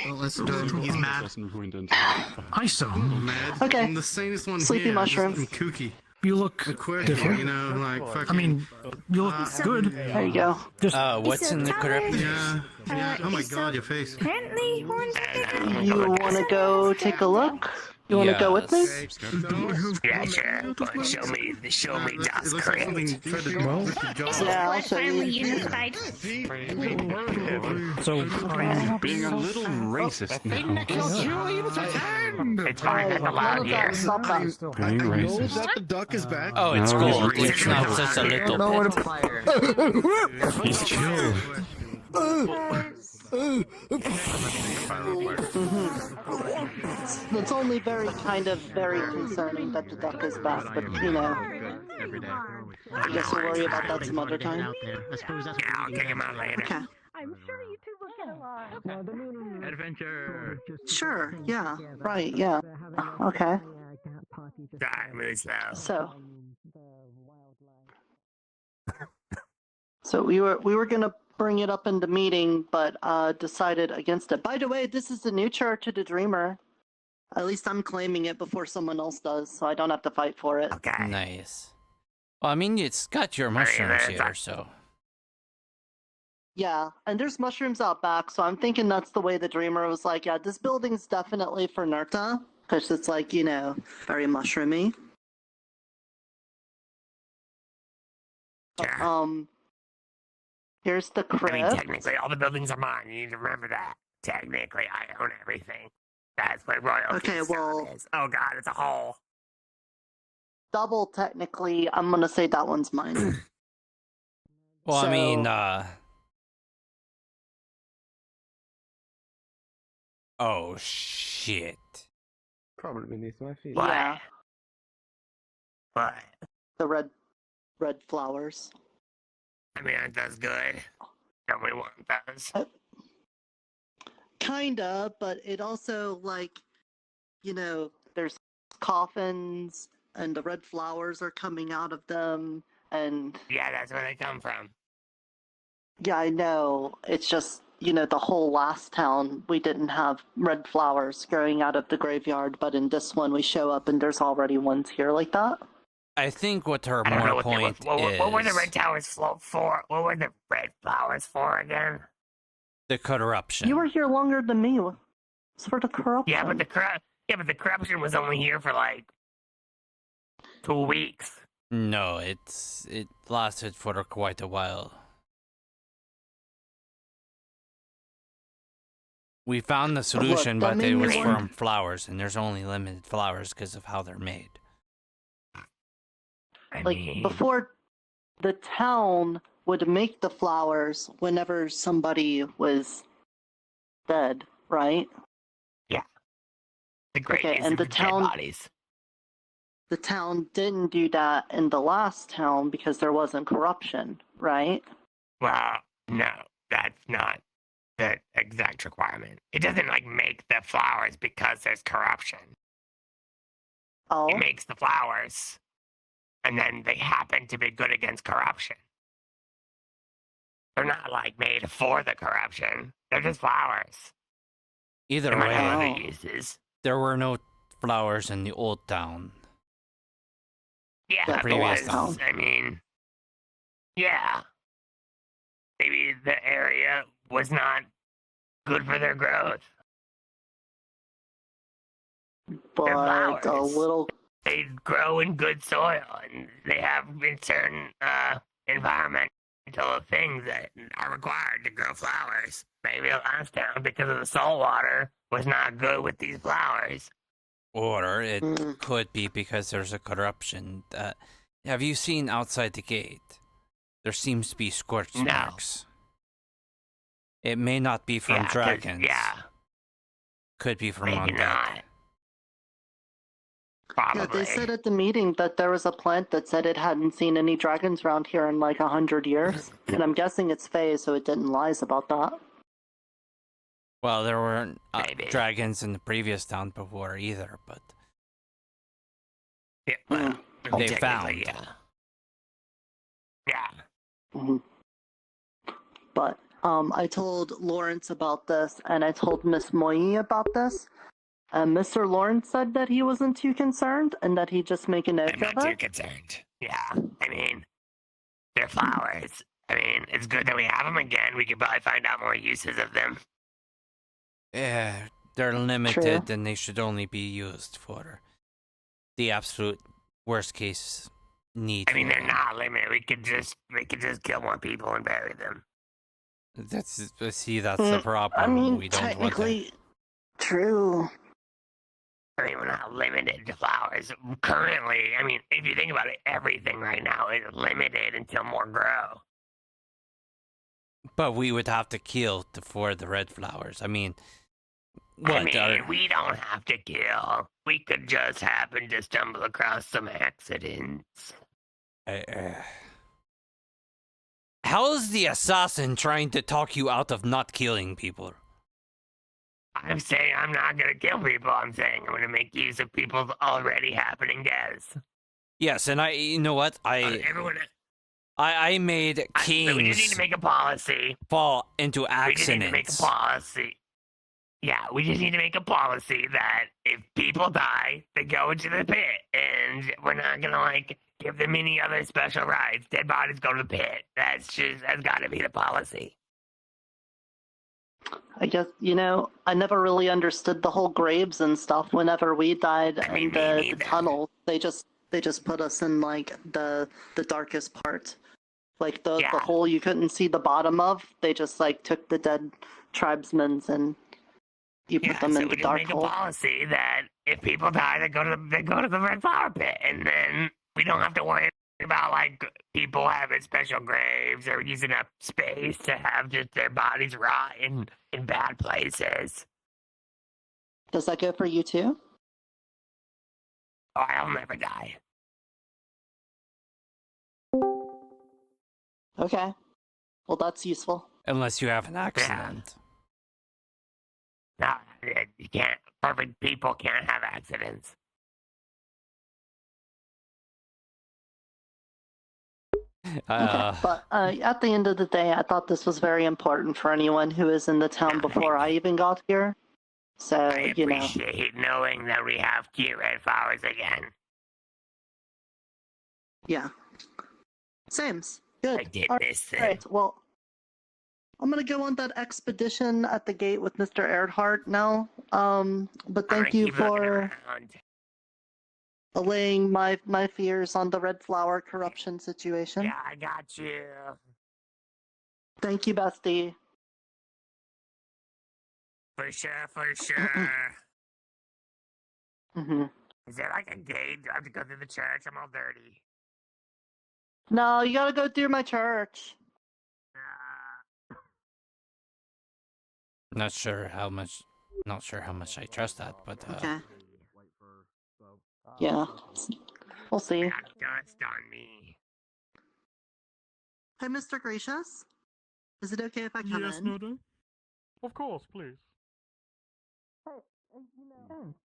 Well, listen to him. He's mad. ISO. Mad. Okay. I'm the sanest one Sleepy here. mushroom. I'm kooky. You look Quirky, different. you know, like fucking. I mean, you look good. There you go. Just What's in the crypt? Yeah. Oh my god, your face. Apparently, horns are bigger. You want to go take a look? You want to go with me? Yeah, sure. But show me Das Crypt. Yeah, I'll show Finally you. unified. so. Being a little racist now. It's fine, that's allowed here. Stop that. Being I know racist. that the duck is back. Oh, it's No, gold. he's It's not just a little No bit. one. He's chill. It's only very concerning that the duck is back, but you know, I guess we'll worry about that some other time. Yeah, I'll kick him out later. Okay. I'm sure you two will get along. Adventure. Sure. Yeah. Right. Yeah. Okay. Die, really slow. So we were gonna bring it up in the meeting, but decided against it. By the way, this is the new church of the Dreamer. At least I'm claiming it before someone else does, so I don't have to fight for it. Okay. Nice. Well, I mean, it's got your mushrooms here, so. Yeah, and there's mushrooms out back, so I'm thinking that's the way the Dreamer was like, yeah, this building's definitely for Nerta, because it's like, you know, very mushroomy. Yeah. Here's the I mean, crypt. technically, all the buildings are mine. You need to remember that. Technically, I own everything. That's what royalty Okay, well, is. Oh god, it's a hole. double technically, I'm gonna say that one's mine. Well, I mean, So- oh, shit. Probably beneath my feet. Yeah, What? the red flowers. I mean, aren't those good? Don't we want those? Kinda, but it also, like, you know, there's coffins, and the red flowers are coming out of them, and Yeah, that's where they come from. yeah, I know. It's just the whole last town, we didn't have red flowers growing out of the graveyard, but in this one we show up and there's already ones here like that. I think what her I don't know more what they point were, what were the is red towers for? What were the red flowers for again? the corruption. You were here longer than me. It's for the corruption. Yeah, but the corruption was only here for like 2 weeks. No, it lasted for quite a while. We found the solution, but it was from flowers, and there's only limited flowers because of how they're made. Before, the town would make the flowers whenever somebody was dead, right? Yeah. The great and the town, bodies. The town didn't do that in the last town because there wasn't corruption, right? Well, no, that's not the exact requirement. It doesn't make the flowers because there's corruption. Oh. It makes the flowers, and then they happen to be good against corruption. They're not made for the corruption. They're just flowers. Either might have way, other uses. there were no flowers in the old town. Yeah, The previous town. I mean, yeah. Maybe the area was not good for their growth. But a little. They grow in good soil, and they have certain environmental things that are required to grow flowers. Maybe the last town, because of the salt water, was not good with these flowers. Or it could be because there's a corruption. Have you seen outside the gate? There seems to be scorch marks. It may not be from dragons. Yeah. Could be from Maybe undead. not. Probably. Yeah, they said at the meeting that there was a plant that said it hadn't seen any dragons around here in 100 years. And I'm guessing it's Fae, so it didn't lies about that. Well, there weren't dragons in the previous town before either, but yeah, well, they found. Yeah. Yeah. Mm-hmm. But I told Lawrence about this, and I told Miss Moyi about this. And Mr. Lawrence said that he wasn't too concerned, and that he'd just make a note I'm not too concerned. Yeah, I mean, they're flowers. I mean, it's good that we have them again. We could probably find out more uses of them. Yeah, they're limited, and they should only be used for the absolute worst case need. I mean, they're not limited. We could just kill more people and bury them. That's the problem. I mean, we don't technically, want that. True. I mean, we're not limited to flowers. Currently, I mean, if you think about it, everything right now is limited until more grow. But we would have to kill for the red flowers. I mean, we don't have to kill. We could just happen to stumble across some accidents. How is the assassin trying to talk you out of not killing people? I'm saying I'm not going to kill people. I'm saying I'm going to make use of people's already happening deaths. Yes, and you know what? I made kings. We just need to make a policy. Fall into accidents. We just need to make a policy. Yeah, we just need to make a policy that if people die, they go into the pit, and we're not gonna give them any other special rights. Dead bodies go to the pit. That's got to be the policy. I guess, I never really understood the whole graves and stuff. Whenever we died in the tunnel, they just put us in the darkest part. The hole you couldn't see the bottom of, they just took the dead tribesmen and you put them in the dark make hole. A policy that if people die, they go to the red flower pit, and then we don't have to worry about people having special graves or using up space to have just their bodies rot in bad places. Does that go for you too? Oh, I'll never die. Okay. Well, that's useful. Unless you have an accident. No, you can't. Perfect people can't have accidents. But at the end of the day, I thought this was very important for anyone who is in the town before I even got here. So, I appreciate knowing that we have cute red flowers again. Yeah. Sames. Good. I did miss them. Alright, well, I'm gonna go on that expedition at the gate with Mr. Earhart now. But thank you for allaying my fears on the red flower corruption situation. Yeah, I got you. Thank you, bestie. For sure, for sure. Mm-hmm. Is there like a gate? Do I have to go through the church? I'm all dirty. No, you gotta go through my church. Not sure how much I trust that, but Okay. Yeah. We'll see. Dust on me. Hey, Mr. Gracious? Is it okay if I come Yes, in? Noda? Of course, please.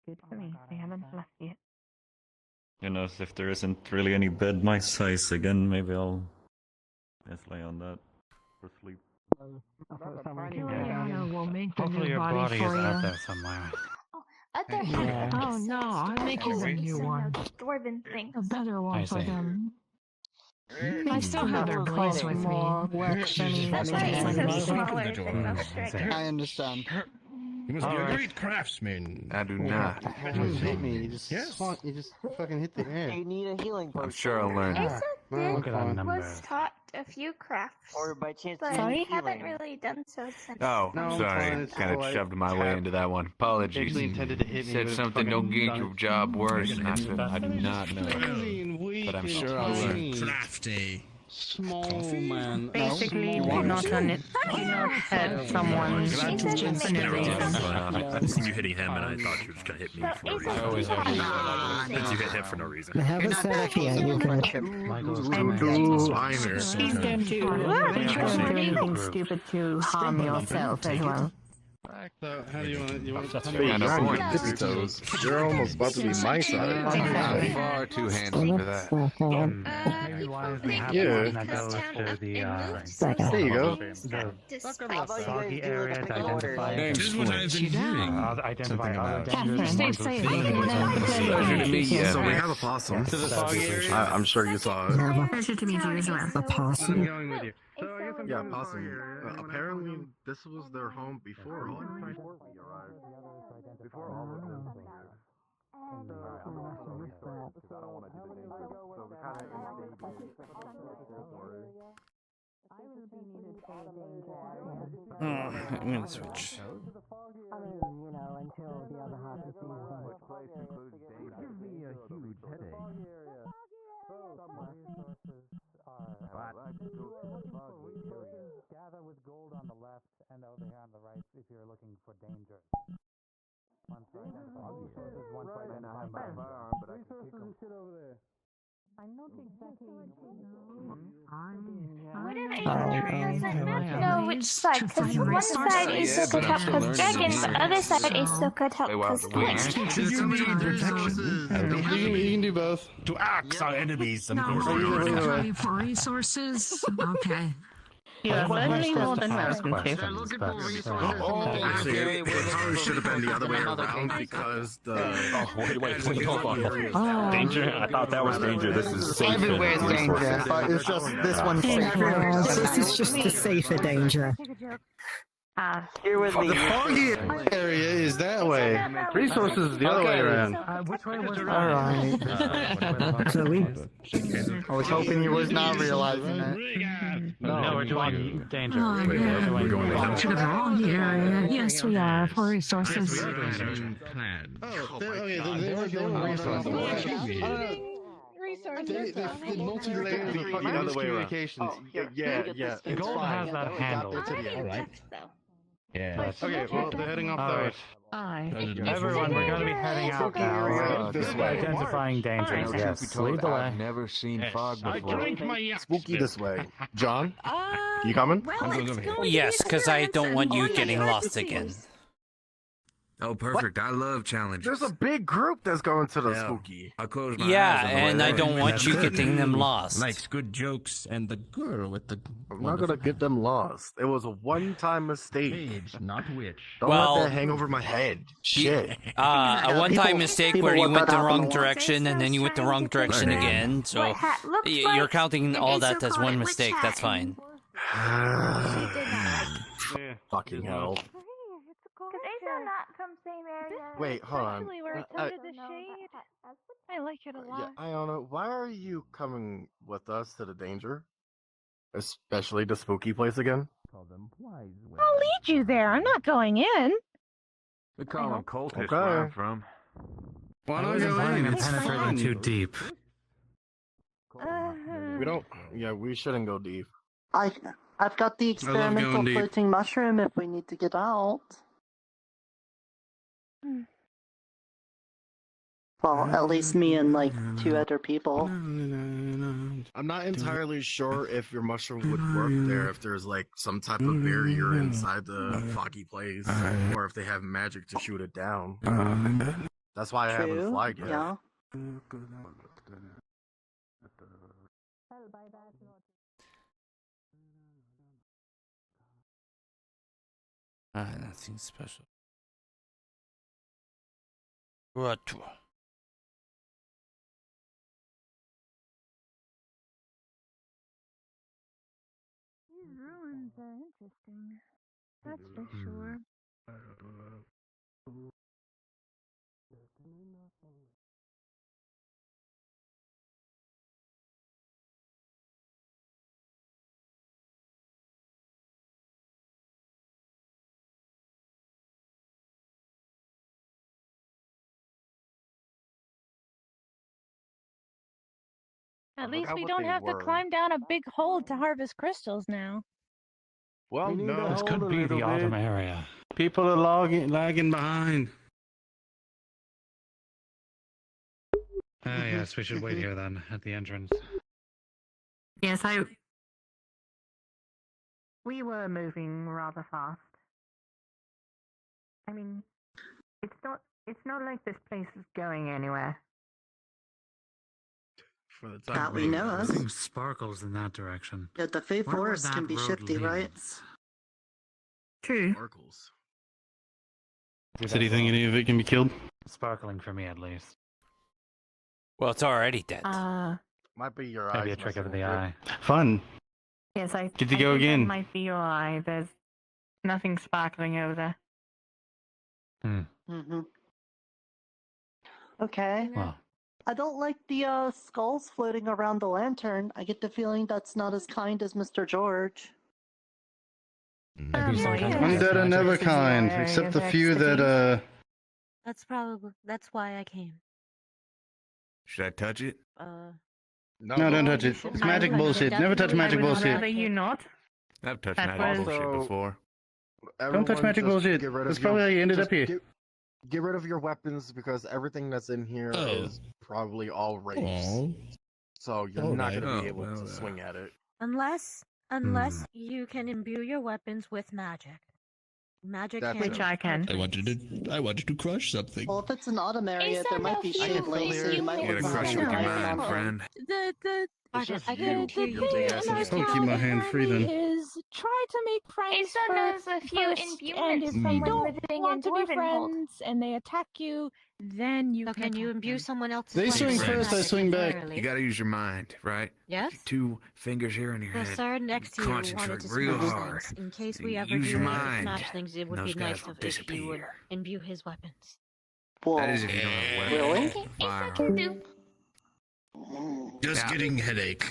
Good for me. I haven't left yet. You know, if there isn't really any bed my size again, maybe I'll just lay on that for sleep. Hopefully your body is out there somewhere. Oh no, I'm making a new one. Dwarven thing. A better one for them. I still have their place with me. I understand. You must be a great craftsman. I do not. You hit me. You just you just fucking hit the air. You need a healing potion. I'm sure I'll learn. Asa Look at that was number. taught a few crafts, Or by chance, but you need haven't healing. really done so since. Oh, No, sorry. it's Kind of like shoved my way into that one. Apologies. Actually intended to hit me, Said but something, fucking don't get done your it. job worse. And I said, I do not know. But I'm sure I'll learn. Crafty. Small man. Basically, you do not help someone for no reason. You hitting him, and I thought you were just gonna hit me for no reason. I always have Since you hit him for no reason. I haven't said it yet, you're good. Please don't do anything stupid to harm yourself as well. So, how do you want to... Kind of point. Tippy toes. You're almost about to be my side. I'm far too handsome for that. Maybe why is we have Yeah. one that goes to the There you go. the soggy area to identify This is what I've been hearing. identify other Catherine, dangerous stay ones. safe. Pleasure to meet you. So we have a possum. To the foggy area? I'm sure you saw it. Pleasure to meet you as well. A I'm possum? going with you. So I guess I'm Yeah, going possum. with Apparently, this was their home before all we arrived. Before all of this. I'm gonna switch. Gather with gold on the left and over here on the right if you're looking for danger. One for identifying by firearm, but I can pick them. Shit over there. I'm not exactly. Doesn't know which side, because one side is so good help because dragons, the other side is so good help because twins. You need protection. You can do both. To axe our enemies and For resources? Okay. You are certainly more than welcome to. Actually, it probably should have been the other way around because the. Wait, hold on. Danger? I thought that was danger. This is safe. Everywhere's danger, but it's just this one's safer. This is just a safer danger. Here with The foggy area is that way. Resources is the other way around. Which way was Alright. So we. I was hoping you was not realizing it. No, we're doing danger. Oh, We're yeah. doing To the wrong area. Yes, we are. For resources. They multi-layered communications. Yeah. Gold has that handle. Alright. Yeah. Okay, well, they're heading off that way. Aye. Everyone, we're going to be heading out now. This way. Identifying dangers. Yes. Lead the way. I've never seen fog before. Spooky this way. John? You coming? Yes, because I don't want you getting lost again. Oh, perfect. I love challenges. There's a big group that's going to the spooky. I close my Yeah, eyes on the way and I there. don't want you getting them lost. Likes good jokes and the girl with the. I'm not gonna get them lost. It was a one-time mistake. Page, not witch. Don't let that hang over my head. Shit. A one-time mistake people where you let went that the happen wrong a lot. direction and then you went the wrong direction again. So you're counting all that as one mistake. That's fine. Fucking hell. Does Asa not from same area? Wait, hold on. Actually, where it's under the shade. I like it a lot. Yeah, Iona, why are you coming with us to the danger? Especially the spooky place again? I'll lead you there. I'm not going in. We call them cultists Okay. where I'm from. Why I don't wasn't you planning in? on It's penetrating fun. too deep. We don't. Yeah, we shouldn't go deep. I've got the experimental going deep. floating mushroom if we need to get out. Well, at least me and like 2 other people. I'm not entirely sure if your mushroom would work there if there's like some type of barrier inside the foggy place, or if they have magic to shoot it down. That's why I haven't True, flagged yet. yeah. Nothing special. What? These ruins are interesting. That's for sure. At least we don't have to climb down a big hole to harvest crystals now. Well, no. This could be the autumn area. People are lagging behind. Ah, yes, we should wait here then, at the entrance. Yes, we were moving rather fast. I mean, it's not like this place is going anywhere. For the That we know of. Everything sparkles in that direction. Yeah, the Fey Wonder where Forest can that be road shifty, right? leads. True. Sparkles. So do you think any of it can be killed? Sparkling for me, at least. Well, it's already dead. Might be your Maybe eyes a trick of messing the with it. eye. Fun. Yes, I Get to I go think again. That might be your eye. There's nothing sparkling over there. Mm-hmm. Okay. Well, I don't like the skulls floating around the lantern. I get the feeling that's not as kind as Mr. George. Undead are never kind, except the few that That's why I came. Should I touch it? No, don't touch it. It's magic bullshit. Never touch magic I would bullshit. rather you not. I've touched That magic was- bullshit before. Don't touch Everyone magic just bullshit. get rid of That's your- probably how you ended just up here. Get rid of your weapons because everything that's in here is probably all wraiths. So you're not going to be able to swing at it. Unless you can imbue your weapons with magic. Magic That's can. Which I can. I wanted to crush something. Well, if it's an autumn area, there might be shade lanes, so you might You gotta want to crush it with your mind, friend. Don't keep my hand free then. Is try to make friends Asa knows a few first, imbuements and if from you when don't living want in to be Dwarvenhold. friends and they attack you, then you Can you imbue someone else's They weapons swing with first, I magic swing back. entirely? You gotta use your mind, right? Yes? Your 2 fingers here in your The head. sir next to you wanted Concentrate to real smash hard. things. In case we ever Use do your need to mind. smash things, it would Those be nice guys will if you would disappear. imbue his weapons. That is if you don't have a weapon. Really? Fire. Can do. Just Yeah. getting headache.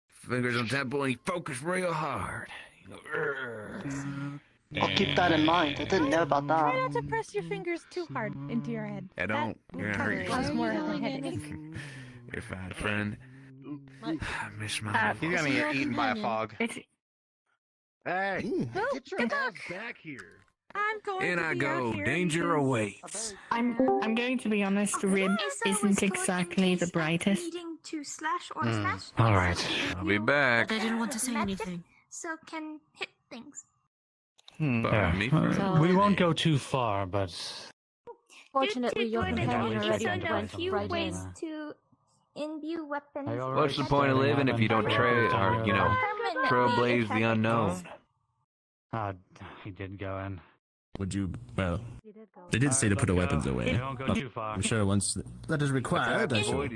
Fingers on temple and you focus real hard. You go, "Urgh." I'll keep that in mind. I didn't know about Try that. not to press your fingers too hard into your head. I don't. You're gonna hurt That yourself. cause more of a headache. You're fine, friend. I miss my. He's gonna get eaten by a fog. Hey, get your ass back here. I'm going In to I be go. out here Danger because- awaits. I'm going to be honest. Rib isn't exactly the brightest. Needing to slash or smash. All right. I'll be back. But I didn't want to say anything. So can hit things. But Yeah. me We first. won't go too far, but Unfortunately, your companion already Aso know a went few right ways in. to imbue weapons. What's the point of living if you don't trailblaze the unknown? He did go in. Would you? Well, they did say to put the weapons away. They don't go too far. I'm sure once that is required, I shall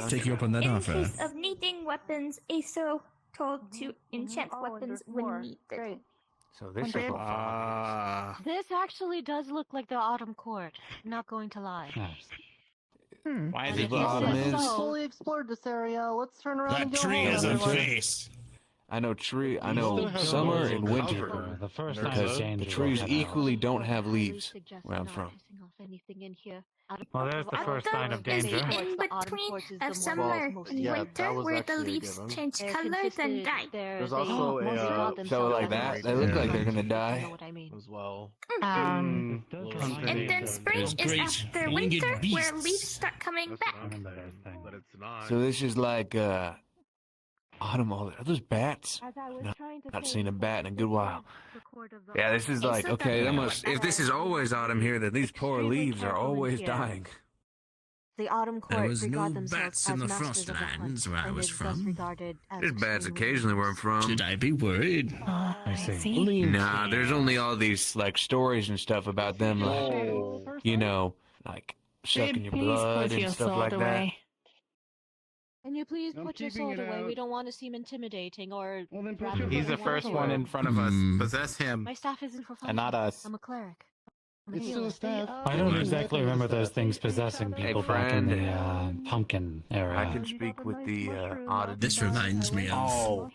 take you up on that offer. In case of needing weapons, Aso told to enchant weapons when needed. So this is This actually does look like the Autumn Court. Not going to lie. Why is it the Autumn is? We fully explored this area. Let's turn around and go home. has a everyone. face. I know summer and winter. The first Because the trees equally don't have leaves where I'm from. Well, there's the first sign of danger. In between of summer and winter, where the leaves change colors and die. There's also a So like that, they look like they're gonna die. as well. And then spring is after winter, where leaves start coming back. But it's not. So this is like autumn. Are those bats? No, not seen a bat in a good while. Yeah, this is like okay. That must. If this is always autumn here, then these poor leaves are always dying. The Autumn There Court was regard no themselves bats as in the masters of the hunt, Frostlands where I and was is thus from. regarded as There's bats extremely occasionally where I'm from. Should I be worried? I see. Nah, there's only all these like stories and stuff about them, like you know, like sucking your blood and stuff like that. Can you please put your sword away? We don't want to seem intimidating or. He's the first one in front of us. Possess him. My staff isn't for fun. And not us. I'm a cleric. It's still a staff. I don't exactly remember those things possessing people back in the pumpkin era. I can speak with the oddity. This reminds me of.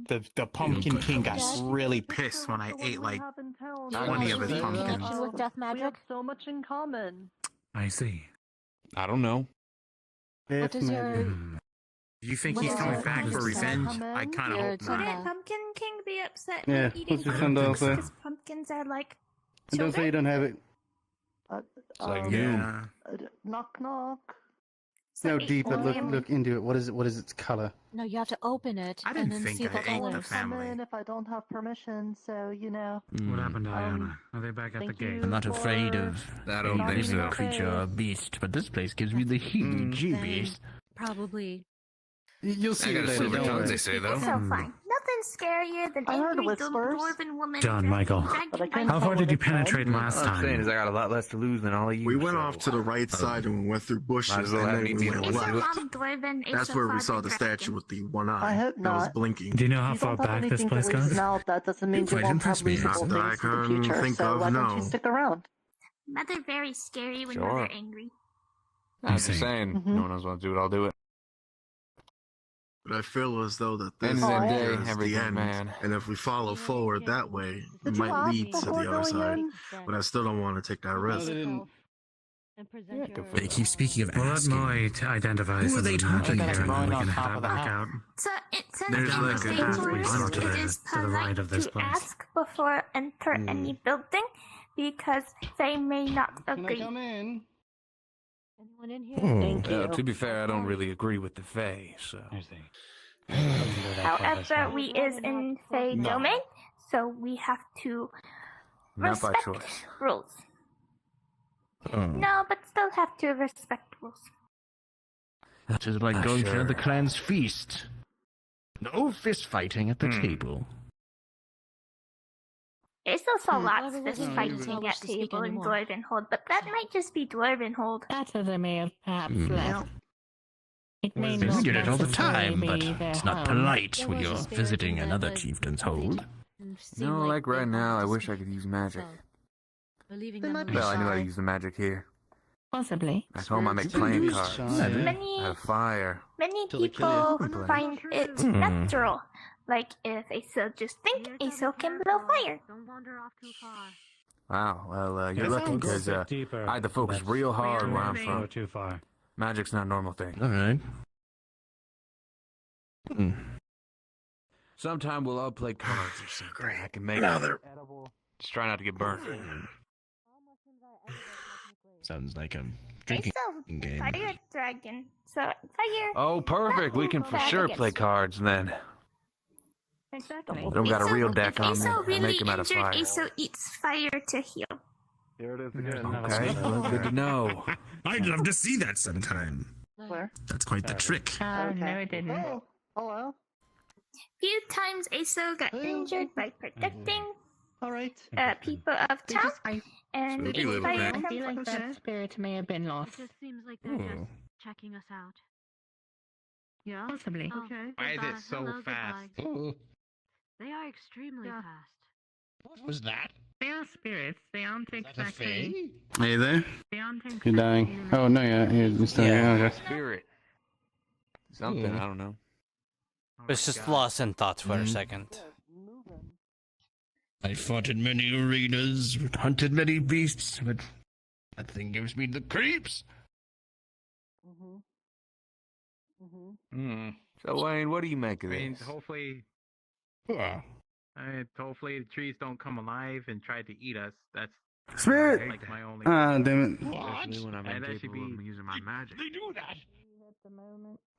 The Pumpkin King got really pissed when I ate like 20 of his pumpkins. Connection with death magic. We have so much in common. I see. I don't know. What is your? Do you think he's coming back for revenge? I kind of hope not. Wouldn't Pumpkin King be upset Yeah, with eating what's your Sundial say? because pumpkins are like And don't say you don't have it. Knock knock. No deeper. Look into it. What is it? What is its color? No, you have to open it I and didn't then think see I the ate the colors. family. If I don't have permission, so you know. What happened, Diana? Are they back at the gate? I'm not afraid of I don't think living so. creature or beast, but this place gives me the heebie-jeebies. Probably. You'll see I got it a later. silver Don't tongue, worry. they say though. It's so fine. Nothing scarier than I heard angry whispers. dwarven woman. John Michael, how far did you penetrate last What I'm saying time? is I got a lot less to lose than all of you. We went off to the right side and we went through bushes Might as well and have then me we be went in the left. Dwarven, That's where we saw the statue with the one eye. I hope That was not. blinking. Do you know how You far don't have back this anything place to leave goes? now. That doesn't mean you quite won't have impressed me. reasonable Not that I things in the can future. think So of, why don't no. you stick around? But they're very scary when Sure. they're angry. I'm just saying, no one else wants to do it, I'll do it. But I feel as though that this End of the day, is the everything's end, man. and if we follow forward that way, it Did you might ask lead to before the other going side. in? But I still don't want to take that risk. They keep speaking of Well, let asking. Moy identify Who some are they of the magic talking here, to? and then we Growing can on top head of the back house. out. So it says There's in like the a same pathway rules, tunnel to it the- is to the right of this polite to place. ask before enter any building because they may not Can I agree. come in? Anyone in here? Thank you. To be fair, I don't really agree with the Fae, so. I see. However, we is in Fey domain, so we have to Not by respect choice. rules. Oh. No, but still have to respect rules. That is like going sure. to the clan's feast. No fist fighting at the table. There's also lots Well, of fist no, fighting you at wish to speak table in anymore. Dwarvenhold, but that might just be Dwarvenhold. That's as I may have perhaps left. It may We not get it all the necessarily time, but be their it's not home. polite There when was a you're spirit visiting in there, another but chieftain's hold. No, like right now, I wish I could use magic. Believing They them might be alone. Well, I knew how to shy. use the magic here. Possibly. Back home, I make Spirits playing can be cards. shy. I Many have fire. Many they kill people you. find it natural. Like if Aso just think, Aso can blow fire. Don't wander off too far. Wow, well, you're If lucky we go a because bit deeper, I had to focus that's real hard where I'm Go from. too far. Magic's not a normal thing. Alright. Sometime we'll all play cards or something. I can make it. Just try not to get burned. Sounds like a drinking Aso, game. fire dragon. So fire. Oh, perfect. We can for sure play cards then. Exactly. Don't got a real deck on me. Aso I really make them out of injured, fire. Aso eats fire to heal. Here it is again. Okay, well, good to know. I'd love to see that sometime. Where? That's quite the trick. Oh, no, it didn't. Oh, hello. Few times Aso got injured by protecting All right. people of town, and I if feel I like that spirit may have been lost. It just seems like they're just checking us out. Yeah? Possibly. Okay. Why is goodbye. it so Hello, fast? goodbye. They are extremely fast. What was that? They are spirits. They aren't exactly. Hey there. They aren't exactly. You're dying. Oh no, yeah, you're still here. Spirit. Something, I don't know. It's just lost in thoughts for a second. I fought in many arenas, hunted many beasts, but that thing gives me the creeps. So Wayne, what do you make of I mean, this? hopefully, Ah. hopefully the trees don't come alive and try to eat us. That's Spirit! like my only. Ah, damn it. Especially when I'm And that should incapable be of using my magic. They do that.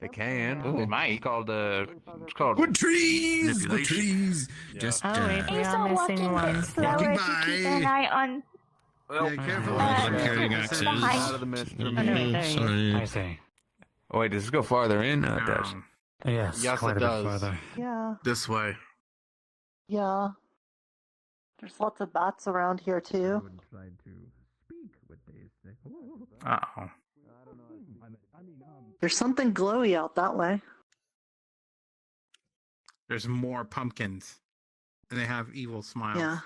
They can. Oh. They might. It's called Good trees! Good manipulation. trees! Just, Oh, wait, we Aso are missing one. slower Walking to keep an by. eye on. Well, Yeah, careful. I'm carrying axes. Out of the mist. Oh, no, wait, there you go. I Sorry. see. Oh, wait, does this go farther in? No, it does. Yes, Yes, quite it a bit does. farther. Yeah. This way. Yeah. There's lots of bats around here too. Uh-oh. There's something glowy out that way. There's more pumpkins, and they have evil smiles. Yeah.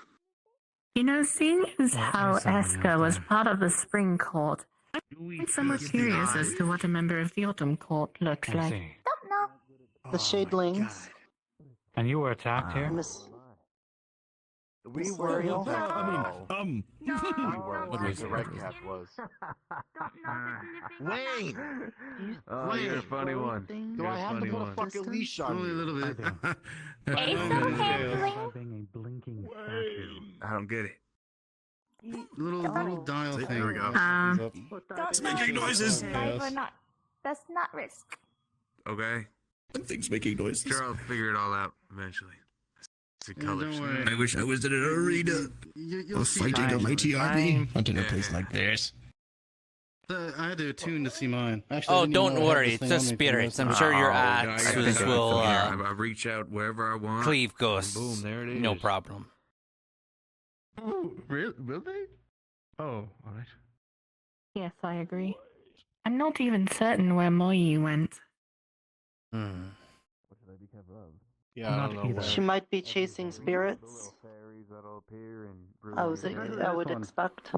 You know, seeing as Well, how there's something Eska out was there. part of the Spring Court, I'm somewhat curious as to what a member of the Autumn Court looks I like. see. Don't know. The Shadelings. And you were attacked here? Miss. We Miss were. Ariel. No. What was the red cap was? Wayne! Oh, you're a funny one. Do I have to put a fucking leash on Only a you? little bit. Aso handling. Being a blinking statue. I don't get it. Little dial See, thing. there we go. Don't making know if noises. it's live or not. That's not risk. Okay. That thing's making noises. Sure, I'll figure it all out eventually. It's a Yeah, color. don't worry. I wish I was in an arena. You'll Or see fighting a mine. mighty army. Not in a Yeah. place like this. I had to attune to see mine. Actually, I Oh, didn't even don't know I had worry, this it's thing the on me for spirits. most I'm of it. sure your Oh, yeah, I got axes that will from here. I reach out wherever I want. cleave ghosts. Boom, there it is. No problem. Will they? Oh, alright. Yes, I agree. I'm not even certain where Moyi went. Hmm. Yeah, I don't Not know. either. She might be chasing spirits. I would expect.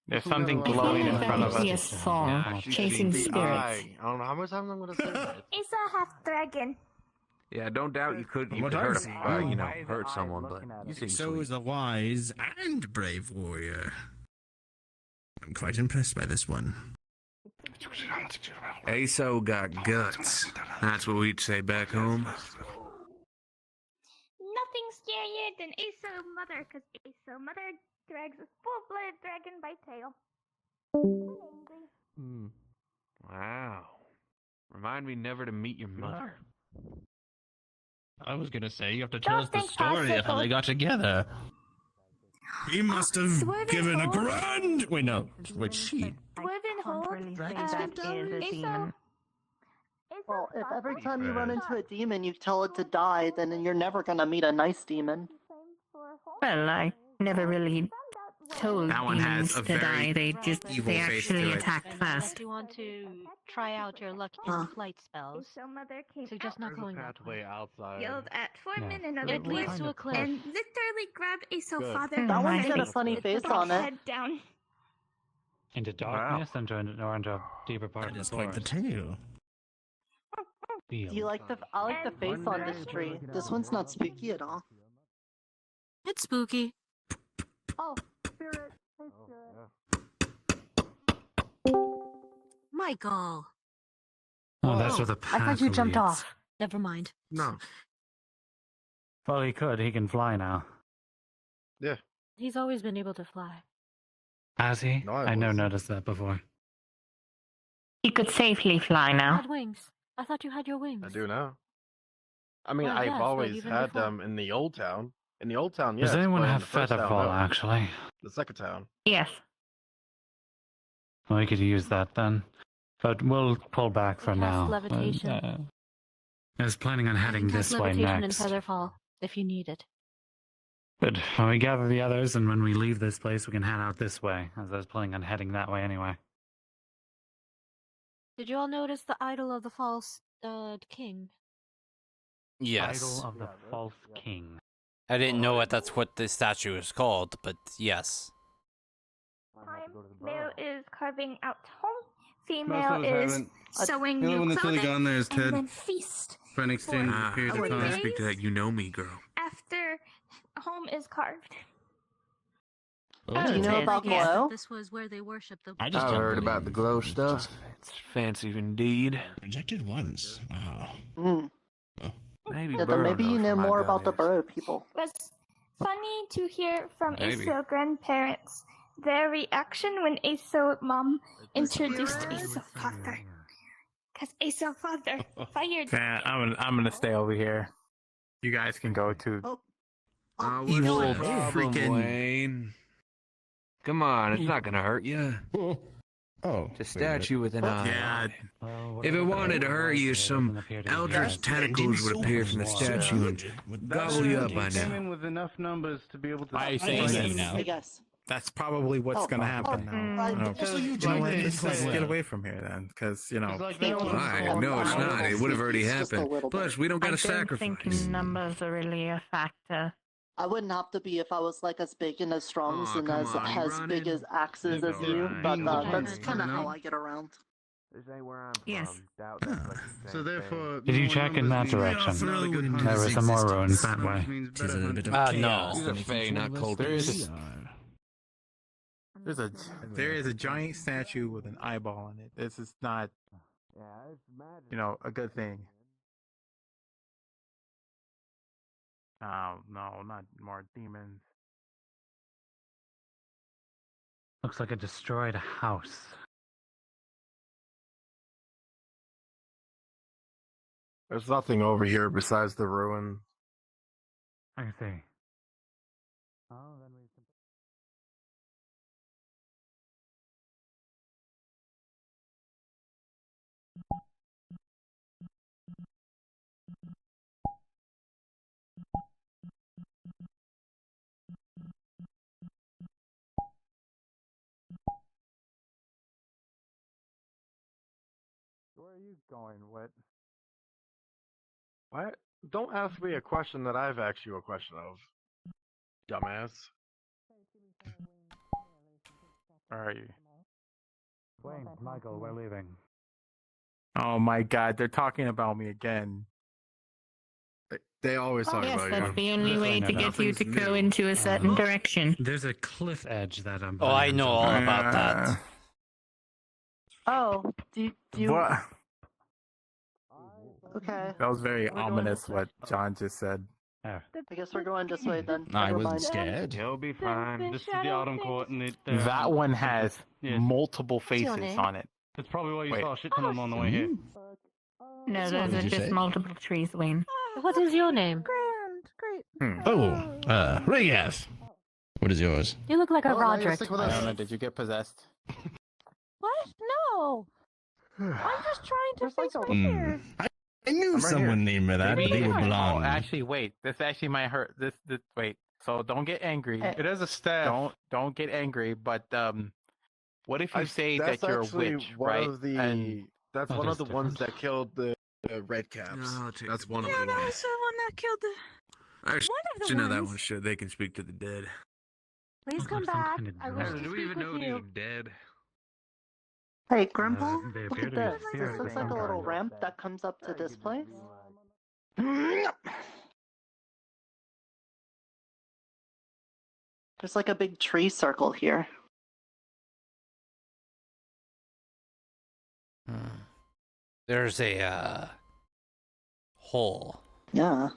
There's something I feel glowing in like front that of would be us. a song, chasing The spirits. eye. I don't know how much time I'm gonna say that. Aso half dragon. Yeah, don't doubt you could What hurt, are you? hurt someone, but you seem So sweet. is a wise and brave warrior. I'm quite impressed by this one. Aso got guts. That's what we'd say back home. Nothing scarier than Aso mother, because Aso mother drags a full-blooded dragon by tail. Wow. Remind me never to meet your mother. I was gonna say, you have to tell us the story of how they got together. He must have Swerve given a and hold. grand. Wait, no. Wait, she. Dwarven hold. Aso. Well, if every time you run into a demon you tell it to die, then you're never gonna meet a nice demon. Well, I never really told That one has demons a to very die. They evil face actually to it. attacked first. If you want to try out your luck in flight spells, Aso mother came suggest not going that way. outside. yelled at Foreman Yeah. and other It leads dwarves to a cliff. and literally grabbed Aso Good. father. That one's and got a funny face put on his it. head down. Into darkness and into a deeper part That of is the quite the forest. tale. Do you like the? I like the face on this tree. This one's not spooky at all. It's spooky. Oh, spirit! Hey, spirit. Michael. Oh, that's where the I path thought you jumped leads. off. Never mind. No. Well, he could. He can fly now. Yeah. He's always been able to fly. Has he? No, I never noticed that before. He could safely fly You now. had wings. I thought you had your wings. I do now. I mean, Well, I've yes, but always even had before. them in the old town. In the old town, Does yes. anyone but in have the first town, Featherfall, no. actually? The second town. Yes. Well, we could use that then. But we'll pull back for Cast now. levitation. I was planning on heading Cast this way levitation next. and Featherfall, if you need it. But when we gather the others and when we leave this place, we can head out this way, as I was planning on heading that way anyway. Did you all notice the idol of the false king? Yes. Idol of the False King. I didn't know that's what the statue is called, but yes. Male is carving out home. Most Female of us is haven't. sewing The only new one that's really clothing. gone there is and Ted. then feast. For an extended period of time. Speak to that. You know me, girl. after home is carved. Do you know about Yes, glow? this was where they worship the. I just heard don't about believe the glow it's stuff. just- It's fancy indeed. Rejected once. Wow. Mm. Maybe. Yeah, then maybe you know more about the bird. burrow people. It was funny to hear from Maybe. Aso grandparents their reaction when Aso mom introduced Aso father. Because Aso father fired. Yeah, I'm gonna stay over here. You guys can go to. Evil freaking- Wayne. Come on, it's not gonna hurt you. Oh. It's a statue with an eye. Yeah. If it wanted to hurt you, some eldritch tentacles would appear from the statue and gobble you up by Came now. in with enough numbers to be able to. Why are you saying that now? Hey guys. That's probably what's Oh, gonna happen now. Let's get away from here then, because Why? No, it's not. It would have already Just a happened. little bit. Plus, we don't I got to don't sacrifice. think numbers are really a factor. I wouldn't have to be if I was like as big and as strong Aw, and come as on, you as big running? as axes as Never you, mind. but Being that's the kind of one, how I get around. This ain't where I'm Yes. from. Doubt that's what you're So therefore, Did you check in that direction? There were some more ruins that way. Tis a bit of No. chaos. These are fey, not cold. There is a giant statue with an eyeball in it. This is not, a good thing. Oh no, not more demons. Looks like a destroyed house. There's nothing over here besides the ruin. I see. Where are you going? What? What? Don't ask me a question that I've asked you a question of. Dumbass. Where are you? Wayne, Michael, we're leaving. Oh my God, they're talking about me again. They always talk Yes, about that's you. the only way to get you to Nothing's go new. into a certain direction. There's a cliff edge that I'm. Oh, I know all about that. Oh, do you? What? Okay. That was very ominous what John just said. I guess we're going this way then. I Never wasn't mind. scared. You'll be fine. This is the Autumn Court, and it. That one has Yes. multiple your faces name? on it. That's probably why you Wait. saw a shit ton of them on the way here. No, those did are you just say? multiple trees, Wayne. What is your name? Oh, Regath. What is yours? You look like a Oh, now you're Roderick. sick with I us. don't know, did you get possessed? What? No. I'm just trying to fix my hair. I knew right someone named that. They were Oh, blonde. actually, wait. This actually might hurt. This. Wait. So don't get angry. It is a staff. Don't get angry. But what if you say that's that you're a actually witch, one right? of the. And That's Oh, one of that's the ones different. that killed the red caps. No, I'll take That's it. one of Yeah, the that ones. was the one that killed the. Actually, One of the you know that ones. one should. They can speak to the dead. Please Looks come like some back. kind of I drone. wish to Do we speak even know with if you. he's dead? Hey, Grandpa, They look appear at to be this. spirits This of looks like a some little kind. ramp that comes up to this place. There's like a big tree circle here. There's a hole. Yeah.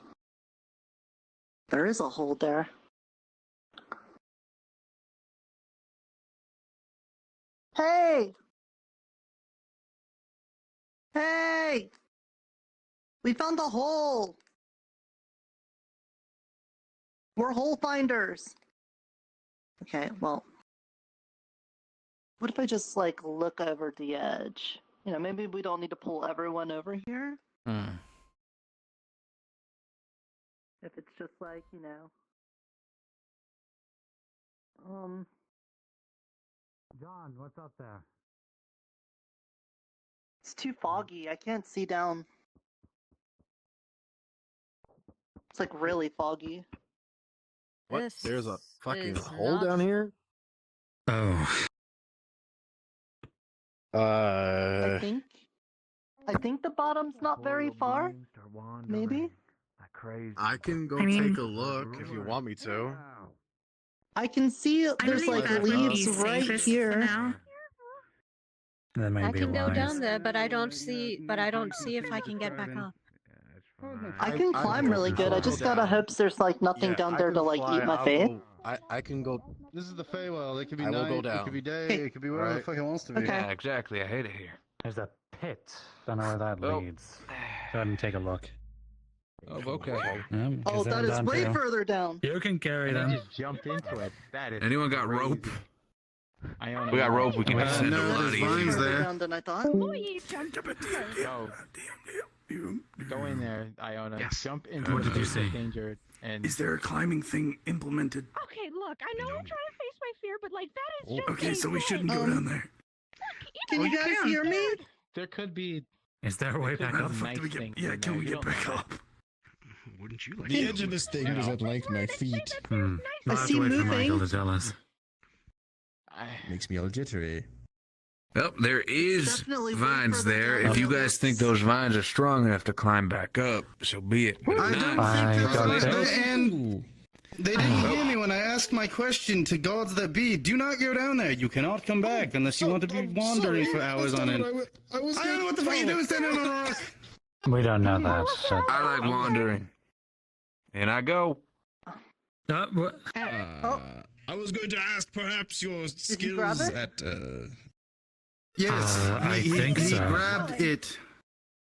There is a hole there. Hey! Hey! We found a hole! We're hole finders. Okay, well, what if I just like look over the edge? You know, maybe we don't need to pull everyone over here. Hmm. If it's just like, you know, John, what's up there? it's too foggy. I can't see down. It's like really foggy. What? This There's a fucking is hole not down here? Oh. I think the bottom's not very far. Maybe. I can go I mean- take a look if you want me to. I can see there's believe like that would be leaves right safest for here. now. That may I be can go wise. down there, but I don't see if I can get back up. I can climb really good. I just gotta hope there's like nothing down there to like eat my face. I can go. This is the Feywild. It could be I will night, go it down. could be day, it could be wherever the fuck it wants to be. Okay. Yeah, exactly. I hate it here. There's a pit. Don't know where that Oh. leads. Go ahead and take a look. Oh, okay. Oh, that is way further down. You can carry them. Just jumped into it. That is. Anyone got rope? Iona, We got rope. We can extend no, a lot there's easier. vines Further there. down than I thought. Go in there, Iona. Yes. Jump into What did you the say? danger and. Is there a climbing thing implemented? Okay, look, I know I'm trying to face my fear, but like that is just. Okay, so we shouldn't go down there. Can you guys hear me? There could be. Is there a way back How up? the fuck do we get? Yeah, can we get back up? Wouldn't you like? The edge of this thing is at like my feet. Hmm. I I'll have see to wait for moving. Michael to tell us. Makes me all jittery. Well, there is Definitely way vines further there. down If you than guys think those vines are strong enough to climb back up, so be it. But I if don't not, think I there's don't a think- and They didn't hear me when I asked my question to gods that be. Do not go down there. You cannot come back unless you want to be wandering for hours on end. I was I don't know what the fuck you doing standing on a rock. We don't know that. Shut I like wandering. And I go. What? I was going to ask perhaps your you grab skills it? at Yes, I think he so. grabbed it.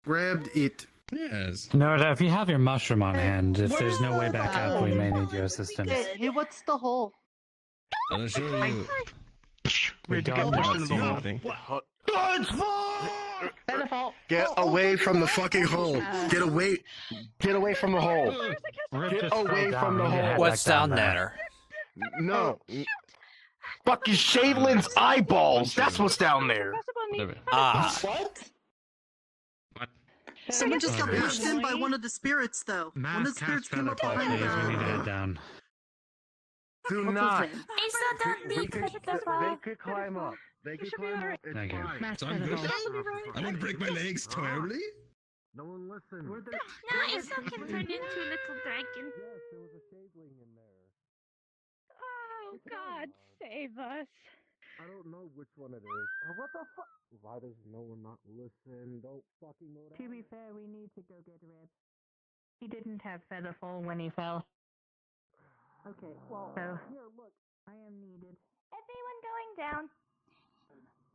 Grabbed it. yes. No, if you have your mushroom on hand, if there's no way back up, we may need your assistance. Hey, what's the hole? I'll show you. We don't know. Get away from the fucking hole. Get away. Get away from the hole. Get away from the hole. What's down there? No. Fucking Shavelin's eyeballs. That's what's down there. Ah. What? Someone just got pushed in by one of the spirits, though. One of the spirits came up behind Please, we need to them. head down. Do What's not. his name? Asa, don't be They could climb up. They could climb up. It's Thank you. fine. So I'm good now? I'm going to break my legs terribly? No one listen. No, Asa can turn into a little dragon. Yes, there was a shadeling in there. Oh God, save us! I don't know which one it is. Oh, what the fuck? Why does no one not listen? Don't fucking go down. To be fair, we need to go get Rib. He didn't have Featherfall when he fell. Okay, well, So, here, look. I am needed. Everyone going down.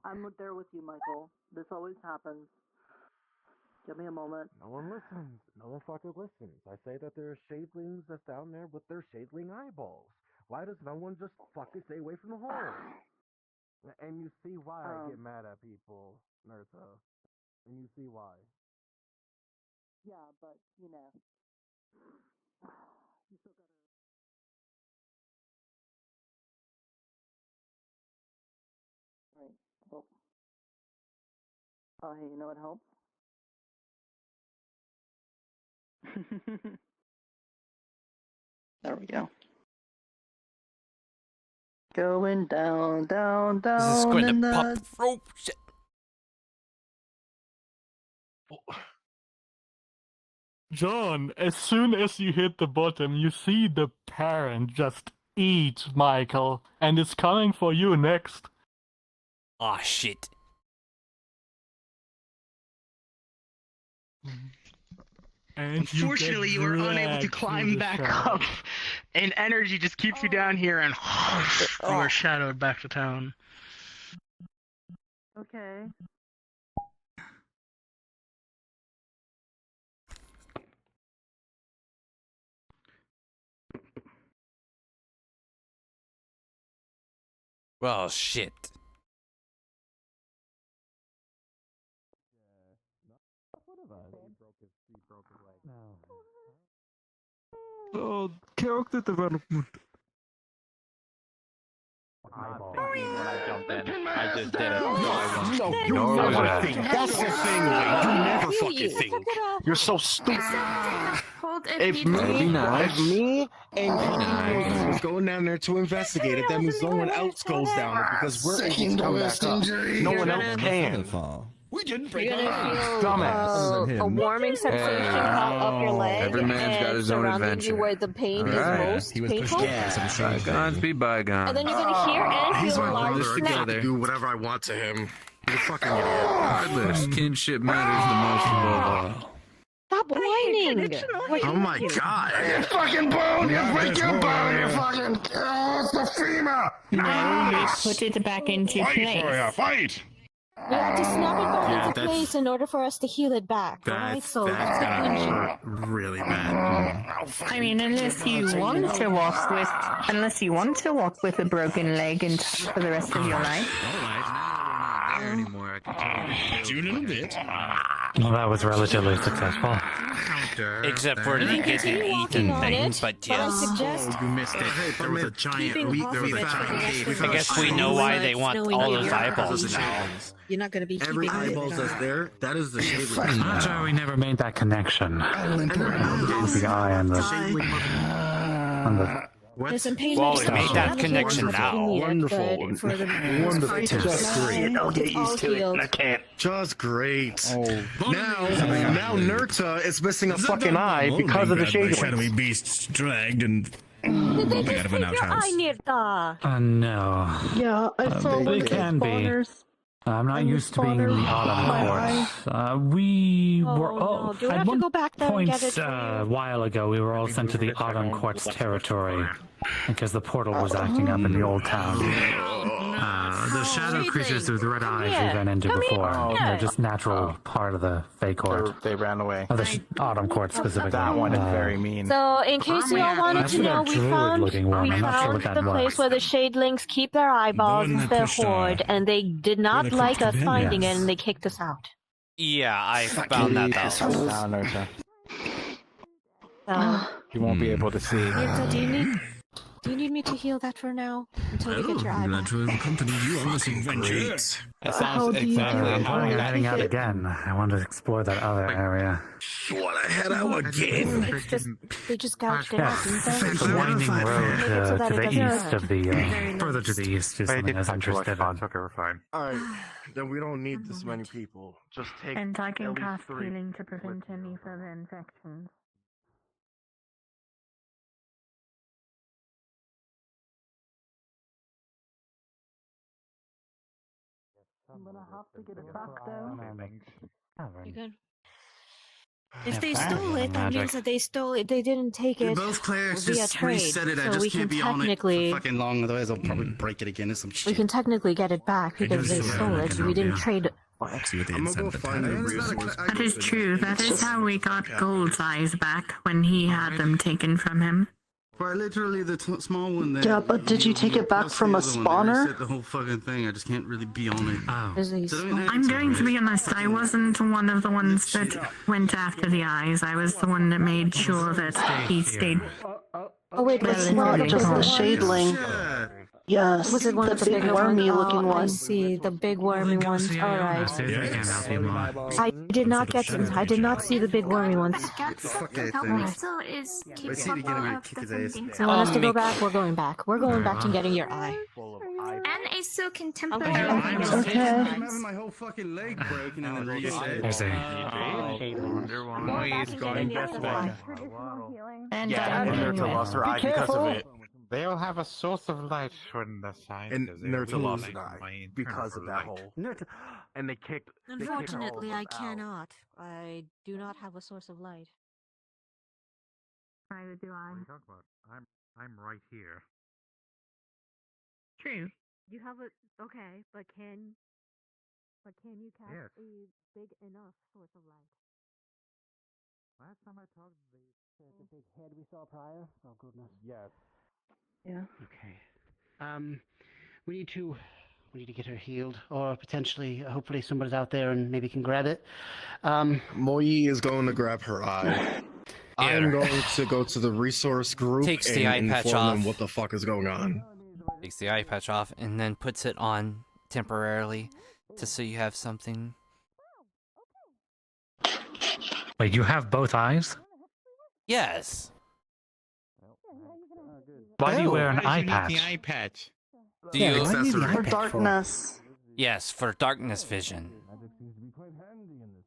I'm there with you, Michael. This always happens. Give me a moment. No one listens. No one fucking listens. I say that there are shadelings that's down there with their shadeling eyeballs. Why does no one just fucking stay away from the hole? And you see why I get mad at people, Nerta. And you see why. Yeah, but, you know. You still gotta... Right. Oh. Oh, hey, you know what helps? There we go. Going down, down, down. This is going in to the... pop rope. Shit. John, as soon as you hit the bottom, you see the parent just eat Michael, and it's coming for you next. Ah, shit. And Unfortunately, you are unable to climb back up, and energy just keeps you down here, and you are shadowed back to town. Okay. Well, shit. Oh, character development. I jumped in. I just did it. No, you never think. That's the thing, Wade. You never fucking think. You're so stupid. If me and was going down there to investigate it, that means no one else goes down there because we're able to come back up. No one else can. We didn't You're break gonna our feel a warming sensation come up your leg Every man's got and his own surrounding adventure. you where the pain is most painful. Bygones be bygones. And then you're gonna hear and He's feel my a large brother. I get snap. to do whatever I want to him. He's a fucking idiot. Regardless, kinship matters the most of all. Stop whining! Oh my god! You fucking bone! You break your bone! You fucking... Oh, it's the femur! Now you put it back into place. Fight! You have to snap it back into place in order for us to heal it back, right? So that's the hurt really bad. I mean, unless you want to walk with a broken leg and for the rest of your life. Anymore. Do a little bit. Well, that was relatively successful. Except for the getting eaten thing, but I yes. suggest You missed it. There was a giant cave. I guess we know why they want all those eyeballs now. You're not going to be Every keeping eyeballs it. that's there, that is the shade. I'm not sure we never made that connection. With the eye and the There's some pain Well, we made that connection now. Wonderful. Wonderful. Just great. I'll get used to it. I can't. Just great. Now Nurta is missing a fucking eye because of the shade. Shadowy beasts dragged and Did they just out of an take your outhouse. eye, Nirta? no. Yeah, I saw They one of the can be. spawners. I'm not And the used to being in the spawner- autumn courts. We Oh, were all no. Do we at have to one go back there and point get it for you? a while ago. We were all sent to the autumn courts territory because the portal was acting up in the old town. The shadow creatures with red eyes we ran into before. They're just natural part of the Fey court. They ran away. Of the autumn court specifically. That one is very mean. So, in case you all wanted to know, we found the place where the Shadelings keep their eyeballs The one as that their pushed, hoard, and they did not the like cook us to bed, finding yes. it, and they kicked us out. Yeah, I found that out. So, You won't be able to see. Nirta, do you need me to heal that for now until we get your eye back? to accompany you on this adventure. That How sounds do you exactly do it? I'm how planning on that heading out again. I want to explore that other area. Wanna head out again? It's just, they just gouged it out, Yes, didn't they? the winding road Make it so that to it the doesn't east hurt. of the, further to the east is something I was interested in. Okay, we're fine. Alright, then we don't need this many people. Just take And I can at least cast 3. healing to prevent any further infections. I'm gonna have to get it back down. You good? Yeah, If they fine. stole it, that Magic. means that they stole it. They didn't take it Both clerics via just trade, reset it. I so just we can't can be on it technically for fucking long, otherwise I'll probably break it again or some shit. we can technically get it back because they stole it. We didn't trade it for it. See what they I'm had gonna go said find at a the time. resource. That is true. That is how we got Gold's eyes back when he had them taken from him. Quite literally the small one there. Yeah, but did you take it back from a spawner? Reset the whole fucking thing. I just can't really be on it. I'm going to be honest, I wasn't one of the ones that went after the eyes. I was the one that made sure that he stayed. Oh wait, it's not just the shadeling. Yes, Was it one of the big bigger wormy ones? looking Oh, I one. see the big wormy ones. All right. Yes. I did not get them. I did not see the big wormy ones. Help me so is keep Wait, see it again, I'm gonna of kick his different ass. things. You want us to go back? We're going back. We're going back to getting your eye. And a silk and temporary. Okay. I'm having my whole fucking leg broken and then reset. I see. Moi's going this way. And Yeah, and Nurta lost her eye because of it. They'll have a source of light when the sign. And Nurta lost an eye because of that hole. And they kicked. Unfortunately, I cannot. I do not have a source of light. Neither do I. I'm right here. True. You have a okay, but can you cast Yes. a big enough source of light? Last time I talked, The big head we saw prior. Oh goodness. Yes. Yeah. Okay. We need to get her healed, or potentially, hopefully, somebody's out there and maybe can grab it. Moi is going to grab her eye. I'm going to go to the resource group Takes and the eye patch inform them off. what the fuck is going on. Takes the eye patch off and then puts it on temporarily, just so you have something. Wait, you have both eyes? Yes. Why do you wear an Why eye did you need patch? the eye patch? Do you For darkness. Yes, for darkness vision.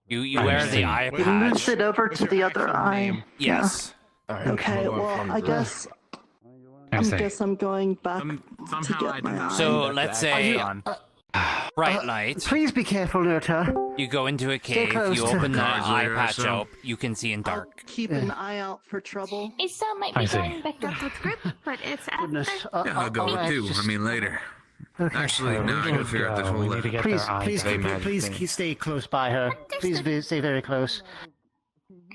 You I wear see. the eye He moves patch. it over to the other eye. Yes. Okay, well, I guess I'm going back to get my eye. So let's say bright light. Please be careful, Nurta. You go into a Stay cave, close you to- open the Guards eye there, patch so- up, you can see in dark. Keep an eye out for trouble. Asa might I be see. going back up with group, but it's after. Yeah, I'll go with you. I mean, later. Okay. Actually, no, I gotta figure out this whole. Please stay close by her. Please stay very close.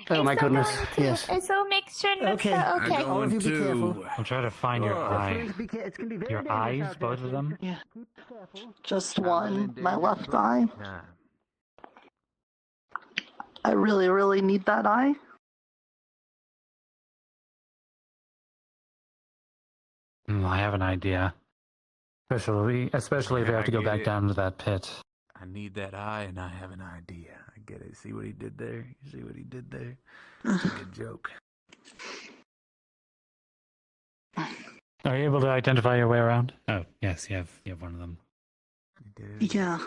Oh my goodness, yes. So make sure that's Okay. okay. All of you be careful. I'm trying to find your eye. It's gonna be very Your dangerous eyes, out there. both of them? Yeah. Just one. My left eye. I really, really need that eye. I have an idea. Especially if we have to go I back get it. down to that pit. I need that eye, and I have an idea. I get it. See what he did there? You see what he did there? It's a good joke. Are you able to identify your way around? Oh, yes, you have one of them. Yeah.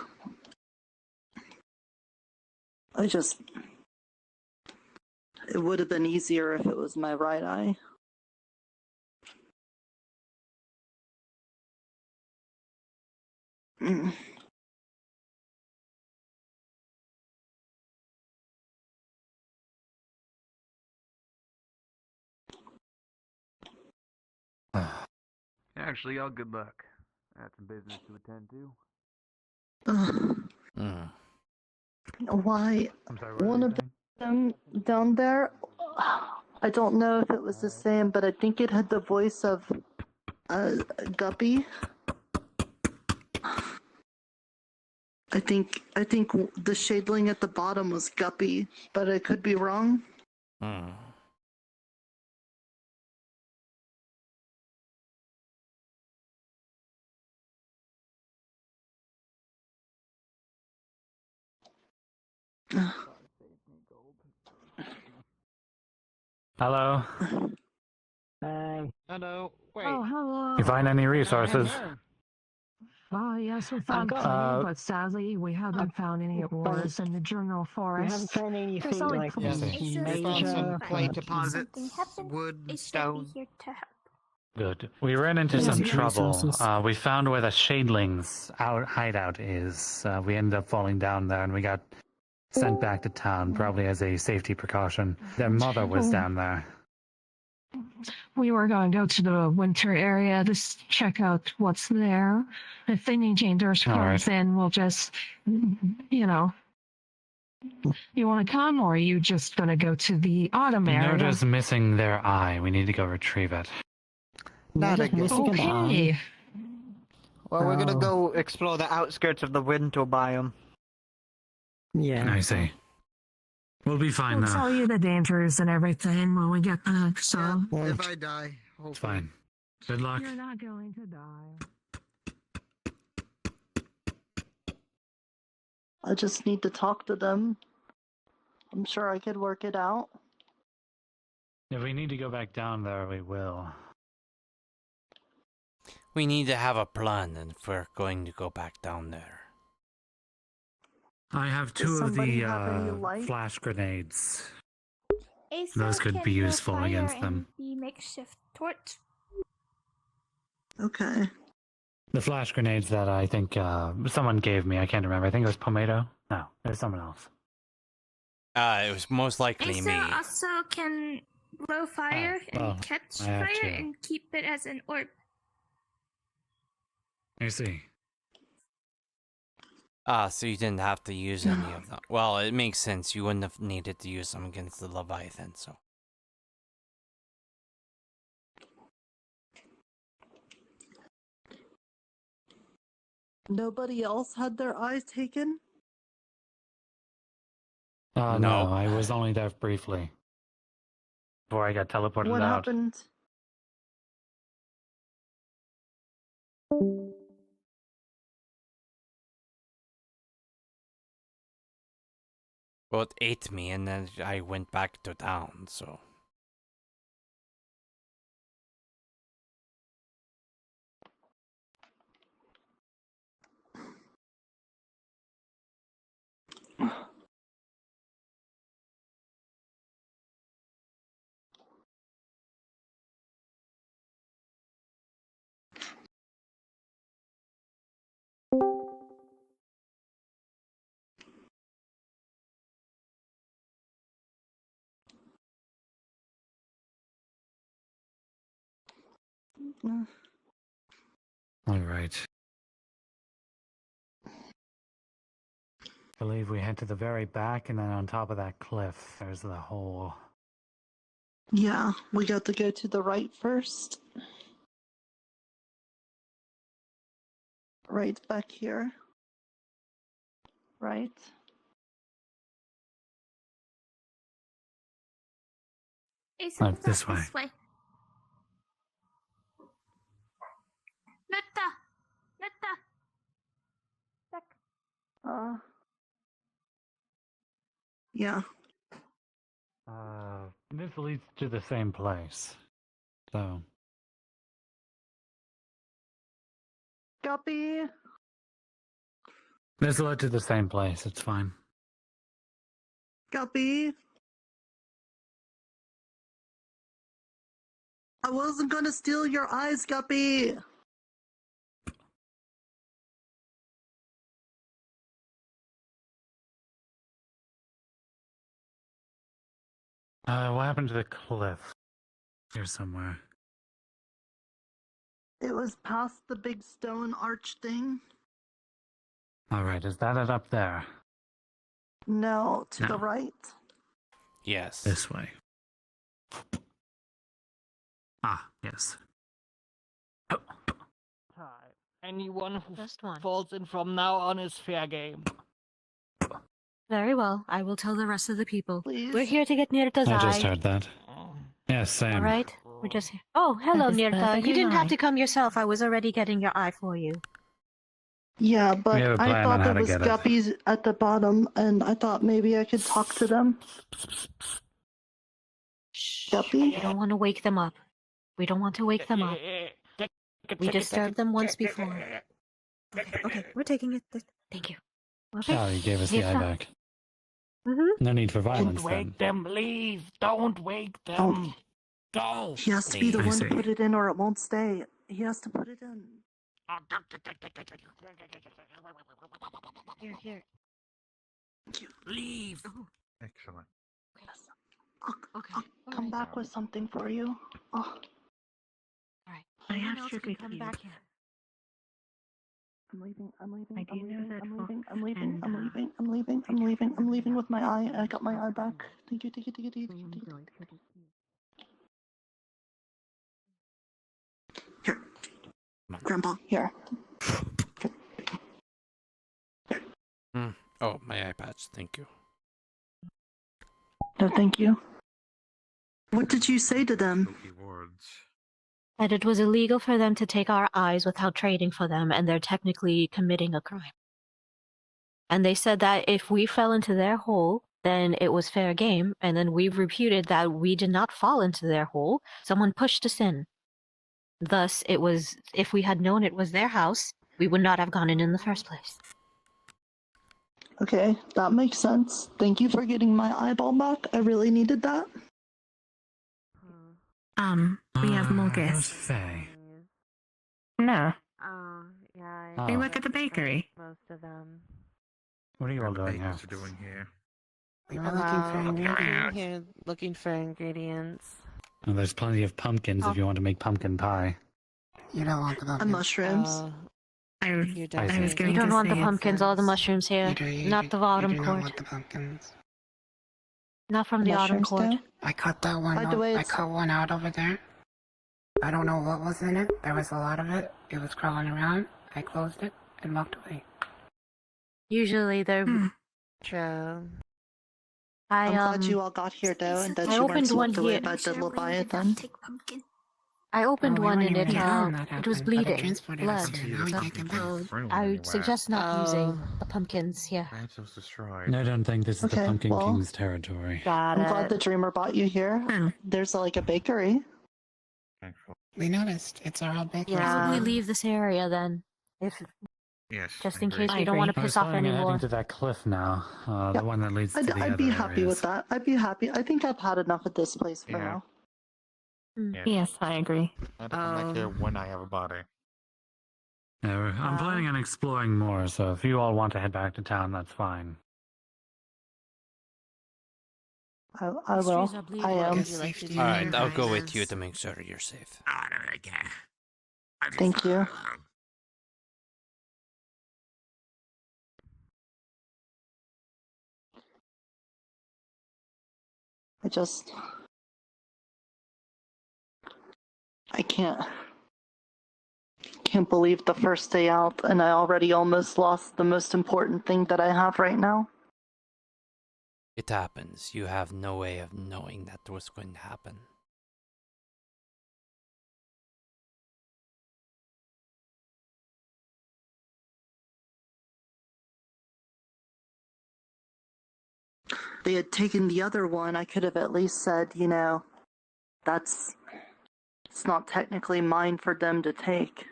It would have been easier if it was my right eye. Mm. Actually, all good luck. I have some business to attend to. Why? I'm sorry, One of them down there, I don't know if it was the same, but I think it had the voice of Guppy. I think the shadeling at the bottom was Guppy, but I could be wrong. Hello? Hello. Wait. Oh, hello. You find any resources? Oh, yes, we found plenty, but sadly, we haven't found any ores in the general forest. We haven't found anything There's only like major major some clay deposits, wood, stone. Here to help. Good. We ran into Yes, some yes, trouble. yes, yes. We found where the Shadlings' hideout is. We ended up falling down there and we got sent back to town, probably as a safety precaution. Their mother was down there. We were going to go to the winter area to check out what's there. If they need dangerous All clothes, right. then we'll just, you want to come, or are you just going to go to the autumn area? Nota's missing their eye. We need to go retrieve it. Not again. Okay. Well, we're gonna go explore the outskirts of the winter biome. Yeah. I see. We'll be fine We'll now. tell you the dangers and everything when we get back, so. If I die, It's fine. Good luck. You're not going to die. I just need to talk to them. I'm sure I could work it out. If we need to go back down there, we will. We need to have a plan if we're going to go back down there. I have Does two of somebody the have any light? flash grenades. Asa Those could can be blow useful fire against and them. be makeshift torch. Okay. The flash grenades that I think someone gave me, I can't remember. I think it was Pomato. No, it was someone else. It was most likely Asa me. also can blow fire well, and catch I have fire to. and keep it as an orb. I see. So you didn't have to use any of them. Well, it makes sense. You wouldn't have needed to use them against the Leviathan, so. Nobody else had their eyes taken? No, I was only there briefly. Before I got teleported What out. happened? Well, it ate me, and then I went back to town, so... All right. I believe we head to the very back, and then on top of that cliff, there's the hole. Yeah, we got to go to the right first. Right back here. Right. Asa, This way. Netta! Netta! Yeah. This leads to the same place. So. Guppy! This led to the same place, it's fine. Guppy! I wasn't gonna steal your eyes, Guppy! What happened to the cliff? Here somewhere. It was past the big stone arch thing. Alright, is that it up there? No, to the right. Yes. This way. Ah, yes. Anyone who falls in from now on is fair game. Very well. I will tell the rest of the people. Please. We're here to get Nirta's eye. I just heard that. Yes, same. All right. We're just here. Oh, hello, That is Nirta. perfectly You didn't have fine. to come yourself. I was already getting your eye for you. Yeah, but We have a I plan on thought how there to was get it. guppies at the bottom, and I thought maybe I could talk to them. Guppy? We don't want to wake them up. We don't want to wake them up. We disturbed them once before. Okay, we're taking it. Thank you. Okay. Oh, you gave us the eye Nirta. back. Mm-hmm. No need for violence Don't wake them, leave. Don't wake them. Go. He has to be the I one see. to put it in or it won't stay. He has to put it in. Here. Leave. Excellent. I'll come back with something for you. Oh. All right. I Anyone have else sugar can come cubes. back here. I'm leaving I do know that Fox and, I'm leaving with my eye. I got my eye back. Thank you. Here. Grandpa, here. Oh, my eye patch, thank you. No, thank you. What did you say to them? That it was illegal for them to take our eyes without trading for them, and they're technically committing a crime. And they said that if we fell into their hole, then it was fair game, and then we've reputed that we did not fall into their hole. Someone pushed us in. Thus, it was, if we had known it was their house, we would not have gone in the first place. Okay, that makes sense. Thank you for getting my eyeball back. I really needed that. We have more Where's guests. Faye? No. Oh, yeah. Oh. They work at the bakery. Most of them. What are you all The doing here? bakers are doing here. We were looking for ingredients. Here, looking for ingredients. Oh, there's plenty of pumpkins if you want to make pumpkin pie. You don't want the And mushrooms. I was You I see. You don't want the pumpkins or the mushrooms here. Not the autumn you don't court. want the pumpkins. Not from the autumn Mushrooms court. too? I cut that one By the out. way, I it's- cut one out over there. I don't know what was in it. There was a lot of it. It was crawling around. I closed it, packed and walked away. Usually they're. True. I'm glad you all got here though, and that I you weren't opened one swept away here. by the Leviathan. I opened we one weren't and even it here when that it was happened, but it bleeding transported us blood. here. Now we can't get back. So I would suggest not using the pumpkins here. Ranch was destroyed. I don't think this is the Okay, Pumpkin well, King's territory. Got I'm glad the dreamer brought you here. There's like a bakery. We noticed. It's our old bakery. Probably leave this area then, if Yes. just I in agree. case we don't want to piss off Heading anymore. to that cliff now, the one that leads to the I'd other be happy areas. with that. I'd be happy. I think I've had enough of this place for now. Yes, I agree. I'd come back here when I have a body. Yeah, I'm planning on exploring more, so if you all want to head back to town, that's fine. I will. I am. Alright, I'll go with you to make sure you're safe. Thank you. I can't believe the first day out, and I already almost lost the most important thing that I have right now. It happens. You have no way of knowing that was going to happen. They had taken the other one, I could have at least said, it's not technically mine for them to take.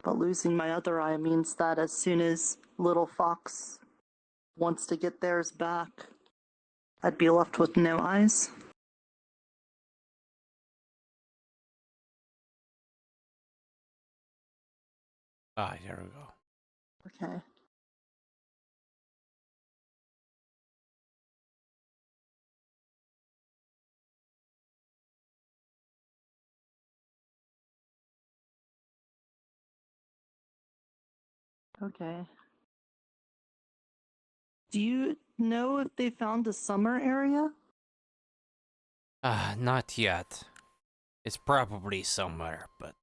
But losing my other eye means that as soon as Little Fox wants to get theirs back, I'd be left with no eyes. Here we go. Okay. Okay. Do you know if they found a summer area? Not yet. It's probably somewhere, but...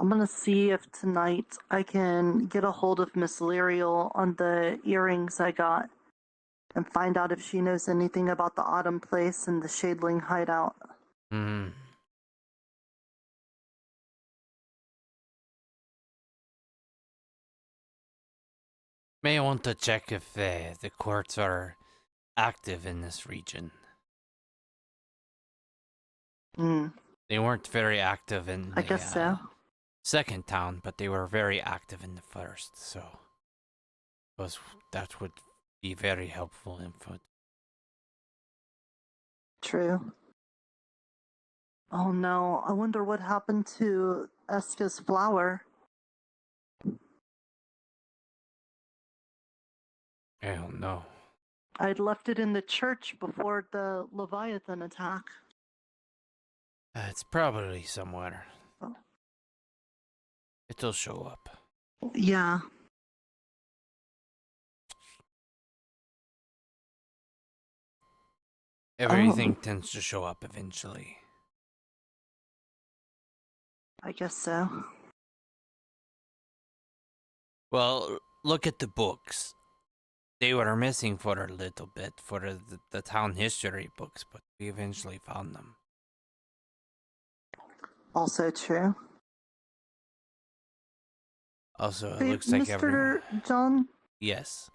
I'm gonna see if tonight I can get a hold of Miss Lyriel on the earrings I got and find out if she knows anything about the Autumn Place and the Shadeling hideout. May want to check if the courts are active in this region. They weren't very active in I guess so. second town, but they were very active in the first, so that would be very helpful info. True. Oh no, I wonder what happened to Eska's flower. I don't know. I'd left it in the church before the Leviathan attack. It's probably somewhere. It'll show up. Yeah. Everything tends to show up eventually. I guess so. Well, look at the books. They were missing for a little bit for the town history books, but we eventually found them. Also true. Also, it Hey, looks like Mr. John, Yes.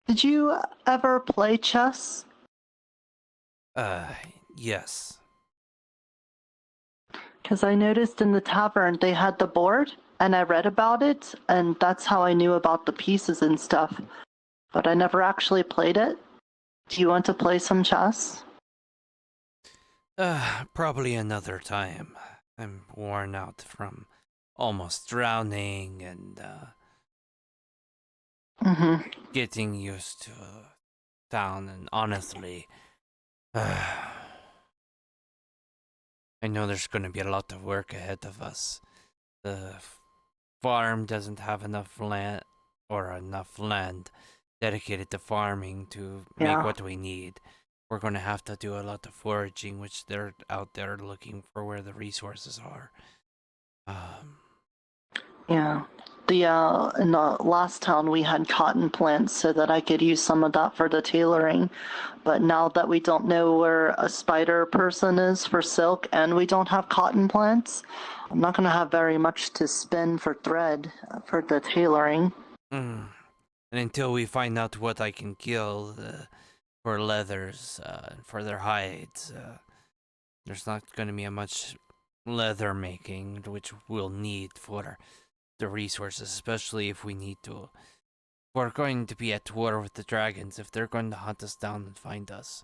did you ever play chess? Yes. Because I noticed in the tavern they had the board, and I read about it, and that's how I knew about the pieces and stuff. But I never actually played it. Do you want to play some chess? Probably another time. I'm worn out from almost drowning and getting used to town, and honestly, I know there's going to be a lot of work ahead of us. The farm doesn't have enough land dedicated to farming to make what we need. we're going to have to do a lot of foraging, which they're out there looking for where the resources are. Yeah. In the last town we had cotton plants so that I could use some of that for the tailoring. But now that we don't know where a spider person is for silk and we don't have cotton plants, I'm not going to have very much to spin for thread for the tailoring. And until we find out what I can kill for leathers, for their hides, there's not going to be much leather making, which we'll need for the resources, especially if we need to. We're going to be at war with the dragons if they're going to hunt us down and find us.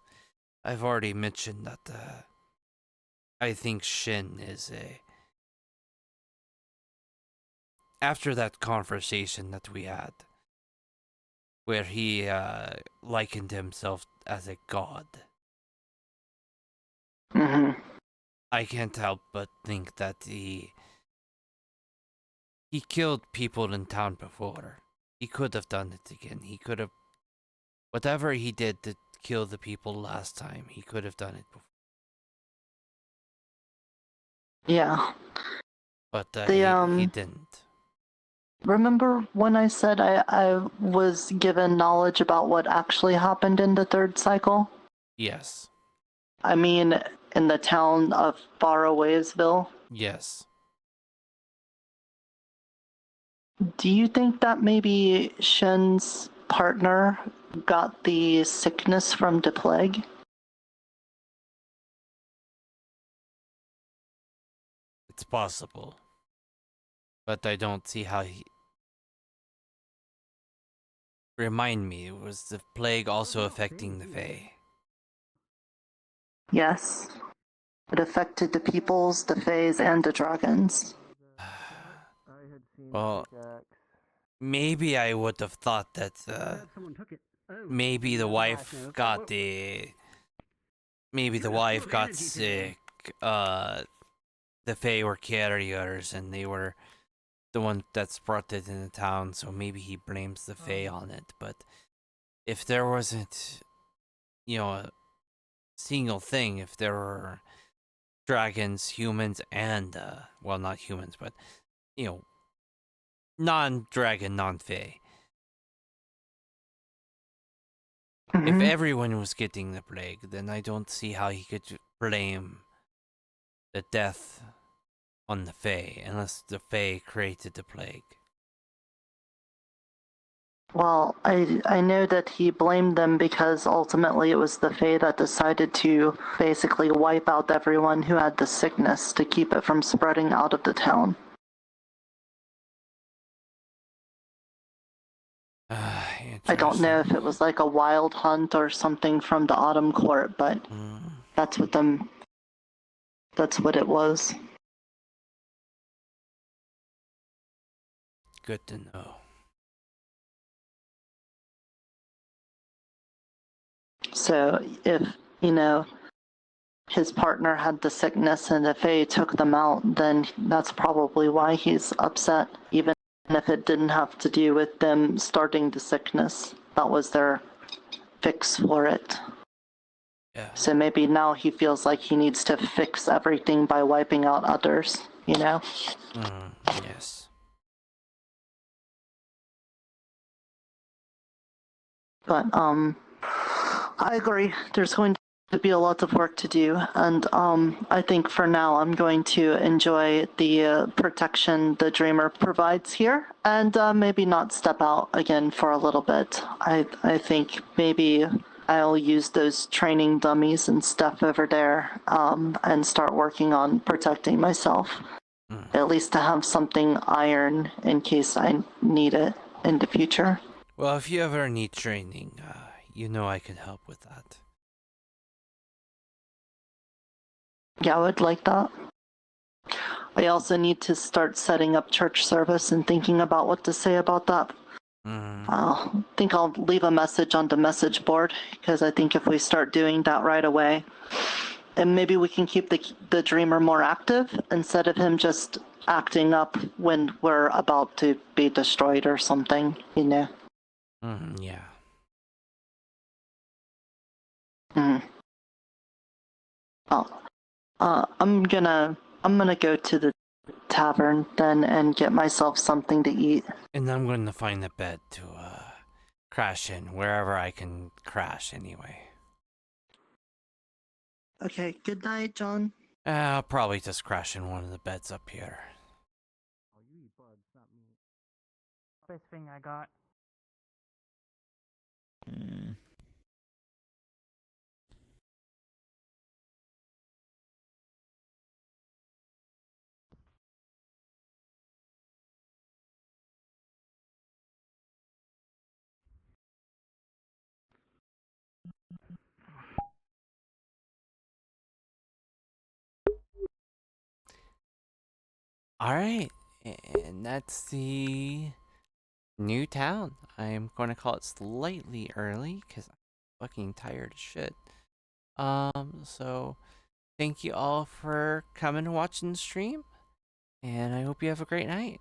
I've already mentioned that I think Shin is after that conversation that we had, where he likened himself as a god. I can't help but think that he killed people in town before. He could have done it again. He could have... Whatever he did to kill the people last time, he could have done it before. Yeah. But he didn't. Remember when I said I was given knowledge about what actually happened in the third cycle? Yes. I mean, in the town of Farawaysville? Yes. Do you think that maybe Shen's partner got the sickness from the plague? It's possible. But I don't see how he... Remind me, was the plague also affecting the Fae? Yes. It affected the peoples, the Faes, and the dragons. Well, maybe I would have thought that maybe the wife got maybe the wife got sick. The Fae were carriers, and they were the one that's brought it in the town. So maybe he blames the Fae on it. But if there wasn't, a single thing, if there were dragons, humans, and well, not humans, but non-dragon, non-Fae. If everyone was getting the plague, then I don't see how he could blame the death on the Fae, unless the Fae created the plague. Well, I know that he blamed them because ultimately it was the Fae that decided to basically wipe out everyone who had the sickness to keep it from spreading out of the town. I don't know if it was like a wild hunt or something from the Autumn Court, but that's what it was. Good to know. So if, his partner had the sickness and the Fae took them out, then that's probably why he's upset, even if it didn't have to do with them starting the sickness. That was their fix for it. Yeah. So maybe now he feels like he needs to fix everything by wiping out others, Yes. But, I agree. There's going to be a lot of work to do, and I think for now I'm going to enjoy the protection the Dreamer provides here, and maybe not step out again for a little bit. I think maybe I'll use those training dummies and stuff over there, and start working on protecting myself. At least to have something iron in case I need it in the future. Well, if you ever need training, I can help with that. Yeah, I would like that. I also need to start setting up church service and thinking about what to say about that. I think I'll leave a message on the message board, because I think if we start doing that right away, and maybe we can keep the Dreamer more active instead of him just acting up when we're about to be destroyed or something, Yeah. I'm gonna go to the tavern then and get myself something to eat. And I'm going to find a bed to crash in, wherever I can crash anyway. Okay, good night, John. I'll probably just crash in one of the beds up here. Best thing I got. Alright, and that's the new town. I'm going to call it slightly early, because I'm fucking tired as shit. So thank you all for coming and watching the stream, and I hope you have a great night.